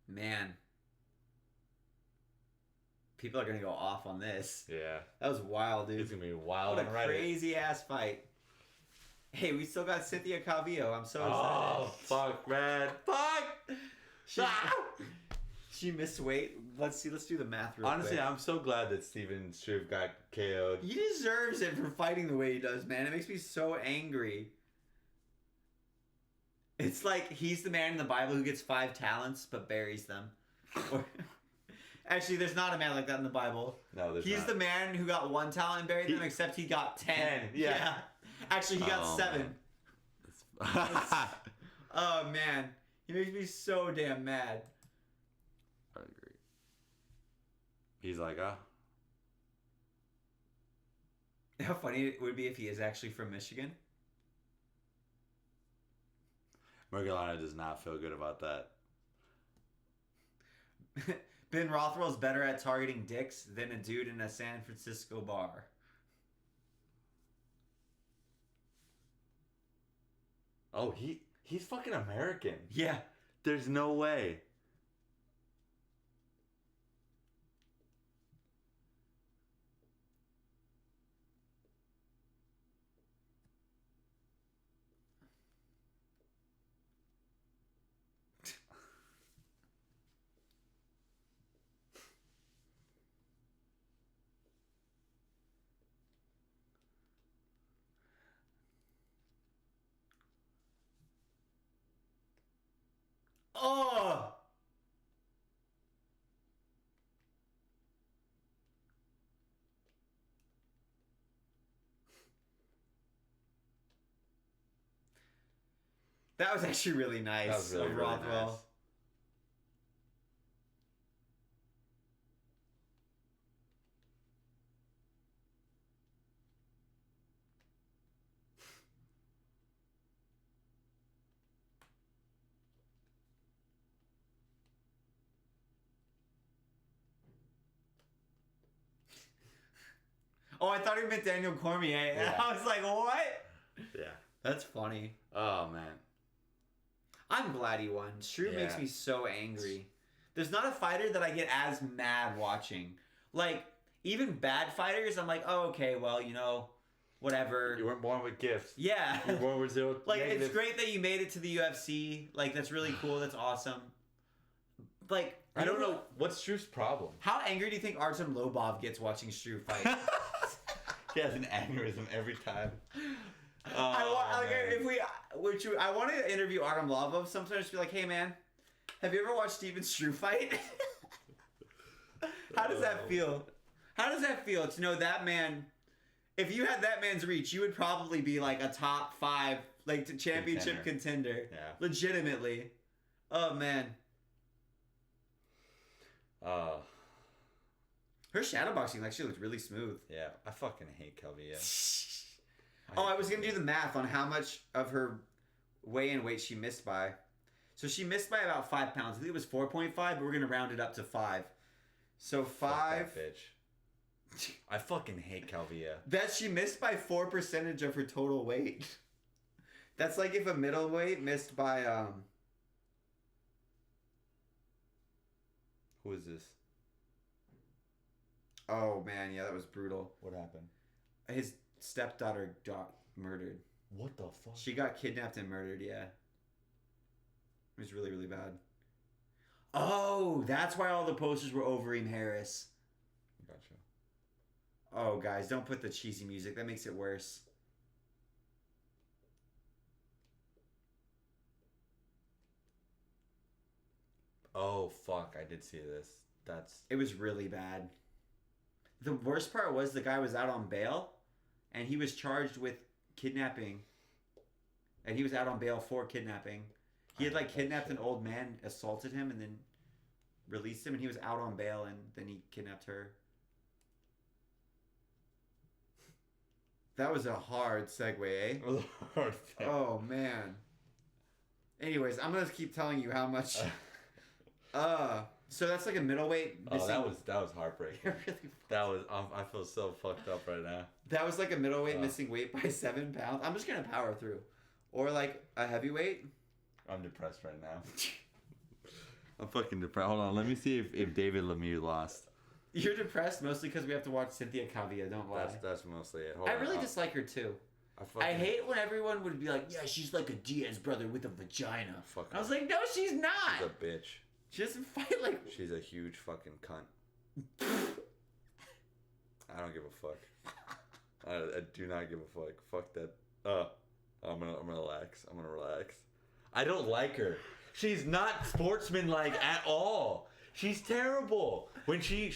Man. People are going to go off on this. Yeah. That was wild, dude. It's going to be wild on Reddit. What a crazy-ass fight. Hey, we still got Cynthia Calvillo. I'm so excited. Oh, fuck, man. Fuck! She missed weight. Let's do the math real Honestly, quick. I'm so glad that Steven Struve got KO'd. He deserves it for fighting the way he does, man. It makes me so angry. It's like he's the man in the Bible who gets 5 talents but buries them. Actually, there's not a man like that in the Bible. No, there's He's not. the man who got 1 talent and buried them, except he got 10. Yeah. Actually, he got 7. Oh, man. He makes me so damn mad. I agree. He's like, How funny it would be if he is actually from Michigan. Murgiala does not feel good about that. Ben Rothwell's better at targeting dicks than a dude in a San Francisco bar. Oh, he's fucking American. Yeah. There's no way. Oh! That was actually really nice. That was really, of really Rothwell. nice. Oh, I thought he meant Daniel Cormier. Yeah. I was like, what? Yeah. That's funny. Oh, man. I'm glad he won. Struve makes me so angry. There's not a fighter that I get as mad watching. Like, even bad fighters, I'm like, oh, okay, well, whatever. You weren't born with gifts. Yeah. You were born with zero. Like, negative. it's great that you made it to the UFC. Like, that's really cool. That's awesome. Like, I don't know. What's Struve's problem? How angry do you think Artem Lobov gets watching Struve fight? He has an aneurysm every time. I want to interview Artem Lobov sometimes. Just be like, hey man, have you ever watched Steven Struve fight? How does that feel? How does that feel to know that man? If you had that man's reach, you would probably be like a top 5, like championship contender. Yeah. Legitimately. Oh man. Her shadowboxing actually looks really smooth. Yeah, I fucking hate Calvillo. I was going to do the math on how much of her weigh-in weight she missed by. So she missed by about 5 pounds. I think it was 4.5, but we're going to round it up to 5. So Fuck 5. that bitch. I fucking hate Calvia. That she missed by 4% of her total weight. That's like if a middleweight missed by Who is this? Oh man, yeah, that was brutal. What happened? His stepdaughter got murdered. What the fuck? She got kidnapped and murdered, yeah. It was really, really bad. Oh, that's why all the posters were Overeem Harris. Gotcha. Oh, guys, don't put the cheesy music. That makes it worse. Oh fuck! I did see this. It was really bad. The worst part was the guy was out on bail, and he was charged with kidnapping. And he was out on bail for kidnapping. He had like kidnapped an old man, assaulted him, and then released him, and he was out on bail, and then he kidnapped her. That was a hard segue, eh? Oh man. Anyways, I'm gonna keep telling you how much. So that's like a middleweight. Oh, that was heartbreaking. Really That was. I feel so fucked up right now. That was like a middleweight missing weight by 7 pounds. I'm just gonna power through, or like a heavyweight. I'm depressed right now. I'm fucking depressed. Hold on, let me see if David Lemieux lost. You're depressed mostly because we have to watch Cynthia Calvillo. Don't lie. That's mostly it. I really dislike her too. I hate when everyone would be like, "Yeah, she's like a Diaz brother with a vagina." I was like, "No, she's not. She's a bitch. She doesn't fight like." She's a huge fucking cunt. I don't give a fuck. I do not give a fuck. Fuck that. I'm gonna relax. I'm gonna relax. I don't like her. She's not sportsmanlike at all. She's terrible. When she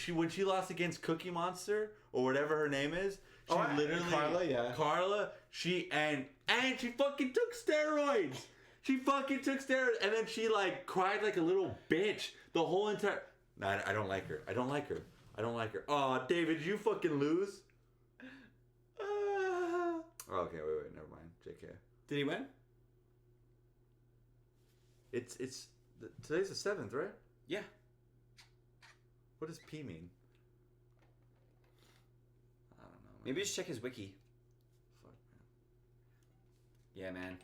lost against Cookie Monster or whatever her name is, she literally Carla. She fucking took steroids. She fucking took steroids, and then she like cried like a little bitch the whole entire. Nah, I don't like her. I don't like her. I don't like her. Oh, David, you fucking lose. Oh, okay, wait, never mind. JK. Did he win? It's today's the 7th, right? Yeah. What does P mean? I don't know. Man. Maybe just check his wiki. Fuck, man. Yeah, man.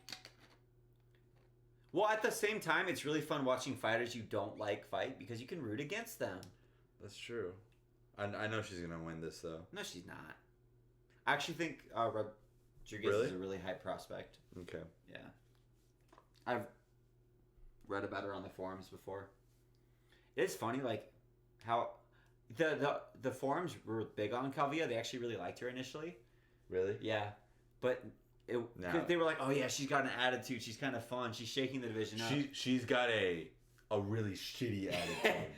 Well, at the same time, it's really fun watching fighters you don't like fight because you can root against them. That's true. I know she's gonna win this though. No, she's not. I actually think Rodriguez is a really high prospect. Okay. Yeah. I've read about her on the forums before. It's funny, like how the forums were big on Calvillo. They actually really liked her initially. Really? Yeah, but they were like, "Oh yeah, she's got an attitude. She's kind of fun. She's shaking the division up." She's got a really shitty attitude.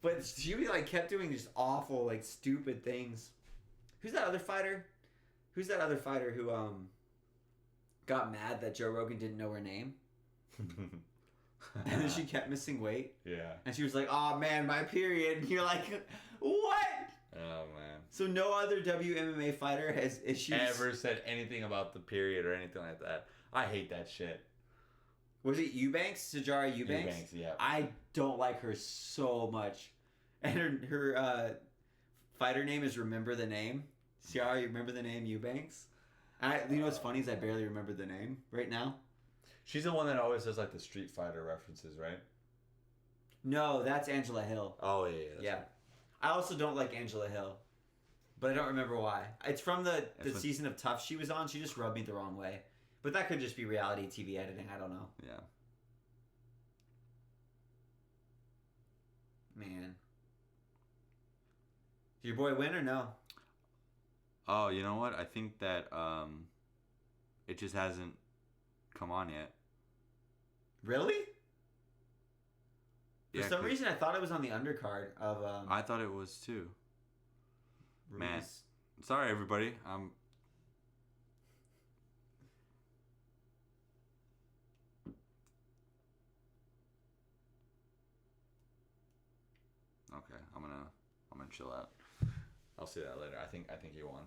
But she like kept doing just awful, like stupid things. Who's that other fighter? Who's that other fighter who got mad that Joe Rogan didn't know her name? And then she kept missing weight. Yeah. And she was like, "Oh man, my period." And you're like, "What?" Oh man. So no other WMMA fighter has issues. Ever said anything about the period or anything like that? I hate that shit. Was it Eubanks? Sajara Eubanks? Eubanks, yeah. I don't like her so much. And her fighter name is Remember the Name. Ciara, you remember the name Eubanks? You know what's funny is I barely remember the name right now. She's the one that always does like the Street Fighter references, right? No, that's Angela Hill. Oh yeah. Yeah. Right. I also don't like Angela Hill. But I don't remember why. It's from the season of Tough she was on. She just rubbed me the wrong way. But that could just be reality TV editing. I don't know. Yeah. Man. Did your boy win or no? Oh, you know what? I think that it just hasn't come on yet. Really? Yeah, For some reason, I thought it was on the undercard of. I thought it was too. Ruiz. Man, sorry everybody. Okay, I'm gonna chill out. I'll see that later. I think he won.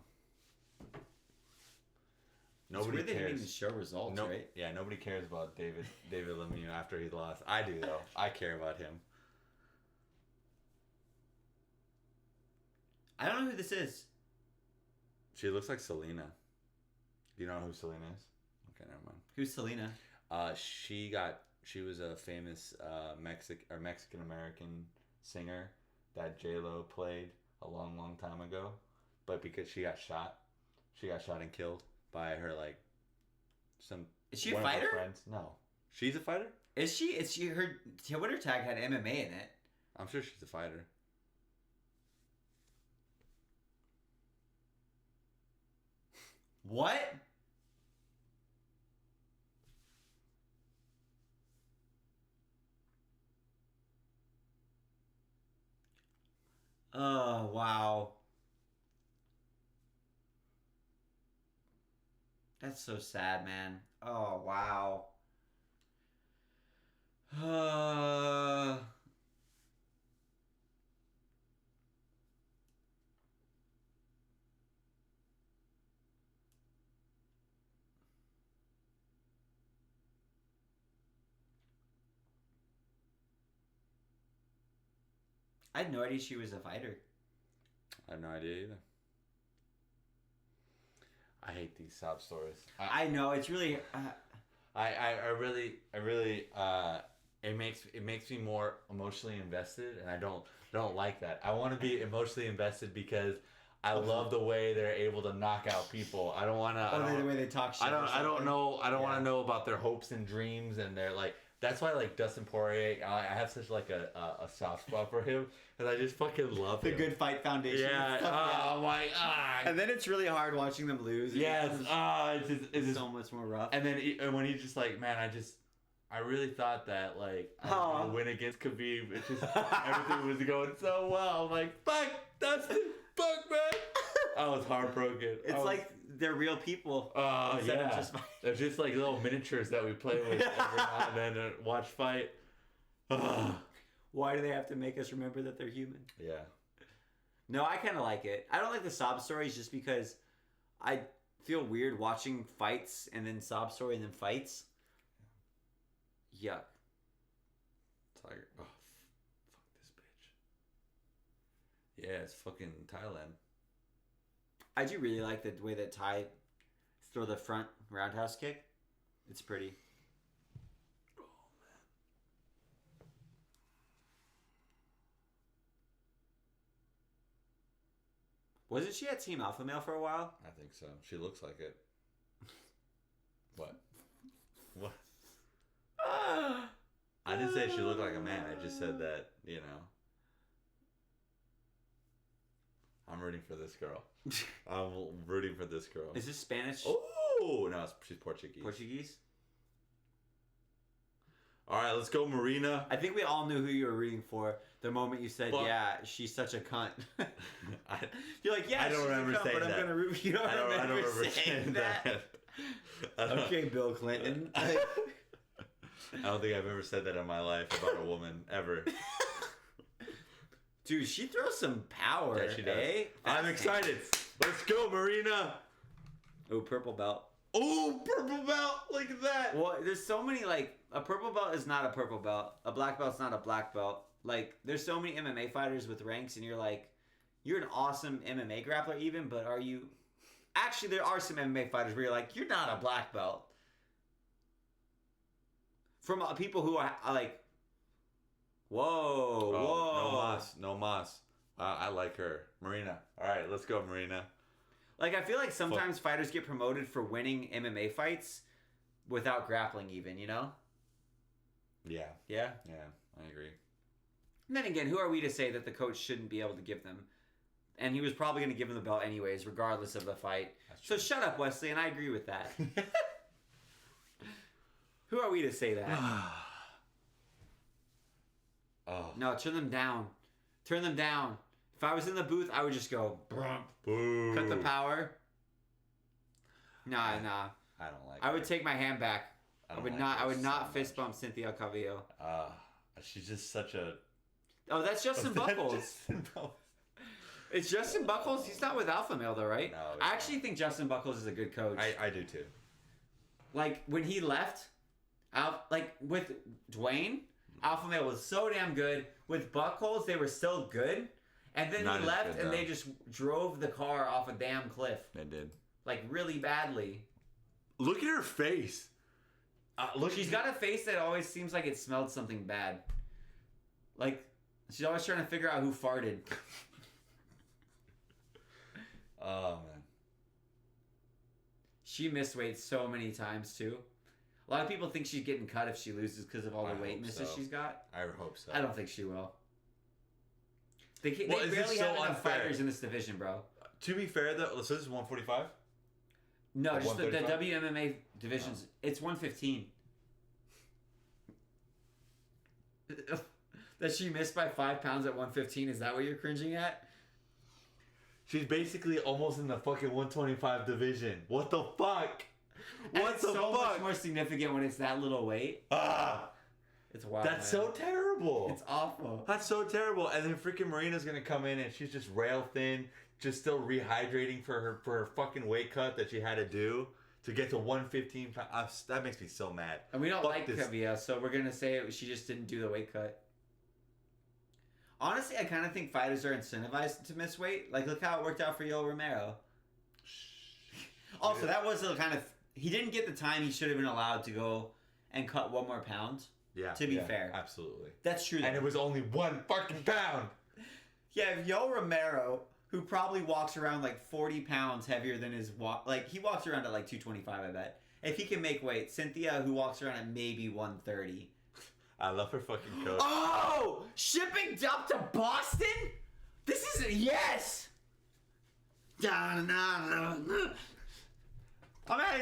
Nobody it's weird cares. They didn't even show results, right? Yeah, nobody cares about David Lemieux after he lost. I do though. I care about him. I don't know who this is. She looks like Selena. Do you know who Selena is? Okay, never mind. Who's Selena? She was a famous Mexican American singer that J-Lo played a long time ago, but because she got shot and killed by her some. Is she a fighter? Friends. No, she's a fighter. Is she? Is she? Her Twitter tag had MMA in it. I'm sure she's a fighter. What? Oh, wow. That's so sad, man. Oh, wow. I had no idea she was a fighter. I have no idea either. I hate these sob stories. I know, it's really... I really it makes me more emotionally invested, and I don't like that. I want to be emotionally invested because I love the way they're able to knock out people. I don't want to. The way they talk shit. I don't know. I don't want to know about their hopes and dreams, and their That's why Dustin Poirier, I have such a soft spot for him, because I just fucking love him. The Good Fight Foundation. Yeah. Oh my god. And then it's really hard watching them lose. Yes. It's just so much more rough. And then when he's just man, I really thought that I was gonna win against Khabib. It's just everything was going so well. I'm like, fuck, Dustin, fuck, man. I was heartbroken. It's they're real people. Yeah. They're just little miniatures that we play with every now and then and watch fight. Why do they have to make us remember that they're human? Yeah. No, I kind of like it. I don't like the sob stories just because I feel weird watching fights and then sob story and then fights. Yuck. Tiger. Oh, fuck this bitch. Yeah, it's fucking Thailand. I do really like the way that Thai throw the front roundhouse kick. It's pretty. Oh, man. Wasn't she at Team Alpha Male for a while? I think so. She looks like it. What? What? I didn't say she looked like a man. I just said that, I'm rooting for this girl. I'm rooting for this girl. Is this Spanish? Oh, no, she's Portuguese. Portuguese? All right, let's go, Marina. I think we all knew who you were rooting for the moment you said, yeah, she's such a cunt. You're like, yeah, I don't remember saying but that. I'm going to root for you. I don't remember saying that. Okay, Bill Clinton. I don't think I've ever said that in my life about a woman, ever. Dude, she throws some power. Yeah, she does. Eh? I'm excited. Let's go, Marina. Oh, purple belt. Oh, purple belt. Look at that. Well, there's so many, a purple belt is not a purple belt. A black belt's not a black belt. There's so many MMA fighters with ranks, and you're an awesome MMA grappler even, but are you... Actually, there are some MMA fighters where you're not a black belt. From people who are whoa. No mas. I like her. Marina. All right, let's go, Marina. I feel like sometimes fighters get promoted for winning MMA fights without grappling even, Yeah. Yeah? Yeah, I agree. And then again, who are we to say that the coach shouldn't be able to give them? And he was probably going to give them the belt anyways, regardless of the fight. So shut up, Wesley, and I agree with that. Who are we to say that? Oh. No, turn them down. Turn them down. If I was in the booth, I would just go, boo. Cut the power. Nah. I don't like I would take my hand back. I would not fist much. bump Cynthia Calvillo. She's just such a... Oh, that's Justin Buckles. It's Justin Buckles. He's not with Alpha Male though, right? No. I actually think Justin Buckles is a good coach. I do too. When he left, with Dwayne, Alpha Male was so damn good. With Buckles, they were still good. And then Not he as left, good, and though. they just drove the car off a damn cliff. They did. Like, really badly. Look at her face. She's got a face that always seems like it smelled something bad. Like, she's always trying to figure out who farted. Oh, man. She missed weight so many times, too. A lot of people think she's getting cut if she loses because of all the weight misses she's got. I hope so. I don't think she will. They Well, barely is this so have enough unfair? fighters in this division, bro. To be fair, though, so this is 145? No, just the 135? WMMA divisions. It's 115. That she missed by 5 pounds at 115. Is that what you're cringing at? She's basically almost in the fucking 125 division. What the fuck? And What it's the so fuck? much more significant when it's that little weight. It's wild. That's man. so terrible. It's awful. That's so terrible. And then freaking Marina's gonna come in and she's just rail thin, just still rehydrating for her fucking weight cut that she had to do to get to 115 pounds. That makes me so mad. And we don't Fuck like this. Kavia, so we're gonna say she just didn't do the weight cut. Honestly, I kind of think fighters are incentivized to miss weight. Like, look how it worked out for Yoel Romero. Also, that was a kind of... He didn't get the time he should have been allowed to go and cut 1 more pound. Yeah. To be fair. Absolutely. That's true. And it was only 1 fucking pound. Yeah, if Yoel Romero, who probably walks around like 40 pounds heavier than his... Like, he walks around at like 225, I bet. If he can make weight, Cynthia, who walks around at maybe 130... I love her fucking coach. Oh! Shipping up to Boston? This is a yes! I'm adding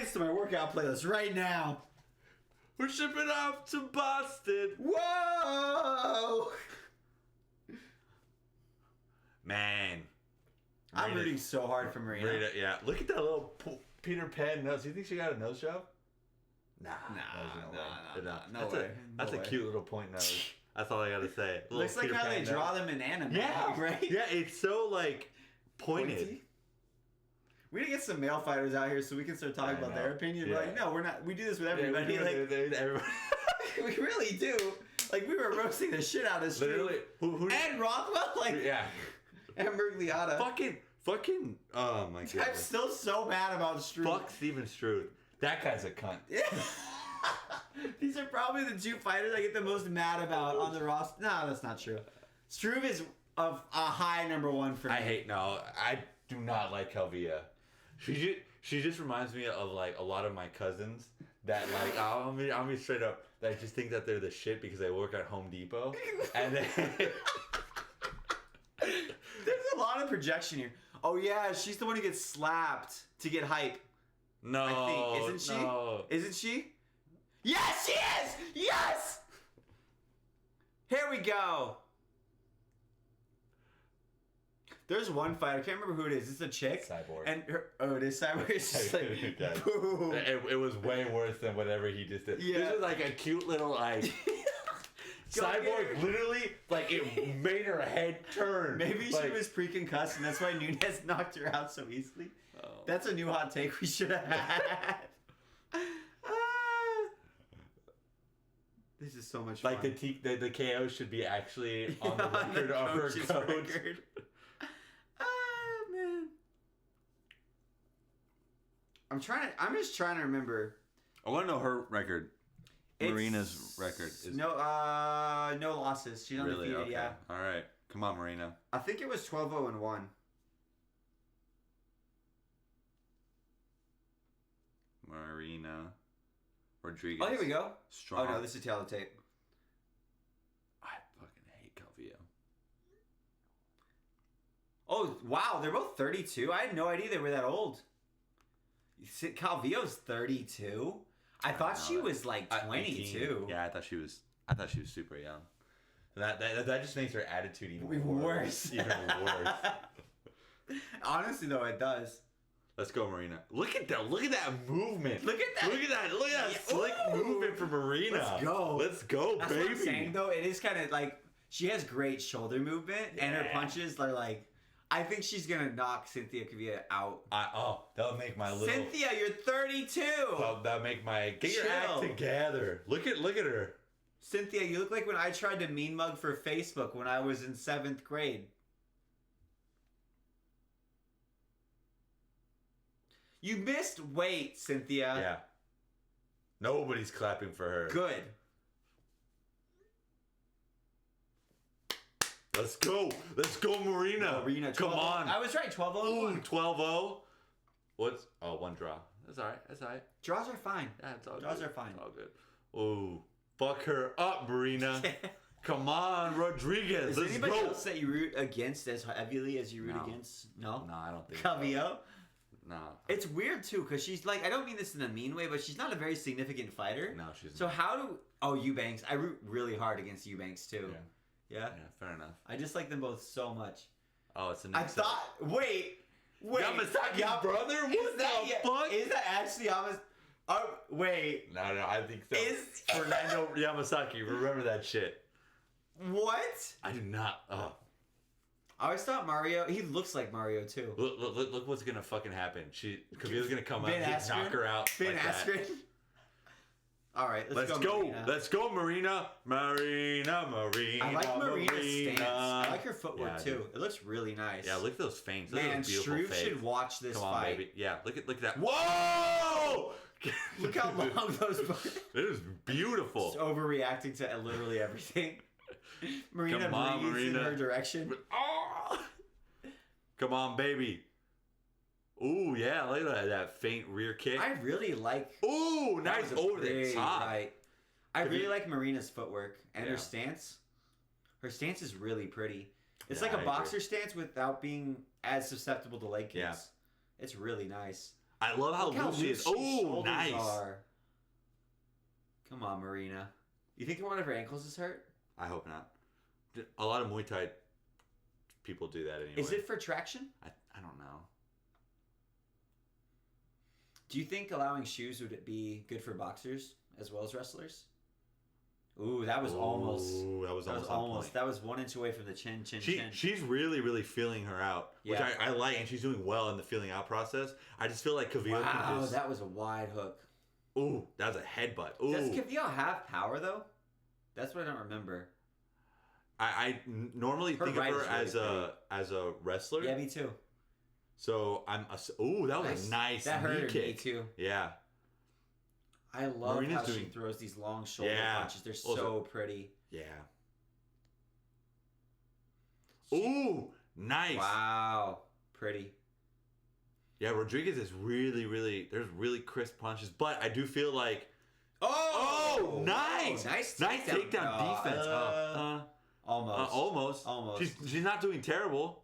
this to my workout playlist right now. We're shipping off to Boston. Whoa! Man. I'm rooting so hard for Marina. Marina, yeah. Look at that little Peter Pan nose. Do you think she got a nose job? Nah, no way. That's a cute little point nose. That's all I gotta say. Looks like how they draw them in anime. Yeah, right? Yeah, it's so like pointed. Pointy? We need to get some male fighters out here so we can start talking about their opinion. Yeah. Like, no, we're not. We do this with everybody. Yeah, everybody. We really do. Like, we were roasting the shit out of Struve. Literally, who? And Rothwell, like, Yeah. and Mergliata. Fucking. Oh my god. I'm still so mad about Struve. Fuck Steven Struve. That guy's a cunt. These are probably the 2 fighters I get the most mad about on the roster. No, that's not true. Struve is of a high number 1 for me. I do not like Calvia. She just reminds me of like a lot of my cousins that like I'll be straight up. That I just think that they're the shit because they work at Home Depot, and then there's a lot of projection here. Oh yeah, she's the one who gets slapped to get hype. no, I think isn't she? No. Isn't she? Yes, she is. Yes. Here we go. There's one fighter. I can't remember who it is. It's a chick. Cyborg. And it is Cyborg. It's just like, boom. It was way worse than whatever he just did. Yeah. This was like a cute little like. Cyborg literally, like, it made her head turn. Maybe like, she was pre-concussed and that's why Nunes knocked her out so easily. Oh. That's a new hot take we should have had. This is so much fun. Like the KO should be actually on the record of her coach's coach. record. Man. I'm just trying to remember. I want to know her record. Marina's record is no losses. She's undefeated. okay. Yeah. All right, come on, Marina. I think it was 12-0-1. Marina Rodriguez. Oh, here we go. Strong. Oh no, this is tail tape. I fucking hate Calvillo. Oh wow, they're both 32. I had no idea they were that old. Calvillo's 32. I thought she was like 22. Yeah, I thought she was super young. That just makes her attitude even worse. Even worse. Honestly, though, it does. Let's go, Marina. Look at that movement. Look at that slick movement for Marina. Let's go, That's baby. what I'm saying, though. It is kind of like she has great shoulder movement, and her punches are like. I think she's gonna knock Cynthia Kavia out. That'll make my little. Cynthia, you're 32. That'll make my get your act together. Look at her. Cynthia, you look like when I tried to mean mug for Facebook when I was in 7th grade. You missed weight, Cynthia. Yeah. Nobody's clapping for her. Good. Let's go. Let's go, Marina. Marina, come on. I was right, 12-0. Ooh, 12-0. What's... Oh, one draw. That's all right. That's all right. Draws are fine. Yeah, it's all Draws good. are fine. It's all good. Ooh. Fuck her up, Marina. Come on, Rodriguez. Is Let's anybody go. else that you root against as heavily as you root No. against? No? No, I don't think Cavillo? No. It's weird, too, because she's like, I don't mean this in a mean way, but she's not a very significant fighter. No, she's So not. how do... Oh, Eubanks. I root really hard against Eubanks, too. Yeah. Yeah? Yeah, fair enough. I just like them both so much. Oh, it's the I next thought... Wait. Yamasaki's brother? What the fuck? Is that actually Yamas... Oh, wait. No, I think so. Is... Fernando Yamasaki. Remember that shit. What? I do not. Oh. I always thought Mario... He looks like Mario, too. Look what's gonna fucking happen. Cavilla's gonna come up Ben and Askren? knock her out. Ben like that. Askren? All right, Let's go. Marina. Let's go, Marina. Marina. I like Marina's stance. I like her footwork, Yeah, too. dude. It looks really nice. Yeah, look at those feints. Look at Man, those beautiful Struve feints. should watch this Come on, fight. baby. Yeah, look at that. Whoa! Look how long those... It is beautiful. Just overreacting to literally everything. Marina Come on, breathes Marina. in her direction. Oh! Come on, baby. Ooh, yeah, look at that faint rear kick. I really like... Ooh, that nice was a over the pretty top. right. I Have really you- like Marina's footwork and Yeah. her stance. Her stance is really pretty. It's Yeah, like a I boxer stance without being as susceptible to leg kicks. Yeah. It's really nice. I love how Look loose she is. her Oh, shoulders nice. are. Come on, Marina. You think one of her ankles is hurt? I hope not. A lot of Muay Thai people do that anyway. Is it for traction? I don't know. Do you think allowing shoes would be good for boxers as well as wrestlers? Ooh, that was almost. Ooh, that was almost. On point. That was 1 inch away from the chin. She's really, really feeling her out, which Yeah. I like, and she's doing well in the feeling out process. I just feel like Cavillo Wow, can just... that was a wide hook. Ooh, that was a headbutt. Ooh. Does Cavillo have power though? That's what I don't remember. I normally Her think right of her is really as a wrestler. Yeah, me too. So ooh, that was a nice That knee hurt her kick. knee too. Yeah. I love Marina's how she doing- throws these long shoulder Yeah. punches. They're Also- so pretty. Yeah. Ooh, nice. Wow, pretty. Yeah, Rodriguez is really, really. There's really crisp punches, but I do feel like. Oh, nice, nice takedown defense. Almost. Almost. She's not doing terrible.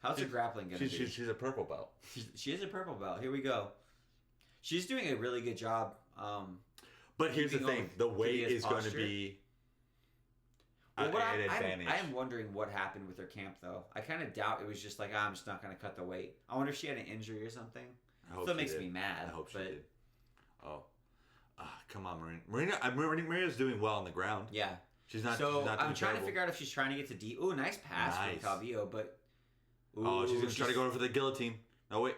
How's her grappling gonna be? She's a purple belt. She is a purple belt. Here we go. She's doing a really good job. But here's the keeping thing: on the weight Cavilla's is going to posture. be Well, an advantage. I am wondering what happened with her camp, though. I kind of doubt it was just like, I'm just not going to cut the weight. I wonder if she had an injury or something. I hope Still she makes did. me mad. I hope she but did. Oh, come on, Marina's doing well on the ground. Yeah. She's not. So she's not I'm doing trying terrible. to figure out if she's trying to get to D. Ooh, nice pass Nice. from Calvillo, but. Oh, she's ooh, gonna try to go for the guillotine. No, wait.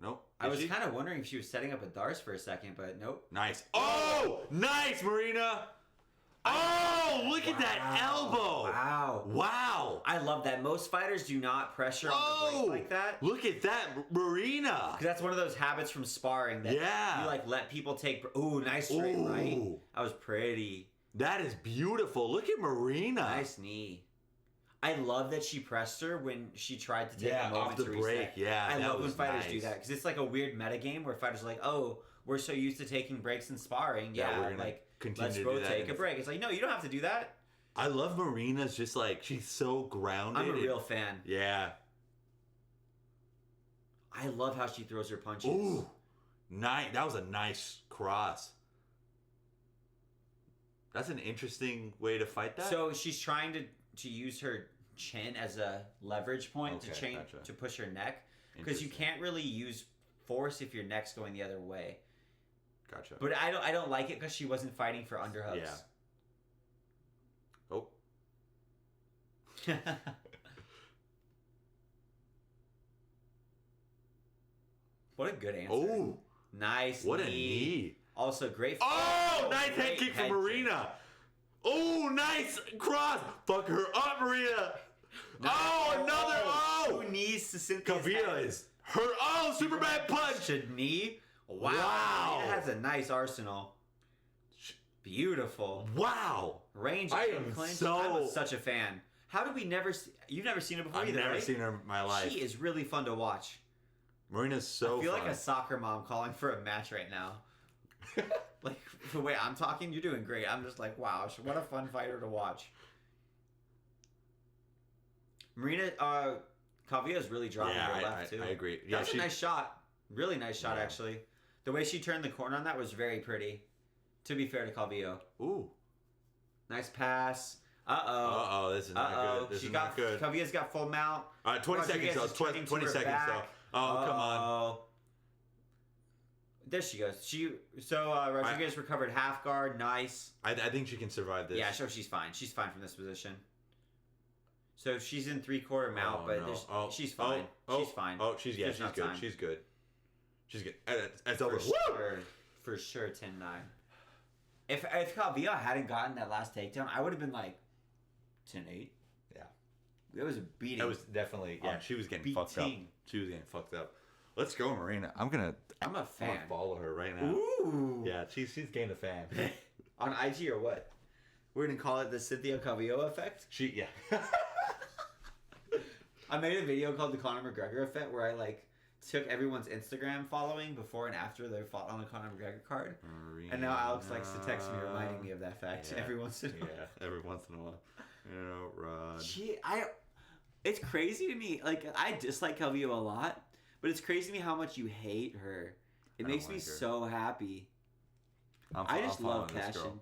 Nope. I Is was she? kind of wondering if she was setting up a Darce for a second, but nope. Nice. Oh, nice, Marina. Oh, look at that elbow. Wow. Wow. I love that. Most fighters do not pressure on the break like that. Look at that, Marina. Because that's one of those habits from sparring that Yeah. you like let people take. Ooh, nice straight right. Ooh. That was pretty. That is beautiful. Look at Marina. Nice knee. I love that she pressed her when she tried to take a moment off the to break. reset. Yeah, I that love when was fighters nice. do that because it's like a weird metagame where fighters are like, oh, we're so used to taking breaks and sparring. Yeah, Yeah, we're gonna like continue let's to go do that take in a the- break. It's like, no, you don't have to do that. I love Marina's just like she's so grounded. I'm a real fan. Yeah. I love how she throws her punches. Ooh, nice. That was a nice cross. That's an interesting way to fight that. So she's trying to use her chin as a leverage point to Okay, change gotcha. to push her neck because you Interesting. can't really use force if your neck's going the other way. Gotcha. But I don't like it because she wasn't fighting for underhooks. Yeah. Oh. What a good answer. Oh. Nice. What a knee. Also great. Oh, nice head great kick from head Marina. Oh, nice cross. Fuck her up, Marina. Nice. Oh, another. Oh. Two knees to Cynthia's Cavillo head. is Superman punch! Should knee. Wow. Wow. It has a nice arsenal. Beautiful. Wow. Range I and am clinch. so- I was such a fan. How did we never see... You've never seen it before I've either, never right? seen her in my life. She is really fun to watch. Marina's so I feel fun. like a soccer mom calling for a match right now. Like, the way I'm talking, you're doing great. I'm just like, wow, what a fun fighter to watch. Marina, Calvillo's really dropping her left, too. I agree. That's a nice shot. Really nice shot, Yeah. actually. The way she turned the corner on that was very pretty. To be fair to Calvillo. Ooh. Nice pass. This is not good. This is not good. Calvillo's got full mount. 20 seconds, though. 20 seconds, though. Oh, come on. There she goes. Rodriguez recovered half guard. Nice. I think she can survive this. Yeah, she's fine. She's fine from this position. So she's in 3/4 mount, she's fine. She's fine. Oh, she's good. Time. She's good. She's good. That's over. For sure, 10-9. If Calvillo hadn't gotten that last takedown, I would have been like 10-8. Yeah. It was a beating. It was definitely, she was getting fucked up. She was getting fucked up. Let's go, Marina. I'm a fan. I'm gonna follow her right now. Ooh. Yeah, she's gained a fan. On IG or what? We're gonna call it the Cynthia Calvillo effect. I made a video called the Conor McGregor effect where I took everyone's Instagram following before and after they fought on the Conor McGregor card. Marina. And now Alex likes to text me reminding me of that fact every once in a while. Yeah, every once in a while. Rod. It's crazy to me. I dislike Calvillo a lot, but it's crazy to me how much you hate her. It makes me so happy. I just love passion.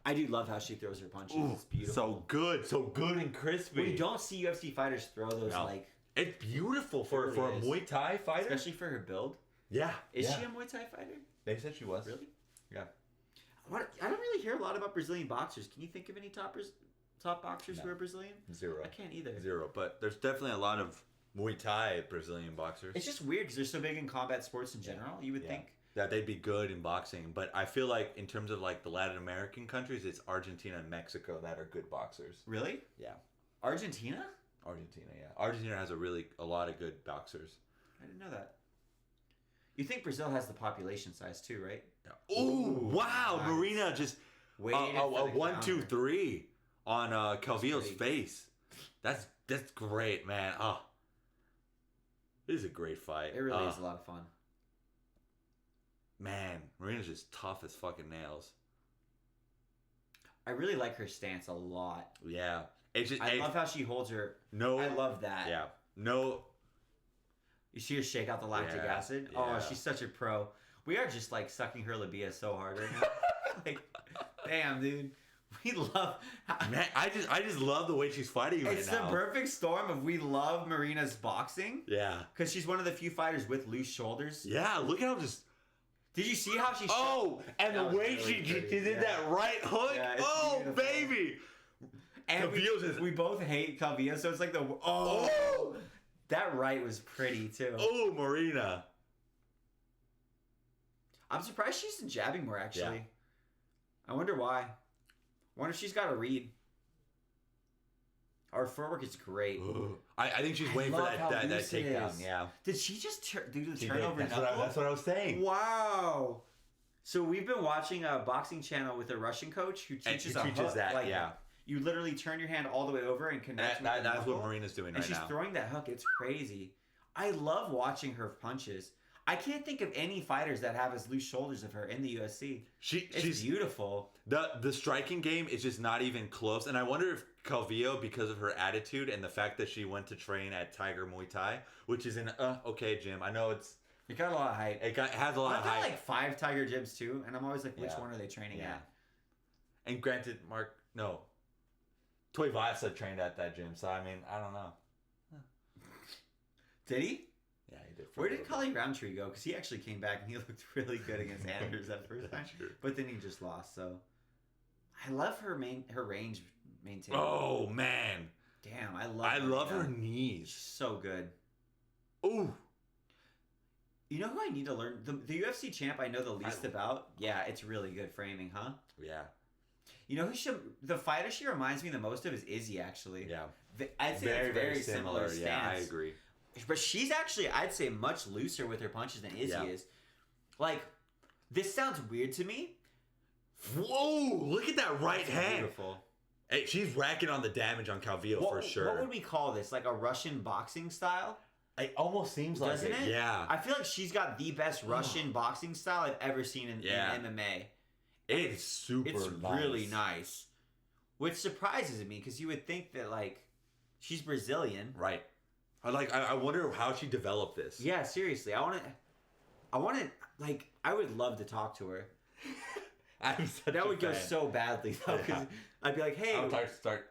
I do love how she throws her punches. Ooh, it's beautiful. So good and crispy. We don't see UFC fighters throw those It's beautiful for a Muay Thai fighter, especially for her build. Yeah. Is she a Muay Thai fighter? They said she was. Really? Yeah. I don't really hear a lot about Brazilian boxers. Can you think of any top boxers who are Brazilian? Zero. I can't either. Zero. But there's definitely a lot of Muay Thai Brazilian boxers. It's just weird because they're so big in combat sports in general. You would think that they'd be good in boxing, but I feel like in terms of the Latin American countries, it's Argentina and Mexico that are good boxers. Really? Yeah. Argentina? Argentina has a lot of good boxers. I didn't know that. You think Brazil has the population size too, right? Yeah. Ooh, wow! Nice. Marina just a 1-2-3 on Calvillo's face. That's great, man. This is a great fight. It really is a lot of fun. Man, Marina's just tough as fucking nails. I really like her stance a lot. Yeah. I love how she holds her. I love that. Yeah. No. You see her shake out the lactic acid? Yeah. Oh, she's such a pro. We are just sucking her labia so hard right now. Damn, dude. We love. Man, I just love the way she's fighting right now. It's the perfect storm of we love Marina's boxing. Yeah. Because she's one of the few fighters with loose shoulders. Yeah, look at how just. Did you see how she? And the way really she did that right hook. Yeah, beautiful. Baby. And we both hate Calvillo, so it's like that right was pretty too. Oh, Marina. I'm surprised she's been jabbing more actually. Yeah. I wonder why. I wonder if she's got a read. Our footwork is great. I think she's waiting for that takedown. Yeah. Did she just do the turnover? That's what I was saying. Wow. So we've been watching a boxing channel with a Russian coach who teaches that. You literally turn your hand all the way over and connect. That's what Marina's doing right now. And she's throwing that hook. It's crazy. I love watching her punches. I can't think of any fighters that have as loose shoulders of her in the UFC. She's beautiful. The striking game is just not even close. And I wonder if Calvillo, because of her attitude and the fact that she went to train at Tiger Muay Thai, which is an okay gym. I know it got a lot of hype. It has a lot of hype. I've got 5 Tiger gyms too, and I'm always like, which one are they training at? And granted, Toy Vasa trained at that gym, so I mean, I don't know. Did he? Yeah, he did. Where did Kali Roundtree go? Because he actually came back and he looked really good against Anders that first time. But then he just lost, so. I love her range maintaining. Oh, man. Damn, I love her knees. She's so good. Ooh. You know who I need to learn? The UFC champ I know the least about? Yeah, it's really good framing, huh? Yeah. You know the fighter she reminds me the most of is Izzy, actually. Yeah. I'd say very, very similar stance. Yeah, I agree. But she's actually, I'd say, much looser with her punches than Izzy is. Like, this sounds weird to me. Whoa! Look at that right hand. Beautiful. Hey, she's racking on the damage on Calvillo for sure. What would we call this? Like a Russian boxing style? It almost seems like Doesn't it? Yeah. I feel like she's got the best Russian boxing style I've ever seen in MMA. It's super nice. Really nice. Which surprises me because you would think that, like, she's Brazilian. Right. I wonder how she developed this. Yeah, seriously. I want to, like, I would love to talk to her. That would go so badly, though, because I'd be like, hey.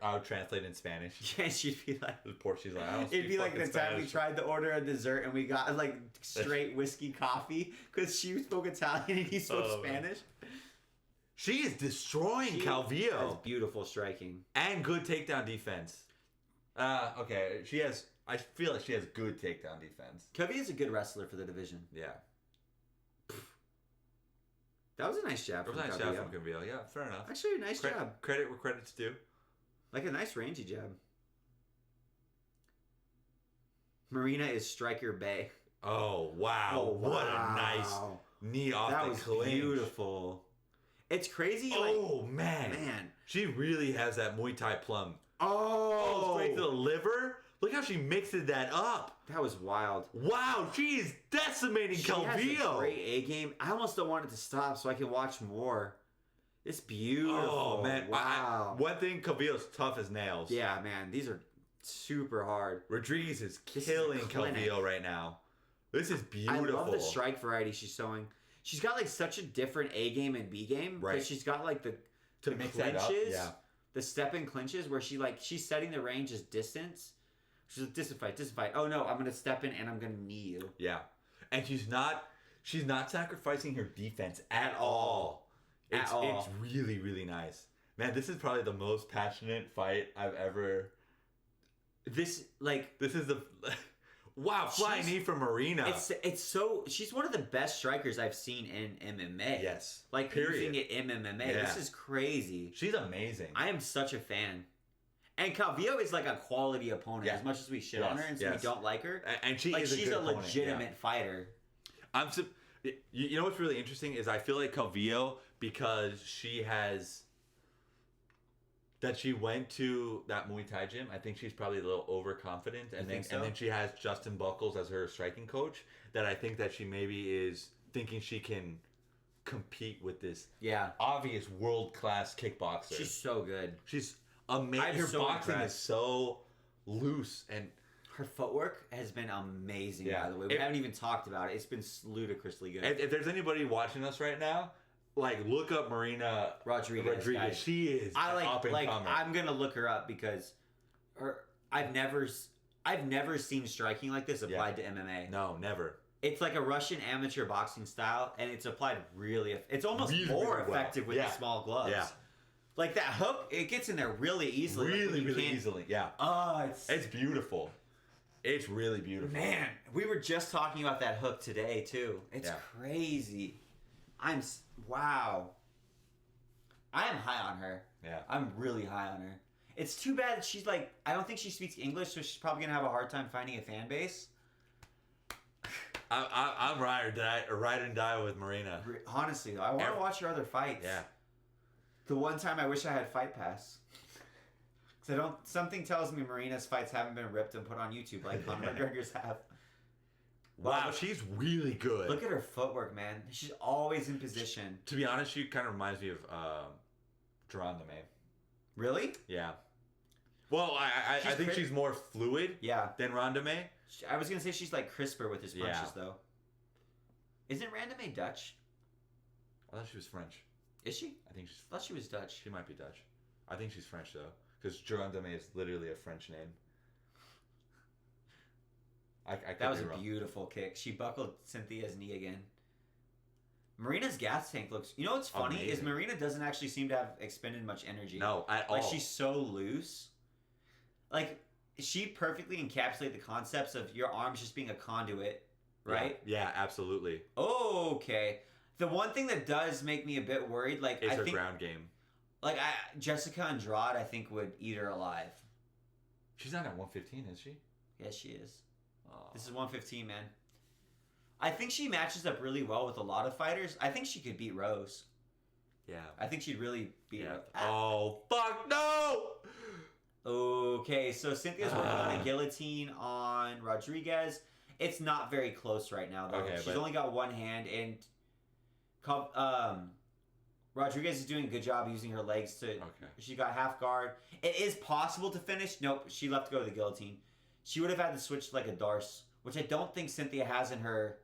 I would translate in Spanish. Yeah, she'd be like. She's like, I don't It'd be like the Spanish. time we tried to order a dessert and we got, like, straight whiskey coffee because she spoke Italian and he spoke Spanish. She is destroying Calvillo. That's beautiful striking. And good takedown defense. Okay, I feel like she has good takedown defense. Calvillo's a good wrestler for the division. Yeah. That was a nice jab from Calvillo. That was a nice jab from Calvillo. Yeah, fair enough. Actually, a nice jab. Credit where credit's due. Like a nice rangy jab. Marina is Striker Bay. Oh, wow. What a nice knee off the clinch. That was beautiful. It's crazy. Oh, man. She really has that Muay Thai plum. Oh, straight to the liver. Look how she mixed that up. That was wild. Wow, she is decimating Calvillo. She has a great A game. I almost don't want it to stop so I can watch more. It's beautiful. Oh, man. Wow. One thing, Calvillo's tough as nails. Yeah, man. These are super hard. Rodriguez is killing Calvillo right now. This is beautiful. I love the strike variety she's showing. She's got, like, such a different A game and B game. Right. Because she's got, like, the mix clinches. That up. Yeah. The step-in clinches where she's setting the range as distance. She's like, distant fight. Oh, no, I'm going to step in and I'm going to knee you. Yeah. And she's not sacrificing her defense at all. It's really, really nice. Man, this is probably the most passionate fight I've ever... This is the... Wow, flying knee from Marina. It's so... She's one of the best strikers I've seen in MMA. Yes. Like, using it in MMA. Yeah. This is crazy. She's amazing. I am such a fan. And Calvillo is like a quality opponent. As much as we shit on her and we don't like her. And she's a legitimate fighter. You know what's really interesting is I feel like Calvillo, because she went to that Muay Thai gym, I think she's probably a little overconfident. And then she has Justin Buckles as her striking coach, that I think that she maybe is thinking she can compete with this obvious world-class kickboxer. She's so good. She's amazing. Her boxing is so loose, and her footwork has been amazing. By the way, we haven't even talked about it. It's been ludicrously good. If there's anybody watching us right now, like, look up Marina Rodriguez. Guys. She is up and coming. I'm gonna look her up because I've never seen striking like this applied to MMA. No, never. It's like a Russian amateur boxing style, and it's applied really. It's almost more effective with the small gloves. Yeah. Like that hook, it gets in there really easily. Really easily, yeah. Oh, it's beautiful. It's really beautiful. Man, we were just talking about that hook today, too. It's crazy. Wow. I am high on her. Yeah. I'm really high on her. It's too bad that she's like, I don't think she speaks English, so she's probably going to have a hard time finding a fan base. I'm ride and die with Marina. Honestly, though, I want to watch her other fights. Yeah. The one time I wish I had Fight Pass. Because something tells me Marina's fights haven't been ripped and put on YouTube like Conor McGregor's have. Wow, she's really good. Look at her footwork, man. She's always in position. To be honest, she kind of reminds me of Geronimo. Really? Yeah. Well, I think she's more fluid than Rondame. I was going to say she's like crisper with his punches, though. Isn't Rondame Dutch? I thought she was French. Is she? I thought she was Dutch. She might be Dutch. I think she's French, though. Because Geronimo is literally a French name. That was a beautiful kick. She buckled Cynthia's knee again. Marina's gas tank looks... You know what's funny? Amazing. Is Marina doesn't actually seem to have expended much energy. No, at all. Like, she's so loose. Like, she perfectly encapsulates the concepts of your arms just being a conduit, right? Yeah, absolutely. Oh, okay. The one thing that does make me a bit worried, like... Is her ground game. Like, Jessica Andrade, I think, would eat her alive. She's not at 115, is she? Yes, she is. This is 115, man. I think she matches up really well with a lot of fighters. I think she could beat Rose. Yeah. I think she'd really beat her. Oh, fuck, no! Okay, so Cynthia's working on a guillotine on Rodriguez. It's not very close right now, though. Okay, She's only got one hand, and Rodriguez is doing a good job using her legs to... Okay. She got half guard. It is possible to finish. Nope, she left to go to the guillotine. She would have had to switch to like a Darce, which I don't think Cynthia has in her...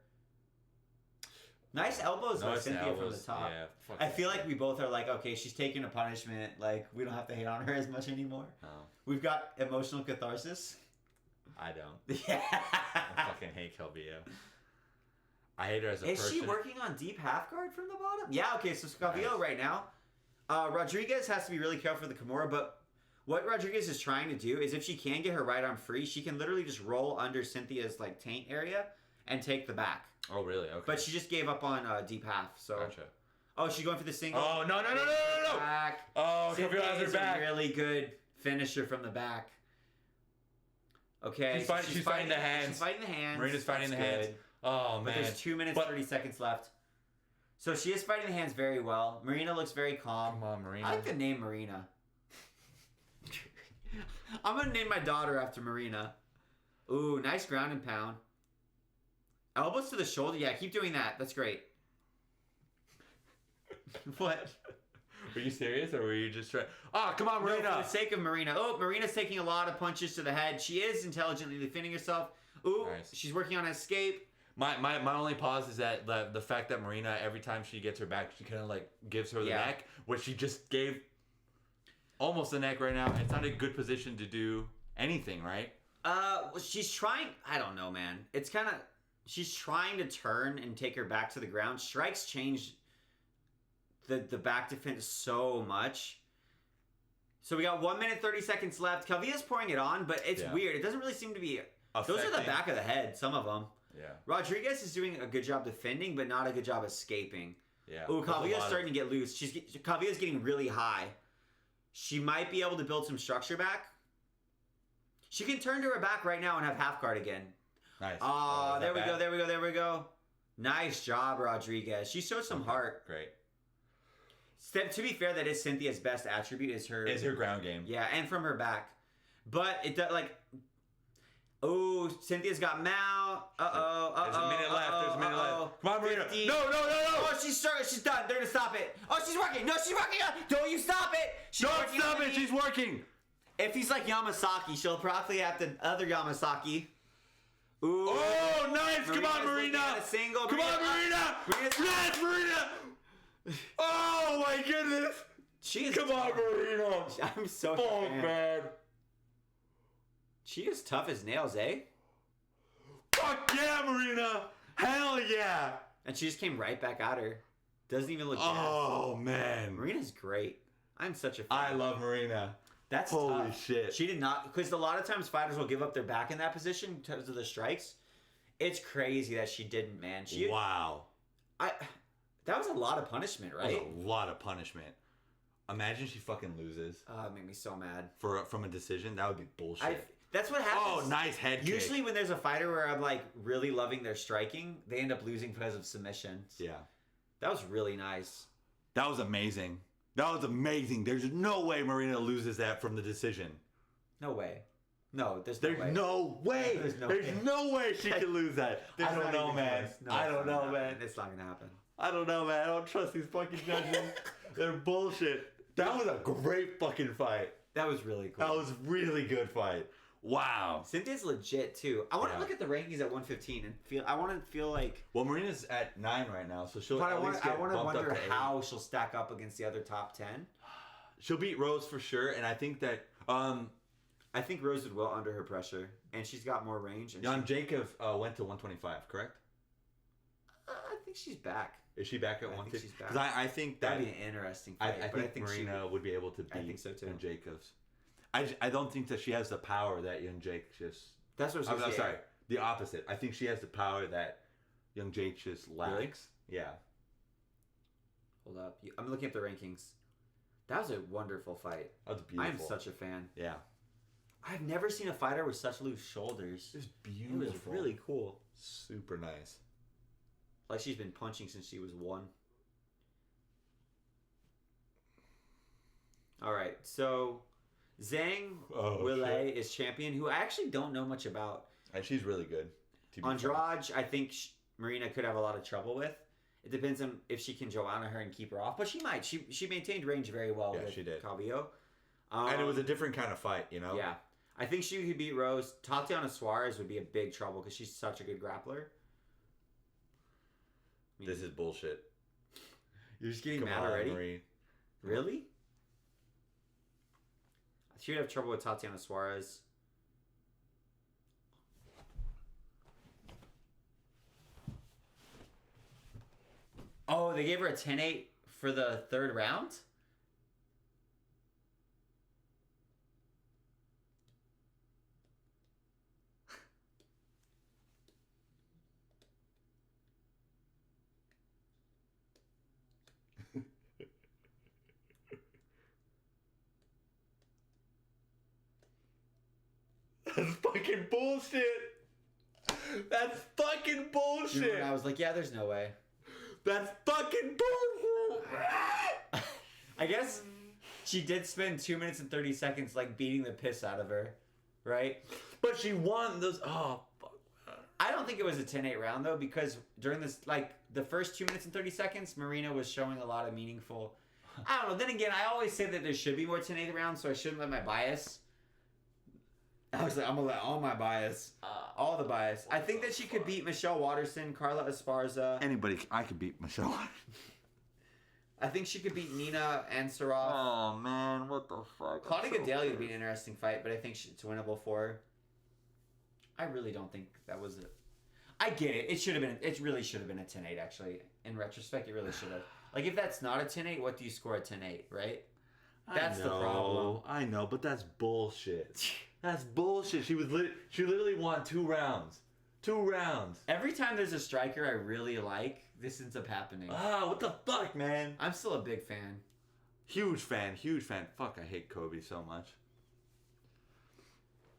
Nice elbows by Cynthia from the top. Yeah, I feel like we both are like, okay, she's taking a punishment. Like, we don't have to hate on her as much anymore. Oh. We've got emotional catharsis. I don't. Yeah. I fucking hate Calvillo. I hate her as a person. Is she working on deep half guard from the bottom? Yeah, okay, so Calvillo right now. Rodriguez has to be really careful for the Kimura, but what Rodriguez is trying to do is if she can get her right arm free, she can literally just roll under Cynthia's like taint area and take the back. Oh, really? Okay. But she just gave up on deep half, so... Gotcha. Oh, she's going for the single. Oh, no. Back. Oh, Cynthia Calvillo has is her back. a really good finisher from the back. Okay. She's fighting the hands. She's fighting the hands. Marina's fighting the hands. Oh, man. But there's 2 minutes, 30 seconds left. So she is fighting the hands very well. Marina looks very calm. Come on, Marina. I like the name Marina. I'm going to name my daughter after Marina. Ooh, nice ground and pound. Elbows to the shoulder. Yeah, keep doing that. That's great. What? Were you serious or were you just trying? Oh, come on, Marina. No, for the sake of Marina. Oh, Marina's taking a lot of punches to the head. She is intelligently defending herself. Ooh, nice. She's working on an escape. My only pause is that the fact that Marina, every time she gets her back, she kind of like gives her the neck, which she just gave almost the neck right now. It's not a good position to do anything, right? Well, she's trying. I don't know, man. It's kind of... She's trying to turn and take her back to the ground. Strikes change the back defense so much. So we got 1 minute, 30 seconds left. Calvillo's pouring it on, but it's weird. It doesn't really seem to be... Those are the back of the head, some of them. Yeah. Rodriguez is doing a good job defending, but not a good job escaping. Yeah. Ooh, Calvillo's starting to get loose. Calvillo's getting really high. She might be able to build some structure back. She can turn to her back right now and have half guard again. Nice. Oh, there we go. Nice job, Rodriguez. She showed some heart. Great. To be fair, that is Cynthia's best attribute is her ground game. Yeah, and from her back. But it does like... Oh, Cynthia's got mount. There's a minute left. Come on, Marina. 50. No. Oh, she's done. They're gonna stop it. Oh, she's working. No, she's working. Don't you stop it. Don't stop it. She's working. If he's like Yamasaki, she'll probably have to other Yamasaki. Ooh. Oh, nice. Come on, Marina. Come on, Marina. Yes, Marina. Oh, my goodness. Come on, Marina. I'm so Oh, man. She is tough as nails, eh? Fuck yeah, Marina. Hell yeah. And she just came right back at her. Doesn't even look Oh, man. Marina's great. I'm such a fan. I love Marina. That's holy tough. Shit. She did not, because a lot of times fighters will give up their back in that position because of the strikes. It's crazy that she didn't, man. Wow. That was a lot of punishment, right? That was a lot of punishment. Imagine she fucking loses. It made me so mad. From a decision? That would be bullshit. That's what happens. Oh, nice head kick. Usually when there's a fighter where I'm like really loving their striking, they end up losing because of submissions. Yeah. That was really nice. That was amazing. There's no way Marina loses that from the decision. No way. No, there's no way. There's no way she can lose that. I don't know, man. I don't know, man. It's not going to happen. I don't know, man. I don't trust these fucking judges. They're bullshit. That was a great fucking fight. That was really cool. That was really good fight. Wow. Cynthia's legit too. I want to look at the rankings at 115 and feel. I want to feel like. Well, Marina's at 9 right now, so she'll. But I want to wonder how she'll stack up against the other top 10. She'll beat Rose for sure, and I think that. I think Rose did well under her pressure, and she's got more range. And Jan Jacob went to 125, correct? I think she's back. Is she back at 150? She's back. Because I think that'd be an interesting fight. I think Marina would be able to beat I think so too. Jan Jacobs. I don't think that she has the power that Young Jake just... That's what I'm sorry. The opposite. I think she has the power that Young Jake just lacks. Really? Yeah. Hold up. I'm looking at the rankings. That was a wonderful fight. That was beautiful. I'm such a fan. Yeah. I've never seen a fighter with such loose shoulders. It's beautiful. It was really cool. Super nice. Like she's been punching since she was 1. All right, so Zhang Weili is champion, who I actually don't know much about. And she's really good. Andrade, I think Marina could have a lot of trouble with. It depends on if she can Joanna her and keep her off, but she might. She maintained range very well with she did. Calvillo. And it was a different kind of fight, you know? Yeah. I think she could beat Rose. Tatiana Suarez would be a big trouble because she's such a good grappler. This is bullshit. You're just getting mad already? Marie. Really? She would have trouble with Tatiana Suarez. Oh, they gave her a 10-8 for the 3rd round? That's fucking bullshit. That's fucking bullshit. And I was like, yeah, there's no way. That's fucking bullshit. I guess she did spend 2 minutes and 30 seconds like beating the piss out of her, right? But she won those. Oh, fuck. I don't think it was a 10-8 round though, because during this, like the first 2 minutes and 30 seconds, Marina was showing a lot of meaningful. I don't know. Then again, I always say that there should be more 10-8 rounds, so I shouldn't let my bias. I was like, I'm gonna let all my bias, all the bias. I think that she could beat Michelle Waterson, Carla Esparza. Anybody, I could beat Michelle. I think she could beat Nina Ansaroff. Oh man, what the fuck? Claudia Gadelha would be an interesting fight, but I think it's winnable for her. I really don't think that was it. I get it. It should have been. It really should have been a 10-8. Actually, in retrospect, it really should have. Like, if that's not a 10-8, what do you score a 10-8? Right? That's the problem. I know, but that's bullshit. That's bullshit. She literally won 2 rounds. 2 rounds. Every time there's a striker I really like, this ends up happening. What the fuck, man? I'm still a big fan. Huge fan. Fuck, I hate Kobe so much.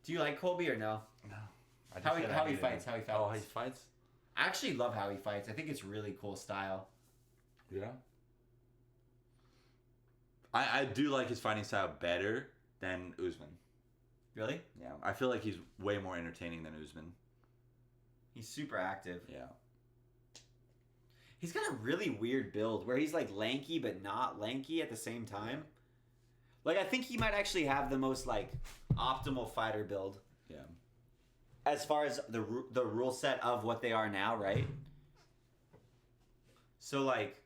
Do you like Colby or no? No. How he fights. Oh, how he fights? I actually love how he fights. I think it's really cool style. Yeah. I do like his fighting style better than Usman. Really? Yeah. I feel like he's way more entertaining than Usman. He's super active. Yeah. He's got a really weird build where he's like lanky but not lanky at the same time. Like, I think he might actually have the most like optimal fighter build. Yeah. As far as the rule set of what they are now, right? So like,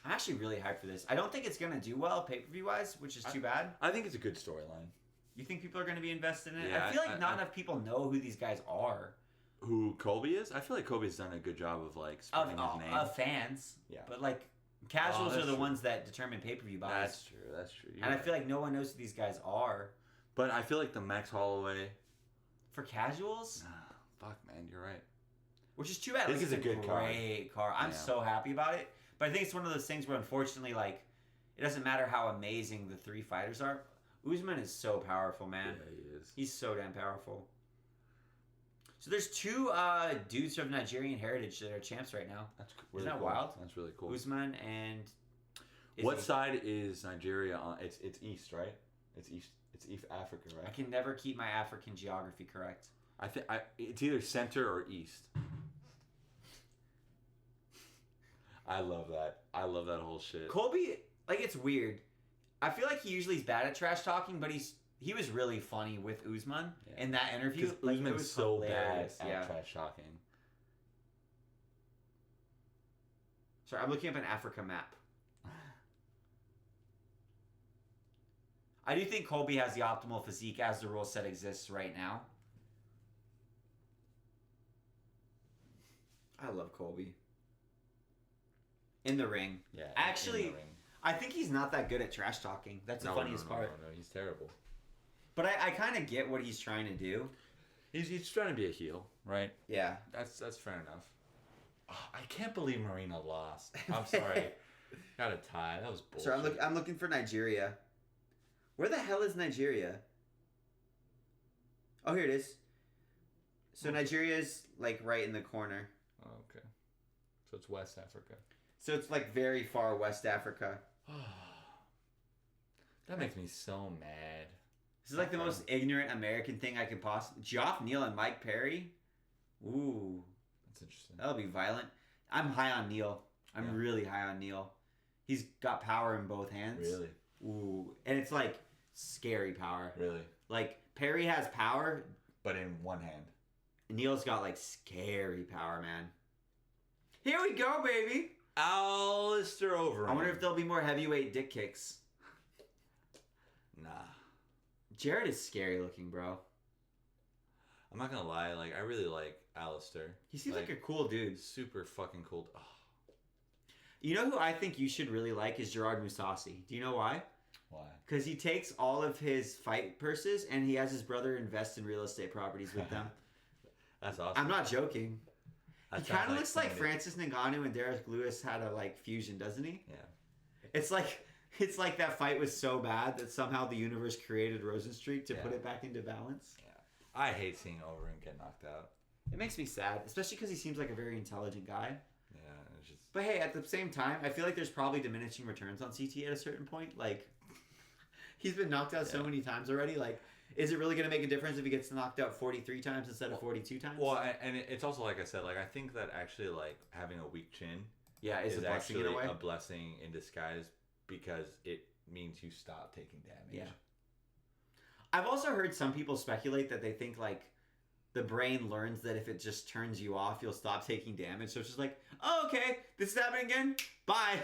I'm actually really hyped for this. I don't think it's gonna do well pay-per-view wise, which is too bad. I think it's a good storyline. You think people are gonna be invested in it? Yeah, I feel like not enough people know who these guys are. Who Colby is? I feel like Colby's done a good job of like spreading his name. Of fans. Yeah. But like, casuals are the true. ones that determine pay-per-view buys. That's true. And I feel like no one knows who these guys are. But I feel like the Max Holloway. For casuals? Fuck, man, you're right. Which is too bad. This is a good card. Great card. I'm so happy about it. But I think it's one of those things where, unfortunately, like, it doesn't matter how amazing the 3 fighters are. Usman is so powerful, man. Yeah, he is. He's so damn powerful. So there's 2 dudes of Nigerian heritage that are champs right now. That's really Isn't that cool. wild? That's really cool. Usman and... What side is Nigeria on? It's east, right? It's east. It's East Africa, right? I can never keep my African geography correct. I think it's either center or east. I love that. I love that whole shit. Colby, like, it's weird. I feel like he usually is bad at trash talking, but he was really funny with Usman in that interview. Like, Usman's so bad at trash talking. Sorry, I'm looking up an Africa map. I do think Colby has the optimal physique as the rule set exists right now. I love Colby. In the ring. Yeah. Actually, in the ring. I think he's not that good at trash talking. That's the funniest part. No, he's terrible. But I kind of get what he's trying to do. He's trying to be a heel, right? Yeah. That's fair enough. Oh, I can't believe Marina lost. I'm sorry. Got a tie. That was bullshit. So I'm looking for Nigeria. Where the hell is Nigeria? Oh, here it is. So Nigeria's like right in the corner. Oh, okay. So it's West Africa. So it's like very far West Africa. That makes me so mad. This is like the most ignorant American thing I could possibly... Geoff Neal and Mike Perry? Ooh. That's interesting. That'll be violent. I'm high on Neal. I'm really high on Neal. He's got power in both hands. Really? Ooh. And it's like scary power. Really? Like Perry has power. But in one hand. Neal's got like scary power, man. Here we go, baby. Alistair Overeem. I wonder if there'll be more heavyweight dick kicks. Nah. Jared is scary looking, bro. I'm not gonna lie, like I really like Alistair. He seems like a cool dude. Super fucking cool. Oh. You know who I think you should really like is Gerard Mousasi. Do you know why? Why? Because he takes all of his fight purses and he has his brother invest in real estate properties with them. That's awesome. I'm not joking. That he kind of looks like somebody. Francis Ngannou and Derek Lewis had a like fusion, doesn't he? Yeah. It's like that fight was so bad that somehow the universe created Rozenstruik to put it back into balance. Yeah. I hate seeing Overeem get knocked out. It makes me sad, especially because he seems like a very intelligent guy. Yeah, it's just... But hey, at the same time, I feel like there's probably diminishing returns on CT at a certain point. Like, he's been knocked out so many times already. Like, is it really going to make a difference if he gets knocked out 43 times instead of 42 times? Well, and it's also like I said, like I think that actually like having a weak chin is a blessing actually in a way. a blessing in disguise because it means you stop taking damage. Yeah. I've also heard some people speculate that they think like the brain learns that if it just turns you off, you'll stop taking damage. So it's just like, oh, okay, this is happening again. Bye.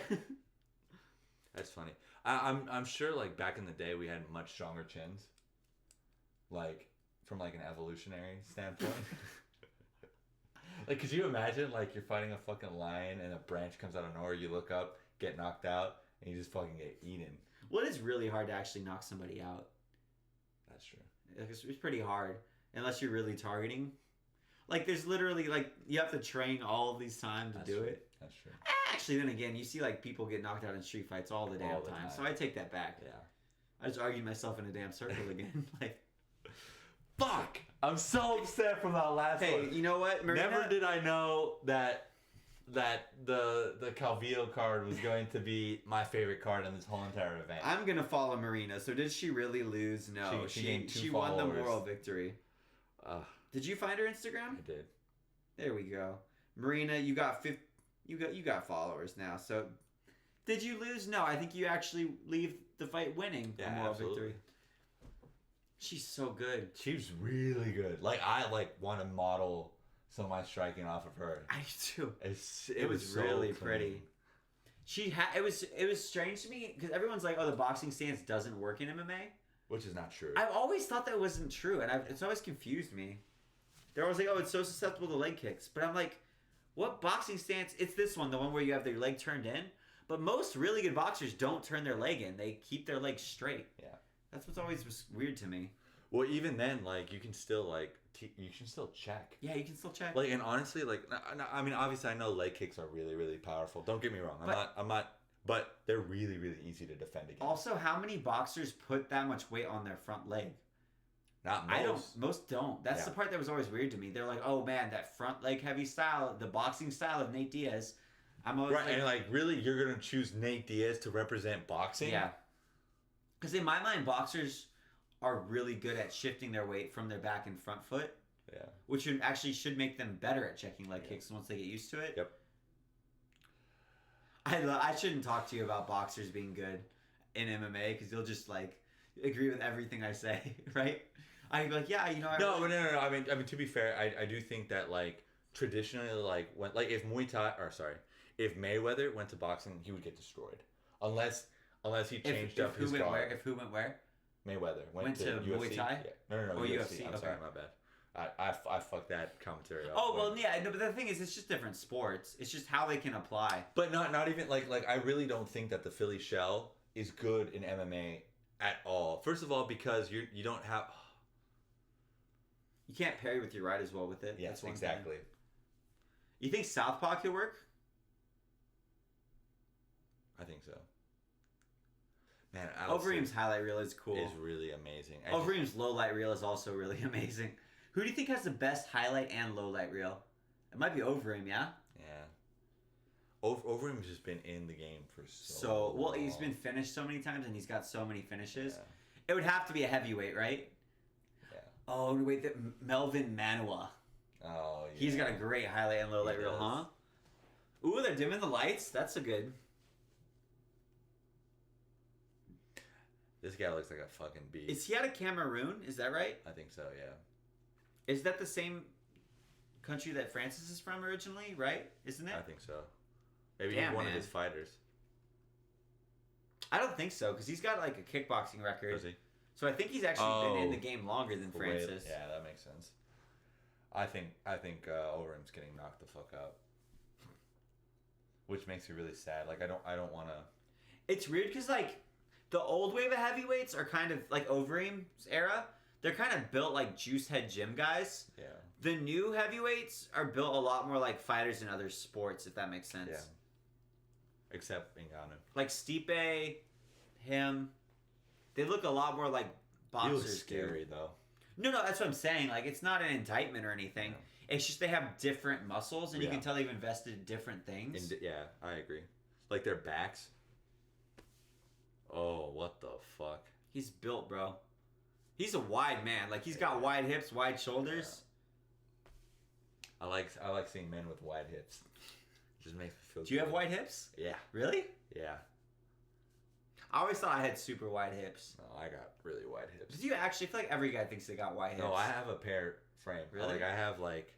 That's funny. I'm sure like back in the day we had much stronger chins. Like from like an evolutionary standpoint. Like could you imagine like you're fighting a fucking lion and a branch comes out of nowhere, you look up, get knocked out, and you just fucking get eaten. Well, it is really hard to actually knock somebody out. That's true. It's pretty hard unless you're really targeting. Like there's literally like you have to train all of these times to do it. That's true. Actually, then again, you see like people get knocked out in street fights all the damn time. So I take that back. Yeah. I just argued myself in a damn circle again. Like, fuck! I'm so upset from that last one. Hey, you know what? Marina? Never did I know that the Calvillo card was going to be my favorite card in this whole entire event. I'm gonna follow Marina. So did she really lose? No, she won the moral victory. Did you find her Instagram? I did. There we go. Marina, you got you got followers now. So did you lose? No, I think you actually leave the fight winning a moral victory. She's so good. She's really good. Like I want to model some of my striking off of her. I do. It was so really clean. pretty. It was strange to me because everyone's like, oh, the boxing stance doesn't work in MMA, which is not true. I've always thought that wasn't true, and it's always confused me. They're always like, oh, it's so susceptible to leg kicks, but I'm like, what boxing stance? It's this one, the one where you have their leg turned in. But most really good boxers don't turn their leg in; they keep their leg straight. Yeah, that's what's always was weird to me. Well, even then, like you can still you can still check. Yeah, you can still check. Like, and honestly, like, I mean, obviously, I know leg kicks are really, really powerful. Don't get me wrong. I'm not. But they're really, really easy to defend against. Also, how many boxers put that much weight on their front leg? Not most. Most don't. That's the part that was always weird to me. They're like, oh man, that front leg heavy style, the boxing style of Nate Diaz. I'm always right, and like, really, you're gonna choose Nate Diaz to represent boxing? Yeah. Because in my mind, boxers are really good at shifting their weight from their back and front foot. Yeah. Which should make them better at checking leg kicks once they get used to it. Yep. I shouldn't talk to you about boxers being good in MMA because you'll just like agree with everything I say, right? I'd be like, yeah, you know. No. I mean, to be fair, I do think that like traditionally, like when if if Mayweather went to boxing, he would get destroyed unless he changed up his guard. If who went where? Mayweather went to UFC. Muay Thai? Yeah. No, UFC. I'm okay. sorry, my bad. I fucked that commentary up. Oh well, yeah. No, but the thing is, it's just different sports. It's just how they can apply. But not even like I really don't think that the Philly shell is good in MMA at all. First of all, because you don't have. You can't parry with your right as well with it. Yes, exactly. You think southpaw could work? I think so. Man, Overeem's highlight reel is cool. Is really amazing. Overeem's low light reel is also really amazing. Who do you think has the best highlight and low light reel? It might be Overeem, yeah? Yeah. Overeem's just been in the game for so well, long. he's been finished so many times and he's got so many finishes. Yeah. It would have to be a heavyweight, right? Yeah. Oh, wait, Melvin Manua. Oh, yeah. He's got a great highlight and low light reel, huh? Ooh, they're dimming the lights. That's a good. This guy looks like a fucking beast. Is he out of Cameroon? Is that right? I think so, yeah. Is that the same country that Francis is from originally, right? Isn't it? I think so. Maybe he's one of his fighters. I don't think so, because he's got like a kickboxing record. Does he? So I think he's actually been in the game longer than Francis. Yeah, that makes sense. I think Overeem's getting knocked the fuck out, which makes me really sad. Like I don't want to. It's weird because like the old wave of heavyweights are kind of like Overeem's era. They're kind of built like juice head gym guys. Yeah. The new heavyweights are built a lot more like fighters in other sports, if that makes sense. Yeah. Except Ngannou. Like Stipe, him, they look a lot more like boxers. He looks scary though. No, that's what I'm saying. Like, it's not an indictment or anything. Yeah. It's just they have different muscles, and you can tell they've invested in different things. Yeah, I agree. Like their backs. Oh, what the fuck? He's built, bro. He's a wide man. Like, he's got wide hips, wide shoulders. Yeah. I like seeing men with wide hips. It just makes me feel. Do you have wide hips? Yeah. Really? Yeah. I always thought I had super wide hips. No, I got really wide hips. Do you actually? I feel like every guy thinks they got wide hips. No, I have a pear frame. Really? Like I have like,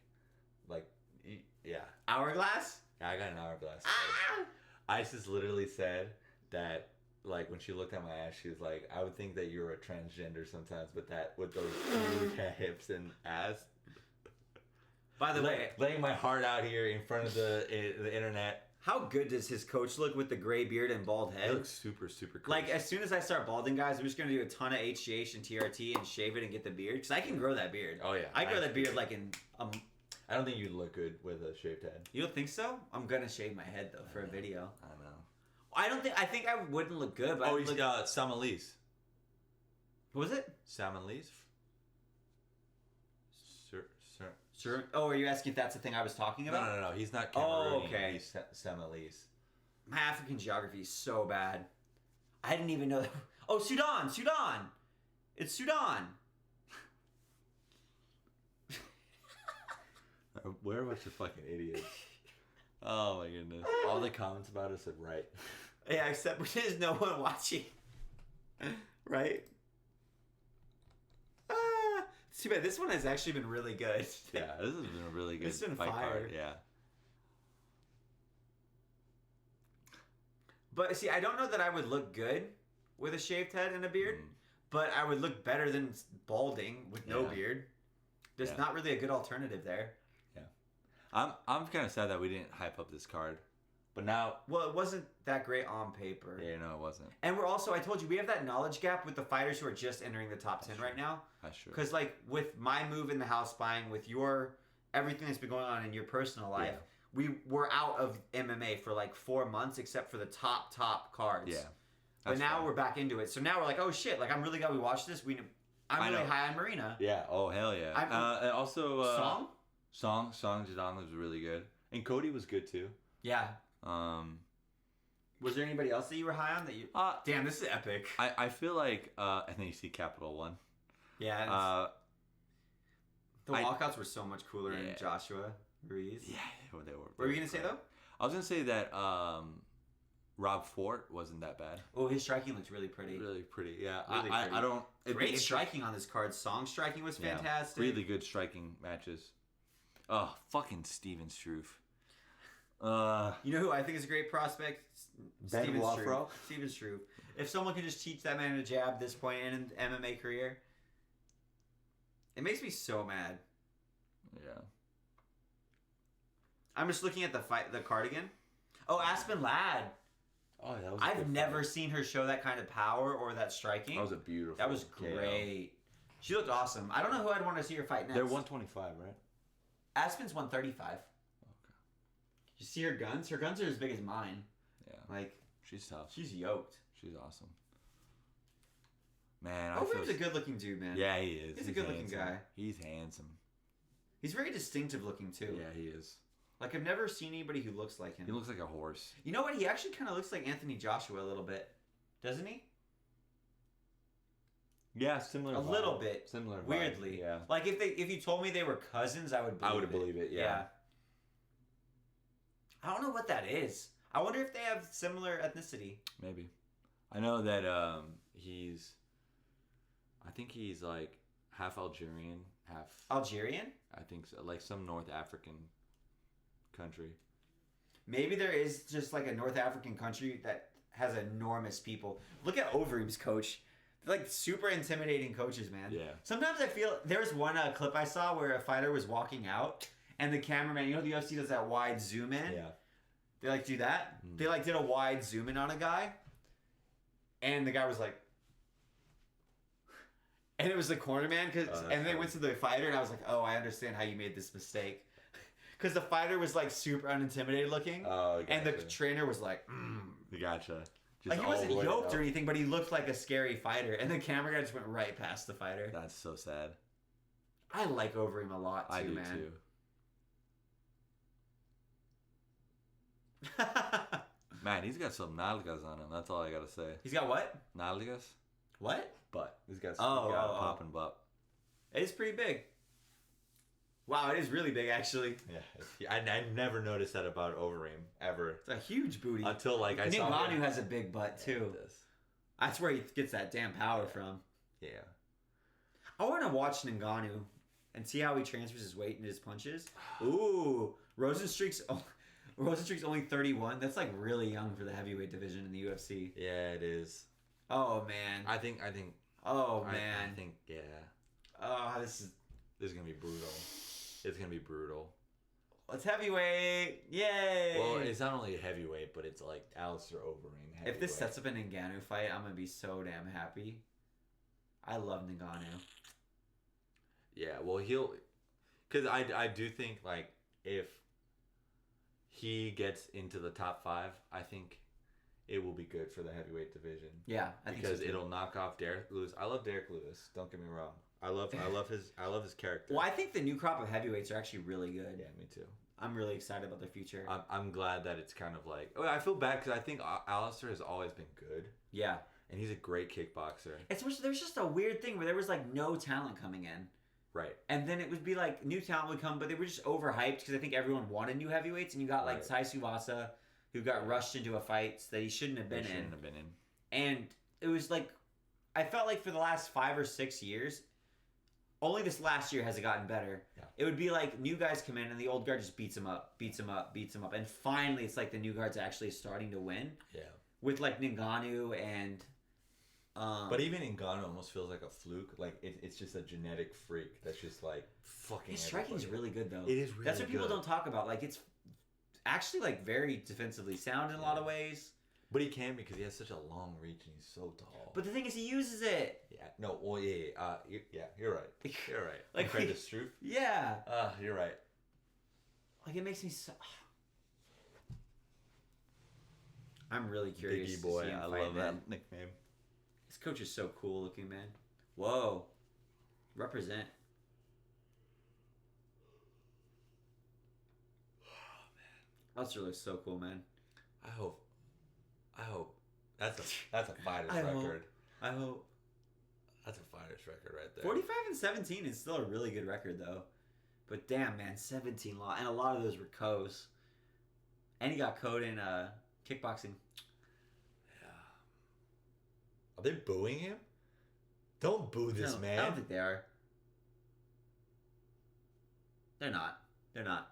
yeah. Hourglass? Yeah, I got an hourglass. Ah! Isis literally said that, like, when she looked at my ass, she was like, I would think that you're a transgender sometimes, but that with those huge hips and ass. By the way, laying my heart out here in front of the internet. How good does his coach look with the gray beard and bald head? He looks super, super cool. Like, as soon as I start balding, guys, I'm just going to do a ton of HGH and TRT and shave it and get the beard. Because I can grow that beard. Oh, yeah. I grow that beard like in... I don't think you'd look good with a shaved head. You don't think so? I'm going to shave my head, though, for a video. I know. I think I wouldn't look good, but... Oh, he's got Sam Elise. What was it? Sam Elise? Sure. Oh, are you asking if that's the thing I was talking about? No. He's not Cameroonian. Oh, okay. He's Sam Elise. My African geography is so bad. I didn't even know that. Oh, Sudan! It's Sudan! We're a bunch of fucking idiots. Oh my goodness. All the comments about us are right. Yeah, except there's no one watching. Right? It's too bad. This one has actually been really good. Yeah, this has been a really good fight card. Yeah. But see, I don't know that I would look good with a shaved head and a beard, but I would look better than balding with no beard. There's not really a good alternative there. Yeah. I'm kind of sad that we didn't hype up this card. But now... Well, it wasn't that great on paper. Yeah, no, it wasn't. And we're also, I told you, we have that knowledge gap with the fighters who are just entering the top 10 right now. That's true. Because, like, with my move in the house buying, with your... Everything that's been going on in your personal life, we were out of MMA for, like, 4 months, except for the top cards. Yeah. But now we're back into it. So now we're like, oh, shit. Like, I'm really glad we watched this. I'm really high on Marina. Yeah. Oh, hell yeah. And also... Song Jadon was really good. And Cody was good, too. Yeah. Was there anybody else that you were high on that you? Damn, this is epic. I feel like, and then you see Capital One. Yeah. The walkouts were so much cooler in Joshua Ruiz. Yeah, they were. What were you gonna say though? I was gonna say that Rob Fort wasn't that bad. Oh, his striking looks really pretty. Really pretty. Yeah. Really pretty. I don't. Great striking on this card. Song striking was fantastic. Really good striking matches. Oh, fucking Steven Struve. You know who I think is a great prospect? Steven Struve. Steven Struve. If someone could just teach that man to jab at this point in an MMA career, it makes me so mad. Yeah. I'm just looking at the card again. Oh, Aspen Ladd. Oh, that was. I've never seen her show that kind of power or that striking. That was a beautiful. That was great. KO. She looked awesome. I don't know who I'd want to see her fight next. They're 125, right? Aspen's 135. You see her guns? Her guns are as big as mine. Yeah. Like, she's tough. She's yoked. She's awesome. Man, Overeem's a good-looking dude, man. Yeah, he is. He's a good-looking guy. He's handsome. He's very distinctive-looking too. Yeah, he is. Like I've never seen anybody who looks like him. He looks like a horse. You know what? He actually kind of looks like Anthony Joshua a little bit, doesn't he? Yeah, similar. A little bit. Similar. Weirdly, yeah. Like if you told me they were cousins, I would. Believe it. Yeah. I don't know what that is. I wonder if they have similar ethnicity. Maybe. I know that he's. I think he's like half Algerian, half. Algerian? I think so. Like some North African country. Maybe there is just like a North African country that has enormous people. Look at Overeem's coach. They're like super intimidating coaches, man. Yeah. Sometimes I feel there was one clip I saw where a fighter was walking out and the cameraman, you know, the UFC does that wide zoom in. Yeah. They like do that. Mm. They like did a wide zoom in on a guy, and the guy was like, and it was the corner man, and they went to the fighter, and I was like, oh, I understand how you made this mistake, because the fighter was like super unintimidated looking, gotcha. and the trainer was like, Gotcha. Just like he wasn't all the way yoked up. or anything, but he looked like a scary fighter, and the camera guy just went right past the fighter. That's so sad. I like Overeem a lot too, I do man. too. Man, he's got some nalgas on him. That's all I gotta say. He's got what? Nalgas? What? Butt. He's got Oh, oh. popping butt. It is pretty big. Wow, it is really big, actually. Yeah, I never noticed that about Overeem ever It's a huge booty. until like I saw Ngannou him. has a big butt too. Yeah, it does. That's where he gets that damn power from. Yeah. I want to watch Ngannou and see how he transfers his weight into his punches. Ooh, Rozenstruik's only 31. That's like really young for the heavyweight division in the UFC. Yeah, it is. Oh man. I think. Oh I man. think. Yeah. Oh, this is gonna be brutal. It's gonna be brutal. It's heavyweight. Yay. Well, it's not only a heavyweight, but it's like Alistair Overeem. If this heavyweight. sets up an Ngannou fight, I'm gonna be so damn happy. I love Ngannou. Yeah, well, because I do think like if he gets into the top 5, I think it will be good for the heavyweight division. Yeah, I think so because too. it'll knock off Derek Lewis. I love Derek Lewis. Don't get me wrong. I love his character. Well, I think the new crop of heavyweights are actually really good. Yeah, me too. I'm really excited about their future. I'm glad that it's kind of like. I feel bad because I think Alistair has always been good. Yeah. And he's a great kickboxer. There's just a weird thing where there was like no talent coming in. Right. And then it would be like new talent would come, but they were just overhyped because I think everyone wanted new heavyweights. And you got like Tai Suwasa, who got rushed into a fight that he shouldn't have been in. And it was like, I felt like for the last 5 or 6 years, only this last year has it gotten better. Yeah. It would be like new guys come in and the old guard just beats them up. And finally it's like the new guard's actually starting to win. Yeah. With like Ngannou and... but even Ngannou almost feels like a fluke. Like it's just a genetic freak that's just like fucking. His striking is really good though. It is really That's what people good. don't talk about. Like it's actually like very defensively sound in a lot of ways. But he can because he has such a long reach and he's so tall. But the thing is, he uses it. Yeah. No. Well, yeah. You're right. You're right. Like compared to Struve. Yeah. You're right. Like it makes me so. I'm really curious. Biggie boy. To see him I fight, love man. that nickname. This coach is so cool looking, man. Whoa. Represent. Oh, man. Alistair looks so cool, man. I hope. That's a fighter's I hope. record. I hope. That's a fighter's record right there. 45-17 is still a really good record, though. But damn, man, 17 law, and a lot of those were co's. And he got code in kickboxing. Yeah. Are they booing him? Don't boo this man. I don't think they are. They're not. They're not.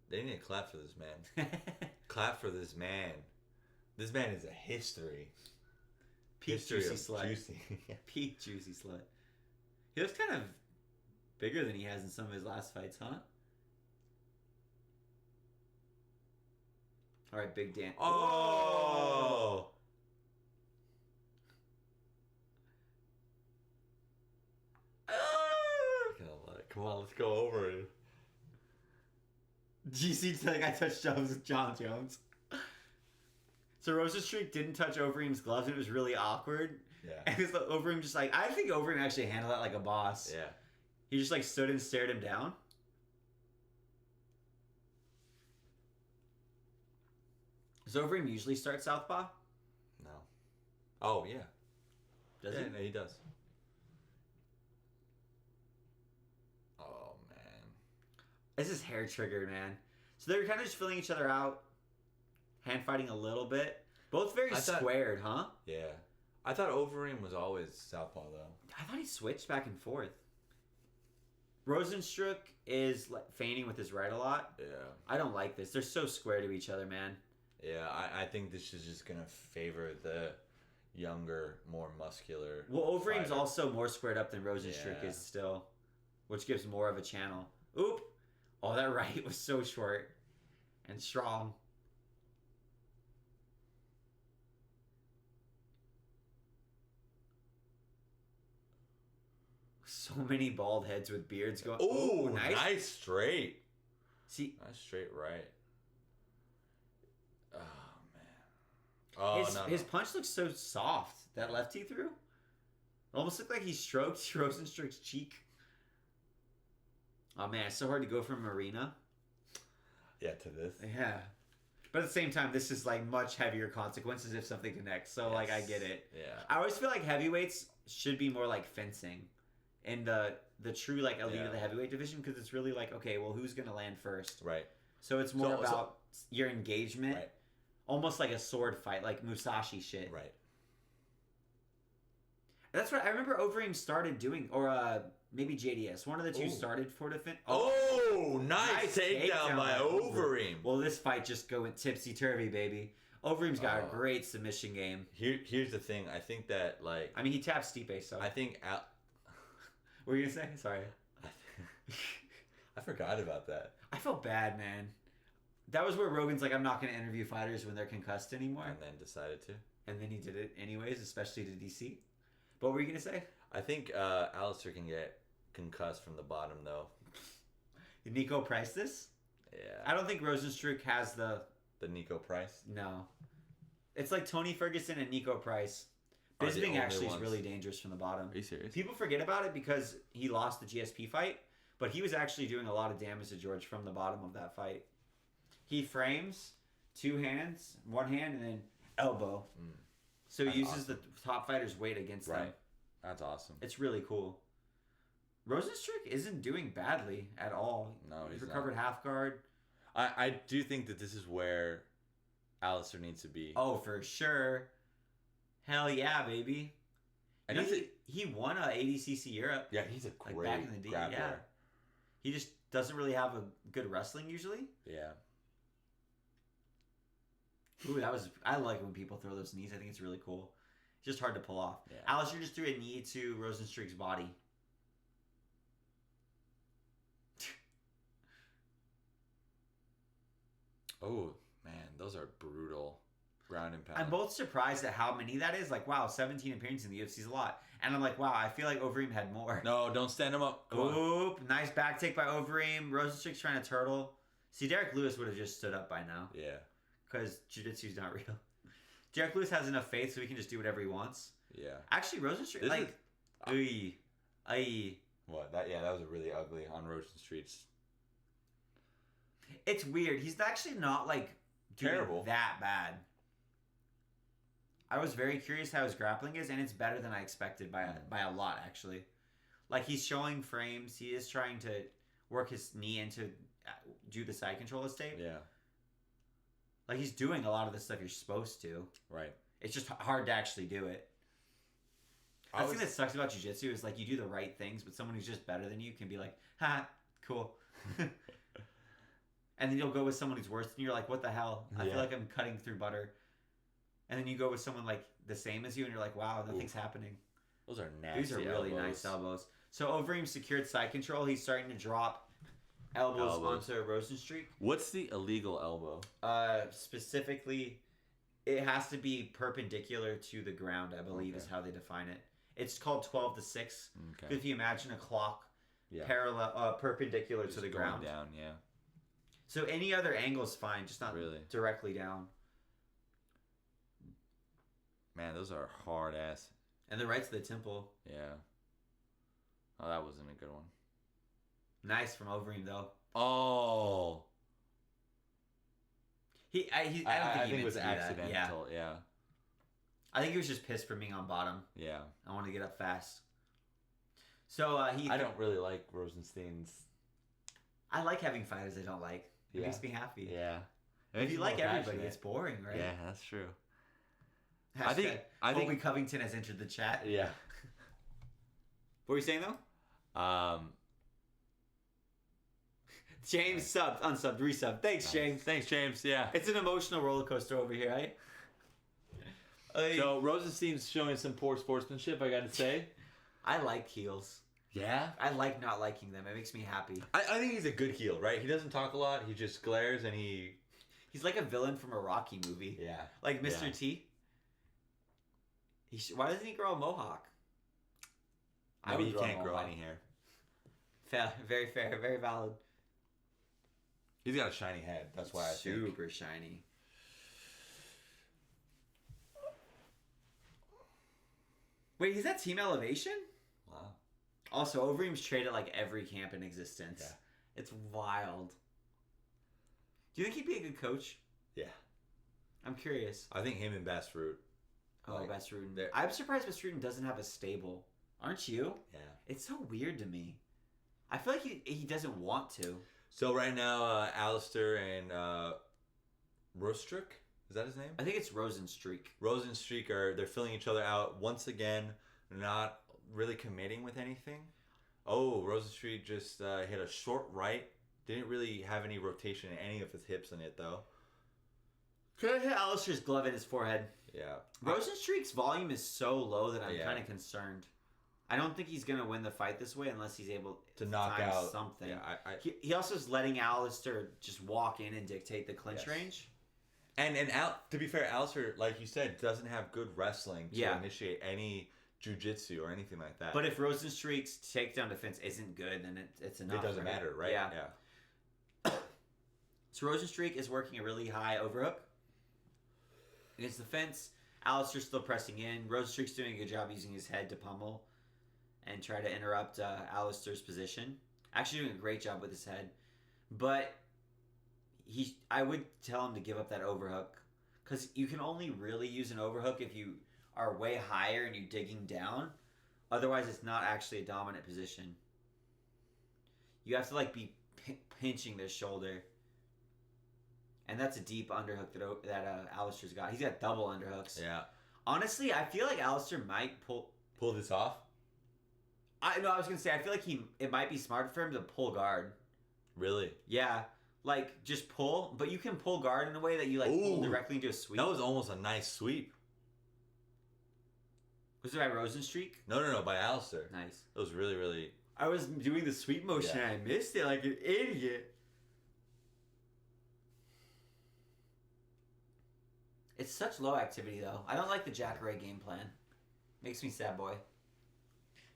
They need to clap for this man. Clap for this man. This man is a history. Peak History juicy of slut. juicy. Peak juicy slut. He looks kind of bigger than he has in some of his last fights, huh? All right, Big Dan. Oh! Come on, let's go over it. GC like I touched John Jones. So Rozenstruik didn't touch Overeem's gloves, and it was really awkward. Yeah. And because Overeem just like, I think Overeem actually handled that like a boss. Yeah. He just like stood and stared him down. Does Overeem usually start southpaw? No. Oh yeah. Does yeah, he? No, he does. Oh man. This is hair triggered, man. So they were kind of just filling each other out, hand fighting a little bit. Both very squared, huh? Yeah. I thought Overeem was always southpaw though. I thought he switched back and forth. Rozenstruik is like feigning with his right a lot. Yeah. I don't like this. They're so square to each other, man. Yeah, I think this is just gonna favor the younger, more muscular. Well, Overeem's fighter. also more squared up than Rozenstruik is still, which gives more of a channel. Oop! Oh, that right was so short and strong. So many bald heads with beards going. Oh, nice straight. See, nice straight right. Oh man. Oh his punch looks so soft. That left he threw almost looked like he stroked Rozenstruik's cheek. Oh man, it's so hard to go from arena. Yeah, to this. Yeah. But at the same time, this is like much heavier consequences if something connects. So like I get it. Yeah. I always feel like heavyweights should be more like fencing in the true like elite of the heavyweight division, because it's really like, okay, well, who's gonna land first? Right. So it's more about your engagement, right. Almost like a sword fight, like Musashi shit. Right. That's what I remember Overeem started doing, or maybe JDS. One of the two started for defense. Oh, nice takedown by Overeem. Well, this fight just going tipsy-turvy, baby. Overeem's got a great submission game. Here's the thing. I think that, like... I mean, he tapped Stipe, so... I think... What were you going to say? Sorry. I forgot about that. I felt bad, man. That was where Rogan's like, I'm not going to interview fighters when they're concussed anymore. And then decided to. And then he did it anyways, especially to DC. But what were you going to say? I think Alistair can get concussed from the bottom, though. Nico Price this? Yeah. I don't think Rozenstruik has the Nico Price? No. It's like Tony Ferguson and Nico Price. Bisping actually is really dangerous from the bottom. Are you serious? People forget about it because he lost the GSP fight, but he was actually doing a lot of damage to George from the bottom of that fight. He frames, 2 hands, 1 hand, and then elbow. So he uses the top fighter's weight against them. That's awesome. It's really cool. Rozenstruik isn't doing badly at all. No, he's recovered not. half guard. I do think that this is where Alistair needs to be. Oh, for sure. Hell yeah, baby. And he won ADCC Europe. Yeah, he's a great back in the day. grappler. Yeah. He just doesn't really have a good wrestling usually. Yeah. Ooh, I like when people throw those knees. I think it's really cool. It's just hard to pull off. Yeah. Alistair just threw a knee to Rozenstruik's body. Oh, man, those are brutal ground and pound. I'm both surprised at how many that is. Like, wow, 17 appearances in the UFC is a lot. And I'm like, wow, I feel like Overeem had more. No, don't stand him up. Oop, nice back take by Overeem. Rozenstruik's trying to turtle. See, Derek Lewis would have just stood up by now. Yeah. Because jiu-jitsu's not real. Derek Lewis has enough faith so he can just do whatever he wants. Yeah. Actually, Rozenstruik, like, What? That was a really ugly on Rozenstruik's. It's weird. He's actually not, like, terrible. That bad. I was very curious how his grappling is, and it's better than I expected by a lot, actually. Like, he's showing frames. He is trying to work his knee into do the side control escape. Yeah. Like, he's doing a lot of the stuff you're supposed to. Right. It's just hard to actually do it. The thing that sucks about jiu-jitsu is, like, you do the right things, but someone who's just better than you can be like, ha, cool. And then you'll go with someone who's worse than you. You're like, what the hell? I feel like I'm cutting through butter. And then you go with someone, like, the same as you, and you're like, wow, nothing's happening. Those are nasty. These are really nice elbows. So Overeem secured side control. He's starting to drop elbows onto Rozenstruik. What's the illegal elbow? Specifically, it has to be perpendicular to the ground, I believe, is how they define it. It's called 12 to 6. Okay. If you imagine a clock parallel, perpendicular to the ground. Down, yeah. So any other angle is fine, just not really directly down. Man, those are hard ass. And then right to the temple. Yeah. Oh, that wasn't a good one. Nice from Overeem though. Oh. I don't think he it was meant to do that. accidental. Yeah. I think he was just pissed for being on bottom. Yeah. I want to get up fast. So I don't really like Rosenstein's. I like having fighters I don't like. It makes me happy. Yeah. If you like everybody, it's boring, right? Yeah, that's true. I think Colby Covington has entered the chat. Yeah. What were you saying though? James subbed, unsubbed, resubbed. Thanks, Nice. James. Thanks, James. Yeah. It's an emotional roller coaster over here, right? So Rosenstein's showing some poor sportsmanship, I got to say. I like heels. Yeah. I like not liking them. It makes me happy. I think he's a good heel, right? He doesn't talk a lot. He just glares and He's like a villain from a Rocky movie. Yeah. Like Mr. T. Why doesn't he grow a mohawk? Maybe he can't grow any hair. Very fair. Very valid. He's got a shiny head. That's why I think. Super shiny. Wait, is that Team Elevation? Wow. Also, Overeem's traded like every camp in existence. Yeah. It's wild. Do you think he'd be a good coach? Yeah. I'm curious. I think him and Bass Root. Oh, Like, Best Rudin. they're- I'm surprised Best Rudin doesn't have a stable. Aren't you? Yeah. It's so weird to me. I feel like he doesn't want to. So right now, Alistair and Rozenstruik, is that his name? I think it's Rozenstruik. Rozenstruik they're filling each other out once again, not really committing with anything. Oh, Rozenstruik just hit a short right. Didn't really have any rotation in any of his hips in it though. Could have hit Alistair's glove in his forehead. Yeah. Rozenstruik's volume is so low that I'm Yeah. kind of concerned. I don't think he's going to win the fight this way unless he's able To knock time out something. Yeah, He also is letting Alistair just walk in and dictate the clinch Yes. range. and to be fair, Alistair, like you said, doesn't have good wrestling to initiate any jiu-jitsu or anything like that. But if Rozenstruik's takedown defense isn't good, then it's enough. it doesn't right? matter, right? Yeah. So Rozenstruik is working a really high overhook against the fence. Alistair's still pressing in. Rozenstruik's doing a good job using his head to pummel and try to interrupt Alistair's position. Actually doing a great job with his head. But I would tell him to give up that overhook. Because you can only really use an overhook if you are way higher and you're digging down. Otherwise, it's not actually a dominant position. You have to like be pinching their shoulder. And that's a deep underhook that Alistair's got. He's got double underhooks. Yeah. Honestly, I feel like Alistair might pull this off. I was gonna say I feel like it might be smart for him to pull guard. Really? Yeah, like just pull, but you can pull guard in a way that you like pull Ooh. directly into a sweep. That was almost a nice sweep. Was it by Rozenstruik? No, by Alistair. Nice. It was really, really. I was doing the sweep motion Yeah. and I missed it like an idiot. It's such low activity though. I don't like the Jacare game plan. Makes me sad, boy.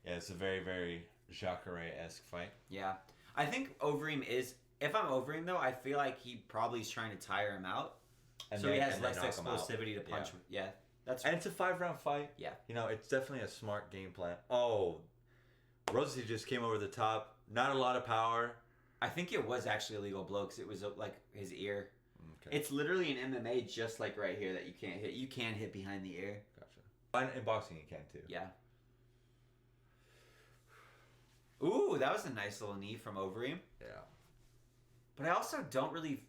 Yeah, it's a very, very Jacare-esque fight. Yeah. I think Overeem is... If I'm Overeem, though, I feel like he probably is trying to tire him out. So he has less explosivity to punch. Yeah. And it's a 5-round fight. Yeah. You know, it's definitely a smart game plan. Oh, Rosie just came over the top. Not a lot of power. I think it was actually a legal blow because it was like his ear. Okay. It's literally an MMA just like right here that you can't hit. You can hit behind the ear. Gotcha. In boxing, you can too. Yeah. Ooh, that was a nice little knee from Overeem. Yeah. But I also don't really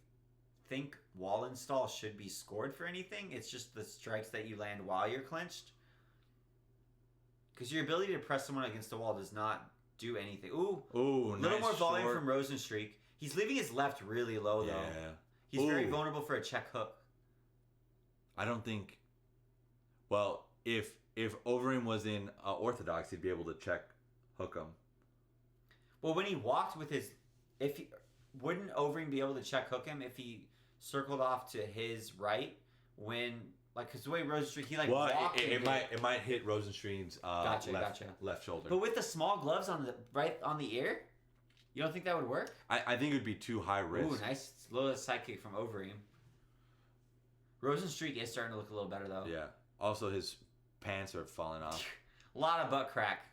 think wall install should be scored for anything. It's just the strikes that you land while you're clenched. Because your ability to press someone against the wall does not do anything. Ooh, a little more volume from Rozenstruik. He's leaving his left really low, though. Yeah. He's very vulnerable for a check hook. I don't think... Well, if Overeem was in orthodox, he'd be able to check hook him. Well, when he walked with his... Wouldn't Overeem be able to check hook him if he circled off to his right when... Like, because the way Rozenstruik, he walked... It might hit Rozenstruik's left shoulder. But with the small gloves on the ear, you don't think that would work? I think it would be too high risk. Ooh, nice little side kick from Overeem. Rozenstruik is starting to look a little better, though. Yeah. Also, his pants are falling off. A lot of butt crack.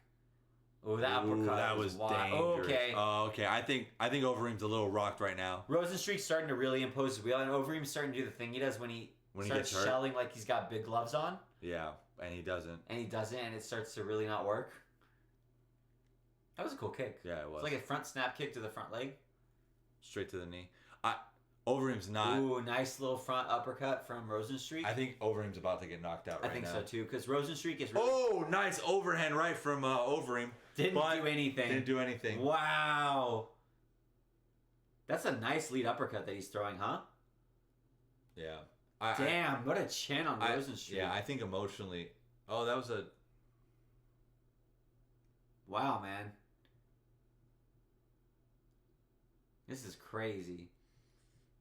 Oh, that uppercut. That was dangerous. Okay. Oh, okay. I think Overeem's a little rocked right now. Rozenstruik's starting to really impose his will, and Overeem's starting to do the thing he does when he starts gets hurt. shelling like he's got big gloves on. Yeah, and he doesn't. And it starts to really not work. That was a cool kick. Yeah, it was. It's like a front snap kick to the front leg. Straight to the knee. Overeem's not. Ooh, nice little front uppercut from Rozenstruik. I think Overeem's about to get knocked out right now. I think so too, because Rozenstruik is really... Oh, nice overhand right from Overeem. Didn't do anything. Wow. That's a nice lead uppercut that he's throwing, huh? Yeah. Damn, what a chin on Rozenstruik. Yeah, I think emotionally... Oh, that was a... Wow, man. This is crazy.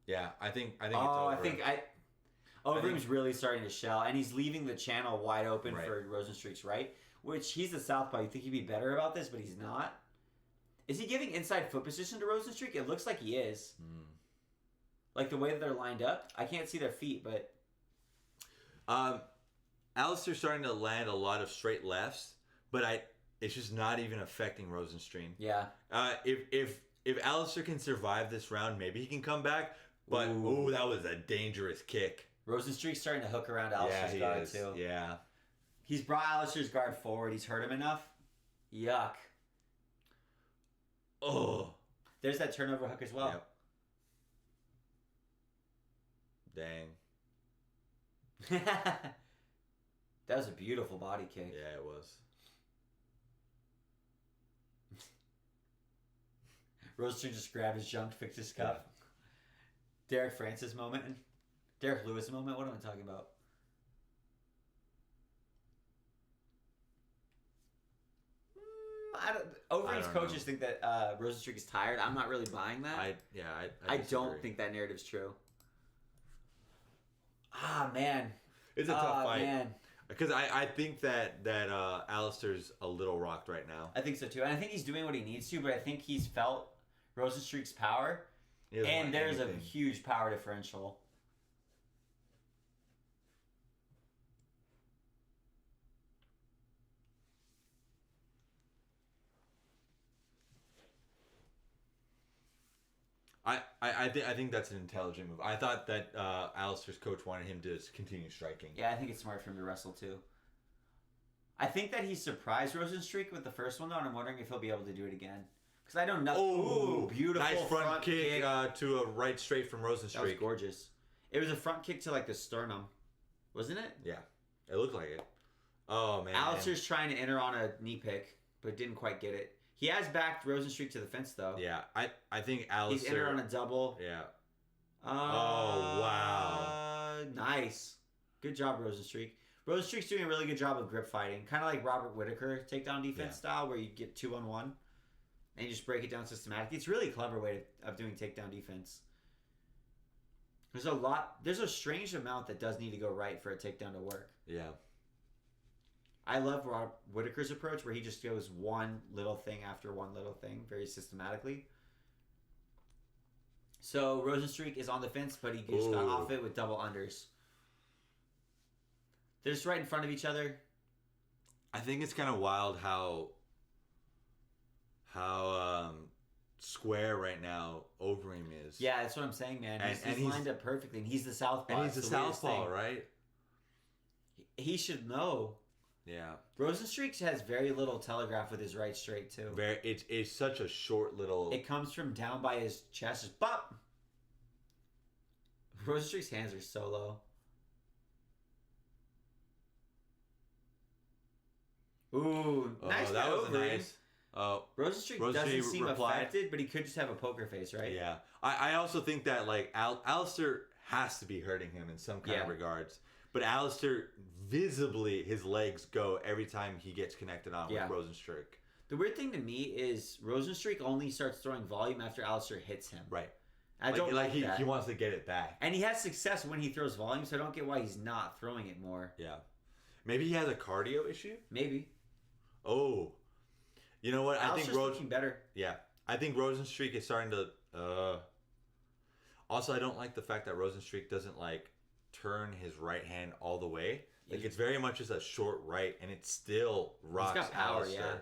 Yeah, I think it's over. Overeem's really starting to shell, and he's leaving the channel wide open for Rozenstruik's right, which he's the southpaw. You think he'd be better about this, but he's not. Is he giving inside foot position to Rozenstruik? It looks like he is. Like the way that they're lined up. I can't see their feet, but... Alistair's starting to land a lot of straight lefts, but it's just not even affecting Rozenstruik. Yeah. If Alistair can survive this round, maybe he can come back. But that was a dangerous kick. Rozenstruik's starting to hook around Alistair's guard too. Yeah. He's brought Alistair's guard forward. He's hurt him enough. Yuck. Oh. There's that turnover hook as well. Yep. Dang. That was a beautiful body kick. Yeah, it was. Rozenstruik just grabbed his junk, fixed his cuff. Yeah. Derek Francis moment. Derek Lewis moment. What am I talking about? Overeem's coaches think that Rozenstruik is tired. I'm not really buying that. I don't think that narrative's true. Ah, man. It's a tough fight. Man. Because I think that Alistair's a little rocked right now. I think so too. And I think he's doing what he needs to, but I think he's felt Rozenstruik's power. And there's a huge power differential. I think that's an intelligent move. I thought that Alistair's coach wanted him to continue striking. Yeah, I think it's smart for him to wrestle too. I think that he surprised Rozenstruik with the first one though, and I'm wondering if he'll be able to do it again. Because I don't know. Oh, beautiful nice front kick to a right straight from Rozenstruik. That was gorgeous. It was a front kick to like the sternum, wasn't it? Yeah, it looked like it. Oh man. Alistair's trying to enter on a knee pick, but didn't quite get it. He has backed Rozenstruik to the fence, though. Yeah, I think Alistair... He's entered on a double. Yeah. Oh, wow. Nice. Good job, Rozenstruik. Rozenstruik's doing a really good job of grip fighting. Kind of like Robert Whittaker takedown defense style, where you get 2-on-1, and you just break it down systematically. It's a really clever way of doing takedown defense. There's a strange amount that does need to go right for a takedown to work. Yeah. I love Rob Whittaker's approach where he just goes one little thing after one little thing very systematically. So Rozenstruik is on the fence, but he just got off it with double unders. They're just right in front of each other. I think it's kind of wild how square right now Overeem is. Yeah, that's what I'm saying, man. He's lined up perfectly, and he's the southpaw. And he's the southpaw, right? He should know. Yeah. Rozenstruik has very little telegraph with his right straight, too. It's such a short little... It comes from down by his chest. Just bop! Rozenstruik's hands are so low. Ooh, nice. That was nice. Rozenstruik doesn't seem affected, but he could just have a poker face, right? Yeah. I also think that, like, Alistair has to be hurting him in some kind of regards. But Alistair, visibly, his legs go every time he gets connected on with Rozenstruik. The weird thing to me is Rozenstruik only starts throwing volume after Alistair hits him. Right. I don't like that. He wants to get it back. And he has success when he throws volume, so I don't get why he's not throwing it more. Yeah. Maybe he has a cardio issue? Maybe. Oh. You know what? I think looking better. Yeah. I think Rozenstruik is starting to... Also, I don't like the fact that Rozenstruik doesn't, like, turn his right hand all the way. Like it's very much just a short right, and it still rocks. He's got power, Alistair. yeah.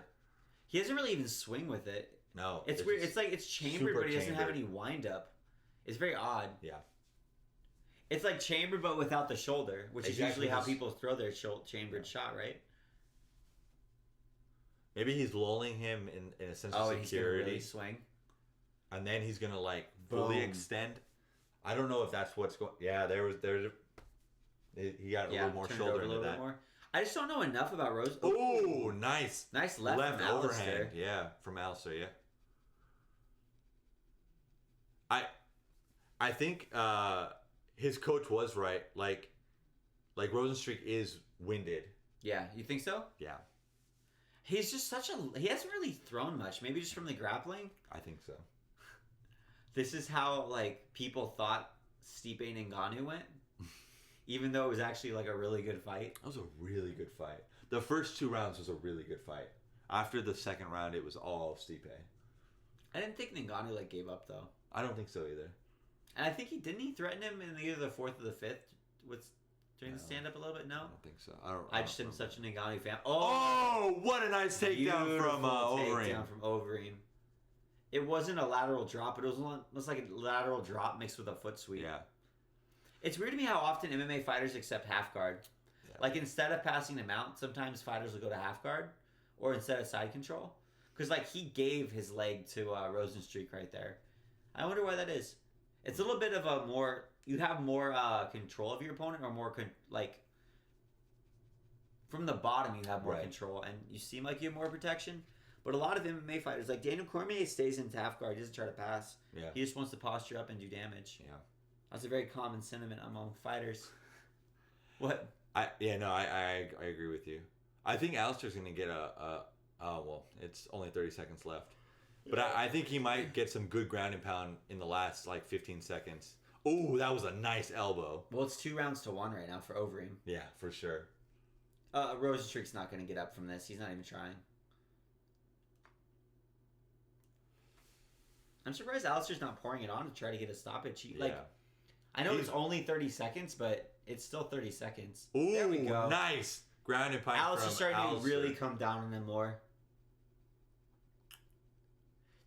He doesn't really even swing with it. No, it's weird. It's like it's chambered, but he doesn't have any wind up. It's very odd. Yeah. It's like chambered, but without the shoulder, which is usually how people throw their chambered shot, right? Maybe he's lulling him in a sense of security. He's gonna really swing. And then he's gonna like fully extend. I don't know if that's what's going. Yeah, he got a little more shoulder into that. More. I just don't know enough about Rose. Oh, nice left from overhand. Yeah, from Alistair. Yeah. I think his coach was right. Like Rozenstruik is winded. Yeah, you think so? Yeah. He's just he hasn't really thrown much. Maybe just from the grappling. I think so. This is how like people thought Stipe Ngannou went, even though it was actually like a really good fight. That was a really good fight. The first 2 rounds was a really good fight. After the second round, it was all Stipe. I didn't think Ngannou like gave up though. I don't think so either. And I think he threaten him in either the 4th or the 5th during the stand up a little bit. No, I don't think so. I just am such an Ngannou fan. Oh, what a nice takedown from Overeem. Takedown from Overeem. It wasn't a lateral drop. It was like a lateral drop mixed with a foot sweep. Yeah. It's weird to me how often MMA fighters accept half guard. Yeah. Like instead of passing them out, sometimes fighters will go to half guard, or instead of side control. Because like he gave his leg to Rozenstruik right there. I wonder why that is. It's a little bit of a more. You have more control of your opponent, or more from the bottom. You have more control, and you seem like you have more protection. But a lot of MMA fighters, like Daniel Cormier, stays in half guard. He doesn't try to pass. Yeah. He just wants to posture up and do damage. Yeah. That's a very common sentiment among fighters. What? I agree with you. I think Alistair's going to get well, it's only 30 seconds left. But I think he might get some good ground and pound in the last, 15 seconds. Oh, that was a nice elbow. Well, it's 2-1 right now for Overeem. Yeah, for sure. Rozenstruik's not going to get up from this. He's not even trying. I'm surprised Alistair's not pouring it on to try to get a stoppage. I know it's only 30 seconds, but it's still 30 seconds. Ooh, there we go. Nice. Ground and pound Alistair's starting to really come down on him more.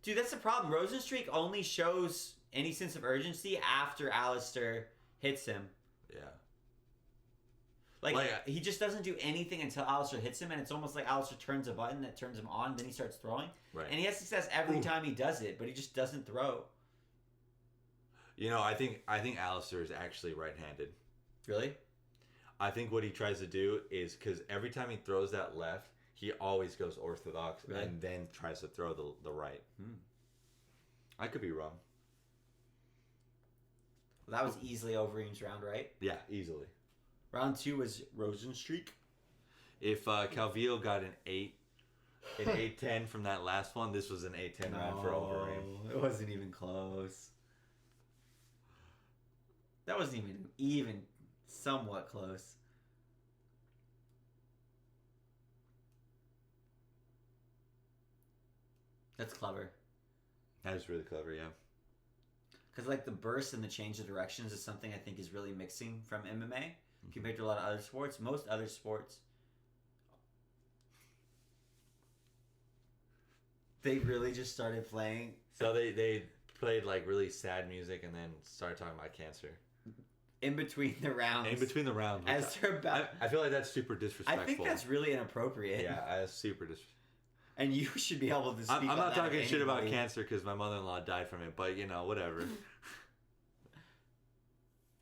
Dude, that's the problem. Rozenstruik only shows any sense of urgency after Alistair hits him. Yeah. He just doesn't do anything until Alistair hits him, and it's almost like Alistair turns a button that turns him on, and then he starts throwing. Right. And he has success every time he does it, but he just doesn't throw. I think Alistair is actually right-handed. Really? I think what he tries to do is, because every time he throws that left, he always goes orthodox and then tries to throw the right. I could be wrong. Well, that was easily Overeem's round, right? Yeah, easily. Round 2 was Rozenstruik. If Calvillo got an 8-10 from that last one, this was an 8-10 round for Overeem. It wasn't even close. That wasn't even somewhat close. That's clever. That is really clever, yeah. Because the burst and the change of directions is something I think is really mixing from MMA compared to a lot of other sports. Most other sports, they really just started playing. So they played really sad music and then started talking about cancer. In between the rounds. As they're about... I feel like that's super disrespectful. I think that's really inappropriate. Yeah, that's super disrespectful. And you should be able to speak I'm not talking shit about cancer because my mother-in-law died from it, but whatever.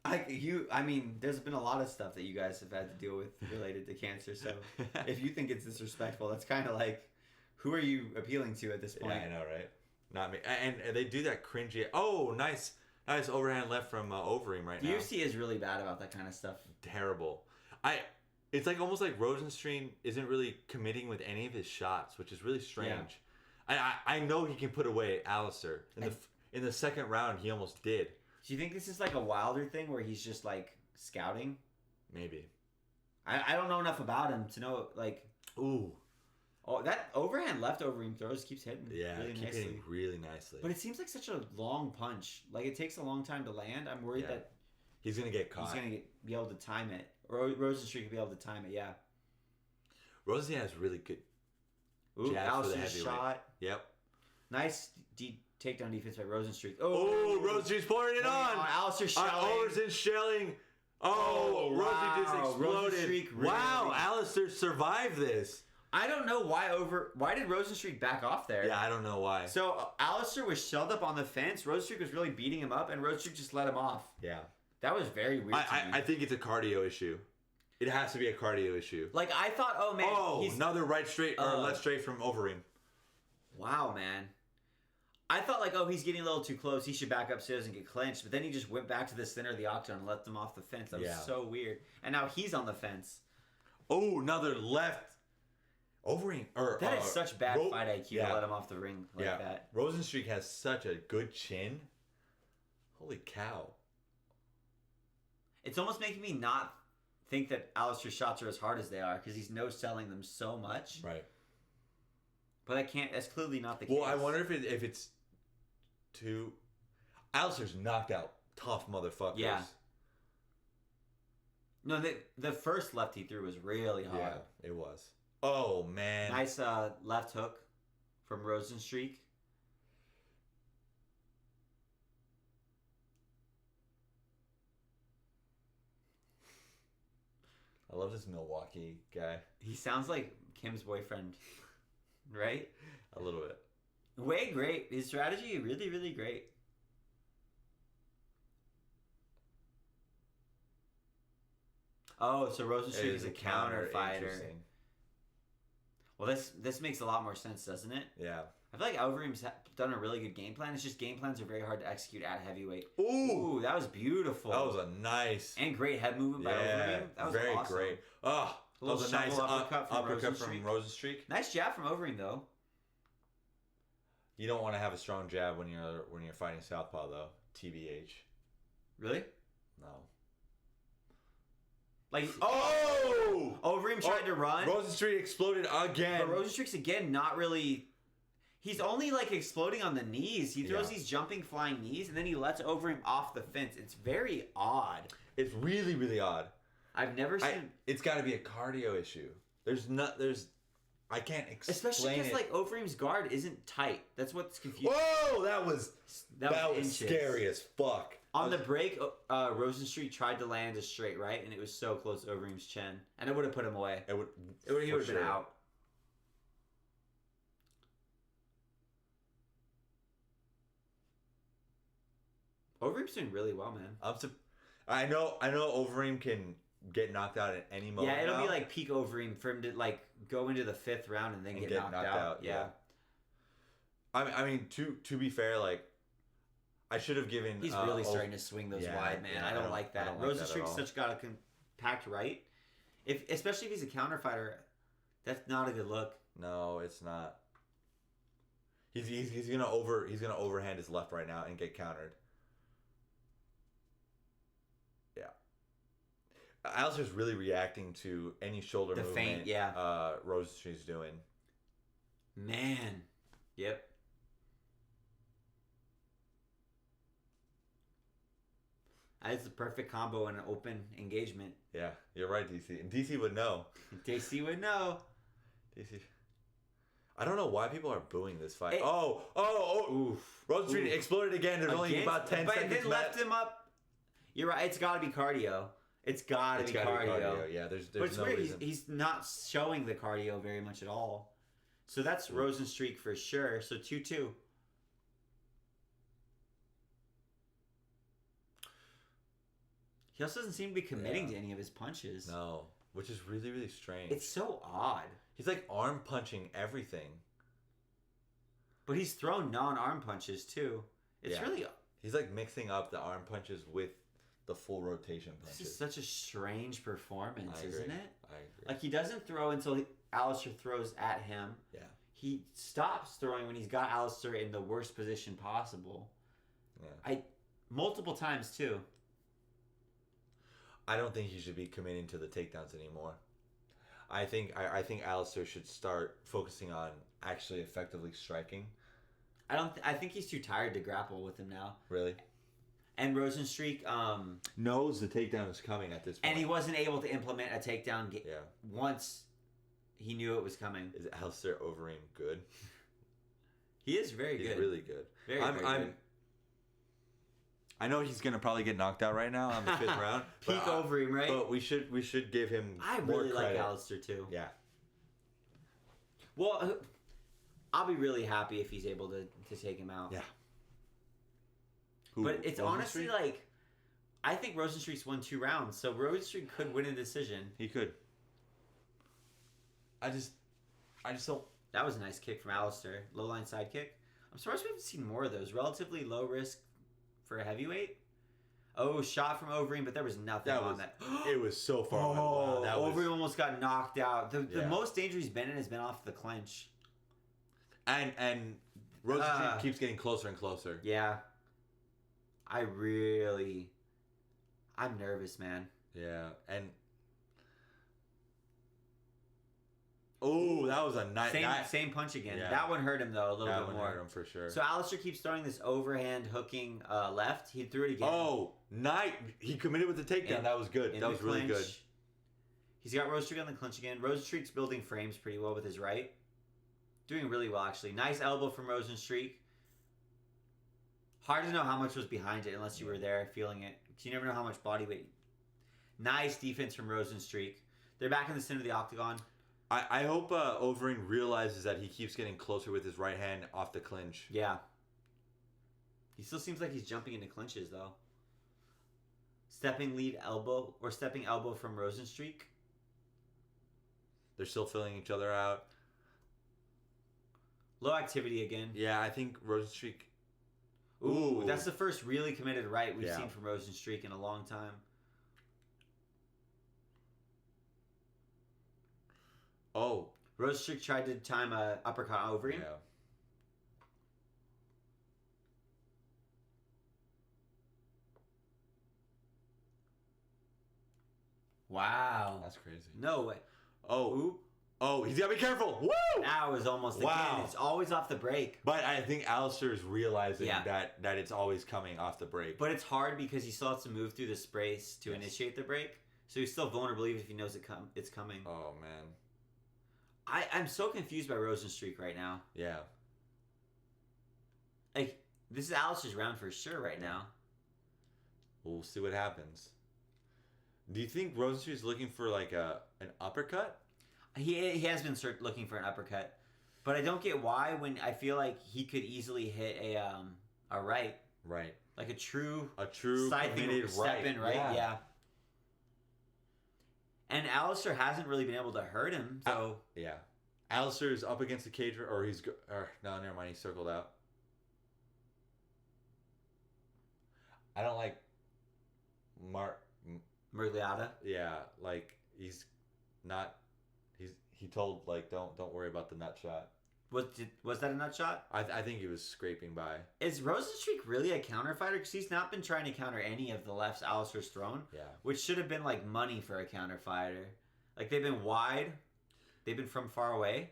There's been a lot of stuff that you guys have had to deal with related to cancer, so if you think it's disrespectful, that's kind of who are you appealing to at this point? Yeah, I know, right? Not me. And they do that cringy... Oh, nice overhand left from Overeem right now. The UFC is really bad about that kind of stuff. Terrible. It's almost like Rozenstruik isn't really committing with any of his shots, which is really strange. Yeah. I know he can put away Alistair. In the second round, he almost did. Do you think this is a Wilder thing where he's just scouting? Maybe. I don't know enough about him to know Ooh. Oh, that overhand left Overeem throws keeps hitting. Yeah, hitting really nicely. But it seems like such a long punch. It takes a long time to land. I'm worried that He's gonna get caught. He's gonna be able to time it. Rozenstruik will be able to time it. Yeah. Rosie has really good Jabs for the heavyweight. shot. Yep. Nice takedown defense by Rozenstruik. Oh, Rozenstruik's pouring it on. Alistair Schelling. Overeem Schelling. Oh, wow. Rosie just exploded. Rozenstruik Wow, Alistair survived this. I don't know why did Rozenstruik back off there? Yeah, I don't know why. So Alistair was shelled up on the fence. Rozenstruik was really beating him up, and Rozenstruik just let him off. Yeah. That was very weird. I think it's a cardio issue. It has to be a cardio issue. Like, I thought, oh, man. Oh, another right straight or left straight from Overeem. Wow, man. I thought, like, oh, he's getting a little too close. He should back upstairs and get clinched. But then he just went back to the center of the octagon and let them off the fence. That was so weird. And now he's on the fence. Oh, another left. Overeem. That is such bad fight IQ to let him off the ring like that. Rozenstruik has such a good chin. Holy cow. It's almost making me not think that Alistair's shots are as hard as they are because he's no-selling them so much. Right. But that's clearly not the case. Well, I wonder if it's too... Alistair's knocked out tough motherfuckers. Yeah. No, the first left he threw was really hard. Yeah, it was. Oh, man. Nice left hook from Rozenstruik. I love this Milwaukee guy. He sounds like Kim's boyfriend, right? A little bit. Way great. His strategy, really, really great. Oh, so Rozenstruik is a counter fighter. Well, this makes a lot more sense, doesn't it? Yeah. I feel like Overeem's done a really good game plan. It's just game plans are very hard to execute at heavyweight. Ooh, that was beautiful. That was a nice and great head movement by Overeem. That was very awesome. great. Oh, that was a nice uppercut from Rozenstruik. Nice jab from Overeem, though. You don't want to have a strong jab when you're fighting southpaw, though. TBH. Really? No. Like, oh! Overeem tried to run. Rozenstruik exploded again. But Rozenstruik's again not really... He's only like exploding on the knees. He throws these jumping flying knees and then he lets Overeem off the fence. It's very odd. It's really, really odd. I've never seen... It's got to be a cardio issue. I can't explain especially because like Overeem's guard isn't tight. That's what's confusing. Whoa! That was scary as fuck. On the break, Rozenstruik tried to land a straight right, and it was so close to Overeem's chin, and it would have put him away. He would have been out. Overeem's doing really well, man. I know Overeem can get knocked out at any moment. Yeah, it'll be like peak Overeem for him to like go into the 5th round and then get knocked out. Yeah. I mean, to be fair, like I should have given. He's really starting to swing those wide, man. I don't like that. Rozenstruik's such got a compact right. Especially if he's a counter fighter, that's not a good look. No, it's not. He's gonna overhand his left right now and get countered. Yeah. Alistair's really reacting to any shoulder movement. Feint, yeah. Rozenstruik's doing. Man. Yep. That's the perfect combo in an open engagement. Yeah, you're right, DC. And DC would know. DC would know. DC. I don't know why people are booing this fight. Oof. Rozenstruik exploded again. There's only about 10 seconds left. But then left him up. You're right. It's got to be cardio. It's got to be cardio. Yeah, there's but it's no weird. reason. He's not showing the cardio very much at all. So that's Rozenstruik for sure. So 2-2. He also doesn't seem to be committing to any of his punches. No, which is really, really strange. It's so odd. He's like arm punching everything. But he's thrown non-arm punches too. It's really... He's like mixing up the arm punches with the full rotation punches. This is such a strange performance, isn't it? I agree. Like he doesn't throw until Alistair throws at him. Yeah. He stops throwing when he's got Alistair in the worst position possible. Yeah. Multiple times too. I don't think he should be committing to the takedowns anymore. I think Alistair should start focusing on actually effectively striking. I think he's too tired to grapple with him now. Really? And Rozenstruik knows the takedown is coming at this point. And he wasn't able to implement a takedown yeah. once he knew it was coming. Is Alistair Overeem good? He is very good. He's really good. Very good. I know he's gonna probably get knocked out right now on the 5th round. Peak Overeem, right? But we should give him I more really credit. like Alistair too. Yeah. Well, I'll be really happy if he's able to take him out. Yeah. But it's honestly like, I think Rozenstruik's won 2 rounds, so Rozenstruik could win a decision. He could. I just don't. That was a nice kick from Alistair. Low line side kick. I'm surprised we haven't seen more of those. Relatively low risk for a heavyweight. Oh, shot from Overeem, but there was nothing on that. It was so far. Oh, wow, Overeem almost got knocked out. The most danger he's been in has been off the clinch. And Rozenstruik keeps getting closer and closer. Yeah. I'm nervous, man. Yeah, and oh, that was a nice same punch again. Yeah. That one hurt him though a little bit more. Hurt him for sure. So Alistair keeps throwing this overhand hooking left. He threw it again. Oh, he committed with the takedown. That was good. That was really good. He's got Rozenstruik on the clinch again. Rozenstruik's building frames pretty well with his right. Doing really well actually. Nice elbow from Rozenstruik. Hard to know how much was behind it unless you were there feeling it. Because you never know how much body weight. Nice defense from Rozenstruik. They're back in the center of the octagon. I hope Overeem realizes that he keeps getting closer with his right hand off the clinch. Yeah. He still seems like he's jumping into clinches though. Stepping elbow from Rozenstruik. They're still filling each other out. Low activity again. Yeah, I think Rozenstruik. Ooh, that's the first really committed right we've seen from Rozenstruik in a long time. Oh. Rozenstruik tried to time a uppercut on Overeem. Yeah. Wow. That's crazy. No way. Oh. Ooh. Oh, he's got to be careful. Woo! That was almost again. It's always off the break. But I think Alistair is realizing that it's always coming off the break. But it's hard because he still has to move through the space to initiate the break. So he's still vulnerable even if he knows it's coming. Oh, man. I'm so confused by Rozenstruik right now. Yeah. Like, this is Alistair's round for sure right now. We'll see what happens. Do you think Rozenstruik's looking for like an uppercut? He has been looking for an uppercut, but I don't get why when I feel like he could easily hit a right. Right. Like a true side thing step in right. Yeah. And Alistair hasn't really been able to hurt him, so yeah. Alistair's up against the cage, or no, never mind. He circled out. I don't like Murgliata. Yeah, like he's not. He told like don't worry about the nut shot. Was that a nut shot? I think he was scraping by. Is Rozenstruik really a counter fighter? Because he's not been trying to counter any of the lefts Alistair's thrown. Yeah. Which should have been like money for a counter fighter. Like they've been wide. They've been from far away.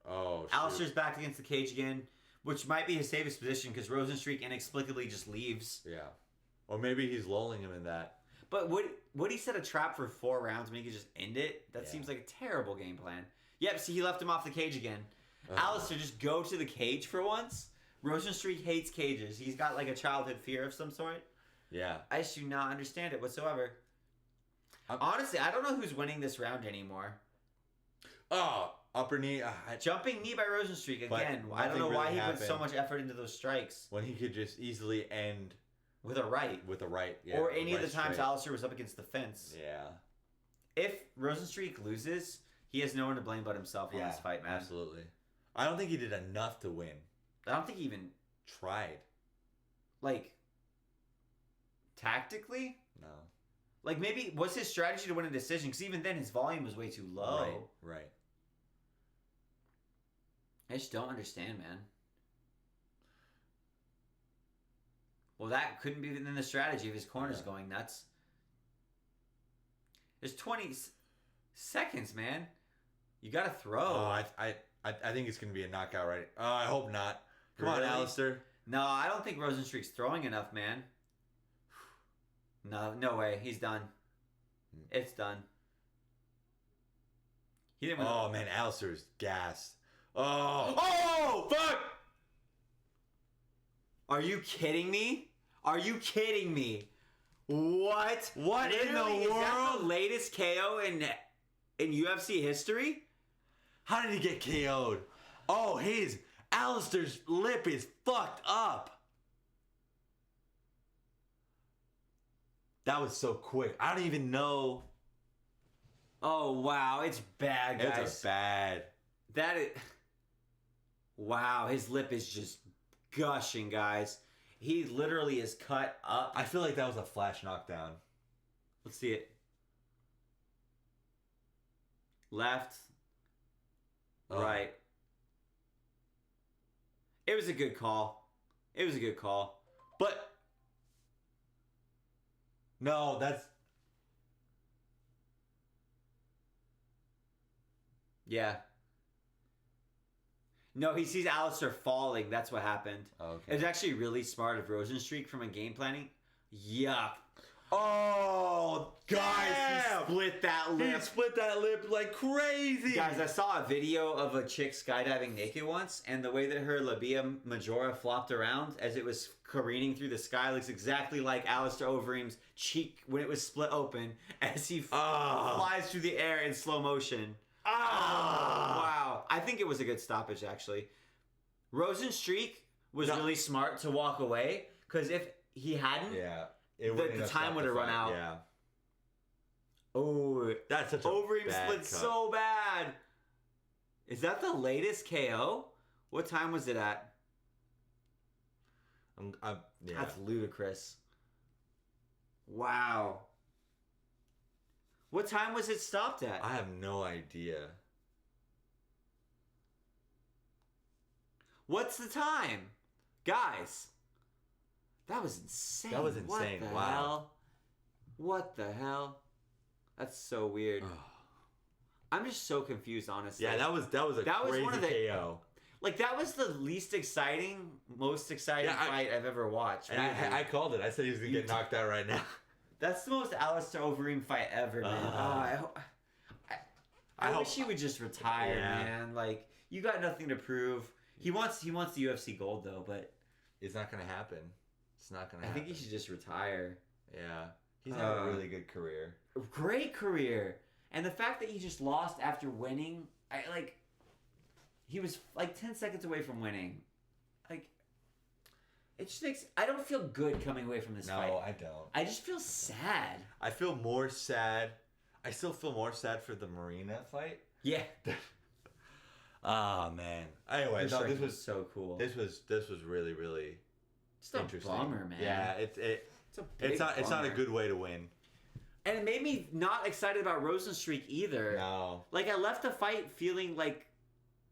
Oh, shoot. Alistair's back against the cage again, which might be his safest position because Rozenstruik inexplicably just leaves. Yeah. Or maybe he's lulling him in that. But would he set a trap for 4 rounds when he could just end it? That seems like a terrible game plan. Yep, see, he left him off the cage again. Alistair, just go to the cage for once. Rozenstruik hates cages. He's got like a childhood fear of some sort. Yeah. I just do not understand it whatsoever. Honestly, I don't know who's winning this round anymore. Oh, upper knee. Jumping knee by Rozenstruik again. I don't know why he put so much effort into those strikes. When he could just easily end... With a right. Yeah, or any of the times Alistair was up against the fence. Yeah. If Rozenstruik loses, he has no one to blame but himself on this fight, man. Absolutely. I don't think he did enough to win. I don't think he even tried. Like, tactically? No. Like, maybe, what's his strategy to win a decision? Because even then, his volume was way too low. Right. I just don't understand, man. Well, that couldn't be within the strategy if his corner's going nuts. There's 20 seconds, man. You gotta throw. Oh, I think it's gonna be a knockout, right? Oh, I hope not. Come on, Alistair. No, I don't think Rozenstruik's throwing enough, man. No way. He's done. It's done. He didn't win. Oh, man. Alistair's gassed. Oh, fuck! Are you kidding me? Are you kidding me? What? What in the Literally, is that world? the latest KO in UFC history? How did he get KO'd? Oh, Alistair's lip is fucked up. That was so quick. I don't even know. Oh, wow. It's bad, guys. It's bad. That is... Wow, his lip is just gushing, guys. He literally is cut up. I feel like that was a flash knockdown. Let's see it. Left. Right. It was a good call. It was a good call. But... No, that's... Yeah. No, he sees Alistair falling. That's what happened. Okay. It was actually really smart of Rozenstruik from a game planning. Yuck. Oh, Guys, damn! he split that lip. He split that lip like crazy. Guys, I saw a video of a chick skydiving naked once, and the way that her labia majora flopped around as it was careening through the sky looks exactly like Alistair Overeem's cheek when it was split open as he flies through the air in slow motion. Wow. I think it was a good stoppage, actually. Rozenstruik was really smart to walk away, because if he hadn't, the time would have run out. Yeah. Oh, That's such a Overeem bad split cut. so bad. Is that the latest KO? What time was it at? Yeah. That's ludicrous. Wow. What time was it stopped at? I have no idea. What's the time? Guys. That was insane. That was insane. What the Wow. hell? What the hell? That's so weird. I'm just so confused, honestly. Yeah, that was crazy one of the KO. Like, that was the least exciting, most exciting fight I've ever watched. And I called it. I said he was going to get knocked out right now. That's the most Alistair Overeem fight ever, man. I wish he would just retire, man. Like, you got nothing to prove. He wants the UFC gold, though, but... It's not going to happen. It's not going to happen. I think he should just retire. Yeah. He's had a really good career. Great career. And the fact that he just lost after winning, he was like 10 seconds away from winning. Like, it just makes... I don't feel good coming away from this fight. No, I don't. I just feel sad. I feel more sad. I still feel more sad for the Marina fight. Yeah. Man. Anyway, no, this was so cool. This was really, really It's a interesting. bummer, man. Yeah, it's not a good way to win. And it made me not excited about Rozenstruik either. No. Like, I left the fight feeling like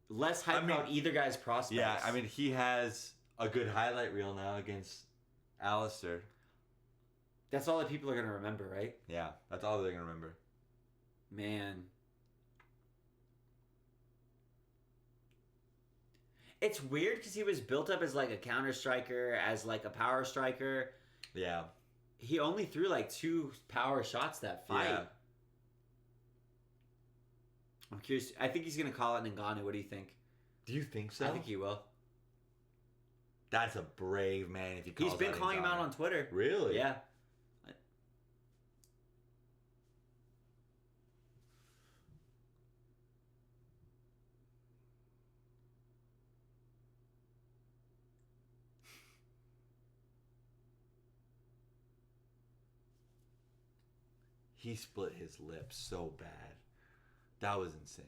less hype about either guy's prospects. Yeah, I mean, he has a good highlight reel now against Alistair. That's all that people are going to remember, right? Yeah, that's all they're going to remember. Man. It's weird because he was built up as like a counter striker, as like a power striker. Yeah. He only threw like 2 power shots that fight. Yeah. I'm curious. I think he's going to call it Ngannou. What do you think? Do you think so? I think he will. That's a brave man if he calls He's been calling him out on Twitter. Really? Yeah. He split his lips so bad. That was insane.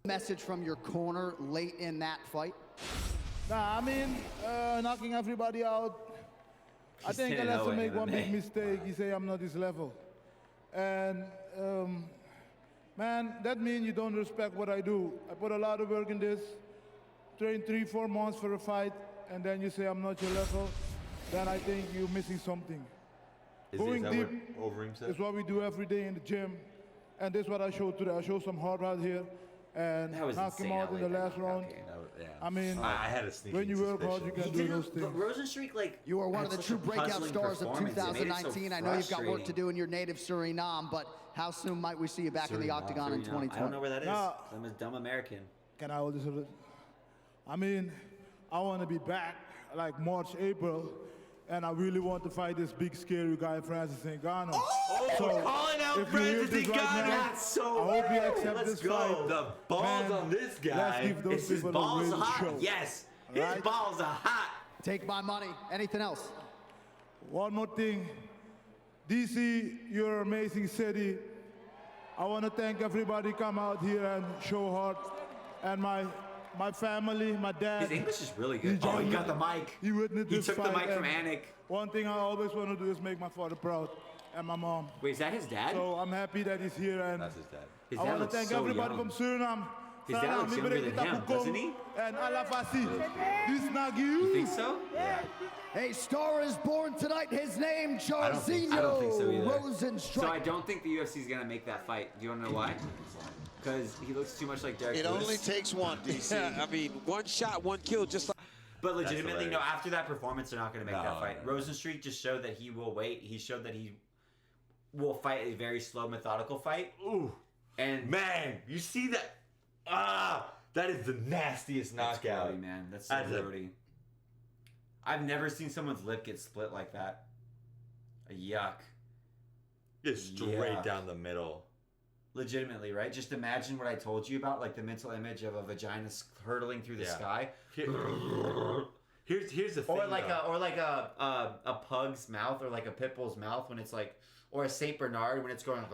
Message from your corner late in that fight? Nah, I mean, knocking everybody out. I think unless you make one big mistake, you say I'm not this level. And man, that means you don't respect what I do. I put a lot of work in this, train 3-4 months for a fight, and then you say I'm not your level, then I think you're missing something. Going deep is what we do every day in the gym, and this is what I showed today. I showed some hard right here, and knock him out in the last round. Yeah. I mean, I had a sneaking when you work hard, you suspicion. can do those things. Rozenstruik, like You are one of the had true such a breakout puzzling stars of performance. It made it so 2019. I know you've got work to frustrating. do in your native Suriname, but how soon might we see you back in the octagon in 2020? I don't know where that is. Nah. I'm a dumb American. Can I hold this a little? I mean, I want to be back like March, April, and I really want to fight this big scary guy, Francis Ngannou. Oh, calling out if you hear Francis this right Ngannou. now, That's so I hope you right. accept Let's this go. fight. The balls Man, on this guy. Let's give those His people a balls real hot. show. Yes, his Right? balls are hot. Take my money. Anything else? One more thing. DC, you're an amazing city. I want to thank everybody come out here and show heart. And my family, my dad. His English is really good. He Oh, he joined got me. the mic. He witnessed He this took the fight, mic from and Anik. One thing I always want to do is make my father proud and my mom. Wait, is that his dad? So I'm happy that he's here, and That's his dad. His I dad want to looks thank so everybody young. from Suriname. His dad looks younger than him, doesn't he? And Alafasi. This Nagu. You think so? A star is born tonight. His name, I don't think so either. Rozenstruik. So I don't think the UFC is gonna make that fight. Do you want to know why? Because he looks too much like Derek It Lewis. only takes one, DC. I mean, one shot, one kill, just like. But legitimately, no. hilarious. After that performance, they're not going to make that No, fight. no. Rozenstruik just showed that he will wait. He showed that he will fight a very slow, methodical fight. Ooh, And man, you see that? That is the nastiest that's knockout. grody, man. That's so That's a- grody. I've never seen someone's lip get split like that. Yuck. Just straight Yeah. down the middle. Legitimately, right? Just imagine what I told you about, like the mental image of a vagina hurtling through the Yeah. sky, Here's the thing. or like though. a pug's mouth, or like a pit bull's mouth when it's like, or a Saint Bernard when it's going.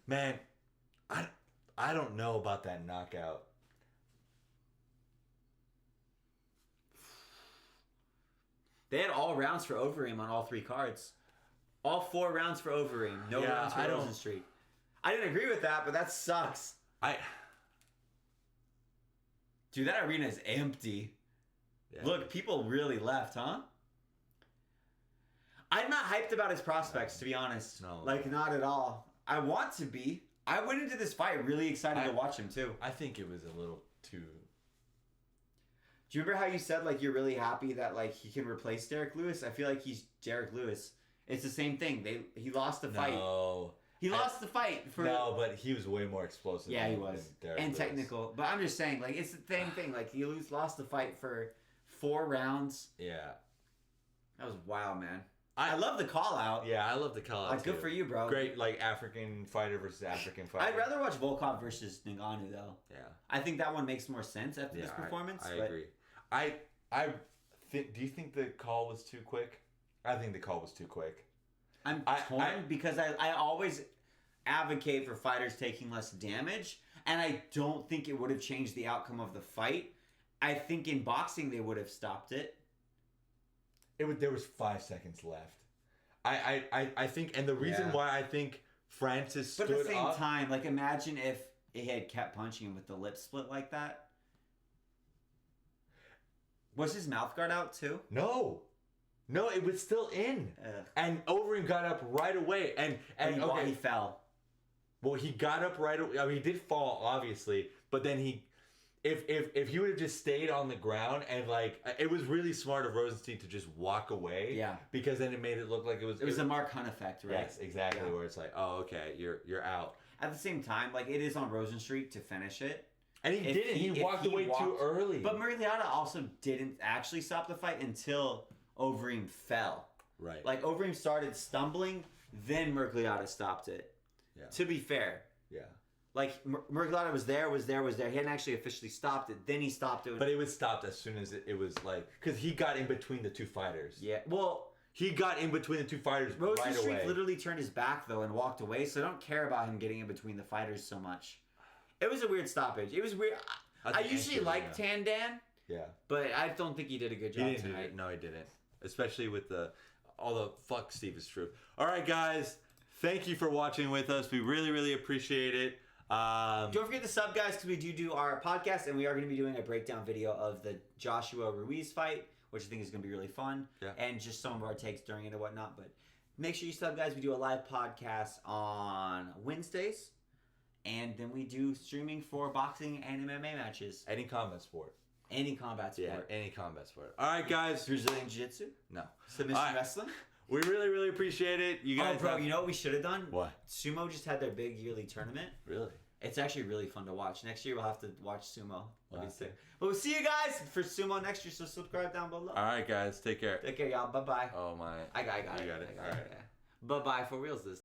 Man, I don't know about that knockout. They had all rounds for Overeem on all 3 cards. All 4 rounds for Overeem. No Yeah, rounds for I don't- Rozenstruik. I didn't agree with that, but that sucks. Dude, that arena is empty. Yeah. Look, people really left, huh? I'm not hyped about his prospects, to be honest. No. Like, not at all. I want to be. I went into this fight really excited to watch him, too. I think it was a little too. Do you remember how you said, like, you're really happy that, like, he can replace Derek Lewis? I feel like he's Derek Lewis. It's the same thing. He lost the fight. No. He lost the fight for... No, but he was way more explosive. Yeah, he than was. Derek And Lewis. technical. But I'm just saying, like, it's the same thing. Like, he lost the fight for 4 rounds. Yeah. That was wild, man. I love the call out. Yeah, I love the call out. Like, good too. for you, bro. Great, like African fighder versus African fighter. I'd rather watch Volkov versus Ngannou, though. Yeah. I think that one makes more sense after this performance. I but agree. I think. Do you think the call was too quick? I think the call was too quick. I'm torn because I always advocate for fighters taking less damage, and I don't think it would have changed the outcome of the fight. I think in boxing they would have stopped it. There was 5 seconds left. I think, and the reason Yeah. why I think Francis stood But at the same up, time, like, imagine if he had kept punching him with the lip split like that. Was his mouth guard out too? No, it was still in, Ugh. and Overeem got up right away, and He fell. Well, he got up right away. I mean, he did fall, obviously, but then if he would have just stayed on the ground and, like, it was really smart of Rozenstruik to just walk away. Yeah. Because then it made it look like it was. It was a Mark Hunt effect, right? Yes, exactly. Yeah. Where it's like, oh, okay, you're out. At the same time, like, it is on Rozenstruik to finish it. And he If didn't. He if walked away too walked- early. But Murgliata also didn't actually stop the fight until Overeem fell. right. Like, Overeem started stumbling, then Murgliata stopped it. Yeah. To be fair. Yeah. Like, Murgliata was there. He hadn't actually officially stopped it. Then he stopped it. But it was stopped as soon as it was like, because he got in between the 2 fighters. Yeah. Well, He got in between the 2 fighters right Rozenstruik away. literally turned his back, though, and walked away, so I don't care about him getting in between the fighters so much. It was a weird stoppage. It was weird. I usually like Tandan, Yeah. but I don't think he did a good job tonight. No, he didn't. Especially with all the fuck Steve is true. All right, guys. Thank you for watching with us. We really, really appreciate it. Don't forget to sub, guys, because we do our podcast, and we are going to be doing a breakdown video of the Joshua Ruiz fight, which I think is going to be really fun, and just some of our takes during it and whatnot. But make sure you sub, guys. We do a live podcast on Wednesdays, And then we do streaming for boxing and MMA matches. Any combat sport. Any combat sport. Yeah, any combat sport. All right, guys. Brazilian Jiu-Jitsu? No. Submission wrestling? We really, really appreciate it. You guys. Oh, bro, you know what we should have done? What? Sumo just had their big yearly tournament. Really? It's actually really fun to watch. Next year we'll have to watch sumo. That'll be sick. Okay. But we'll see you guys for sumo next year. So subscribe down below. All right, guys. Take care. Take care, y'all. Bye bye. Oh my. I got it. You got it. All right. Bye bye for reals this.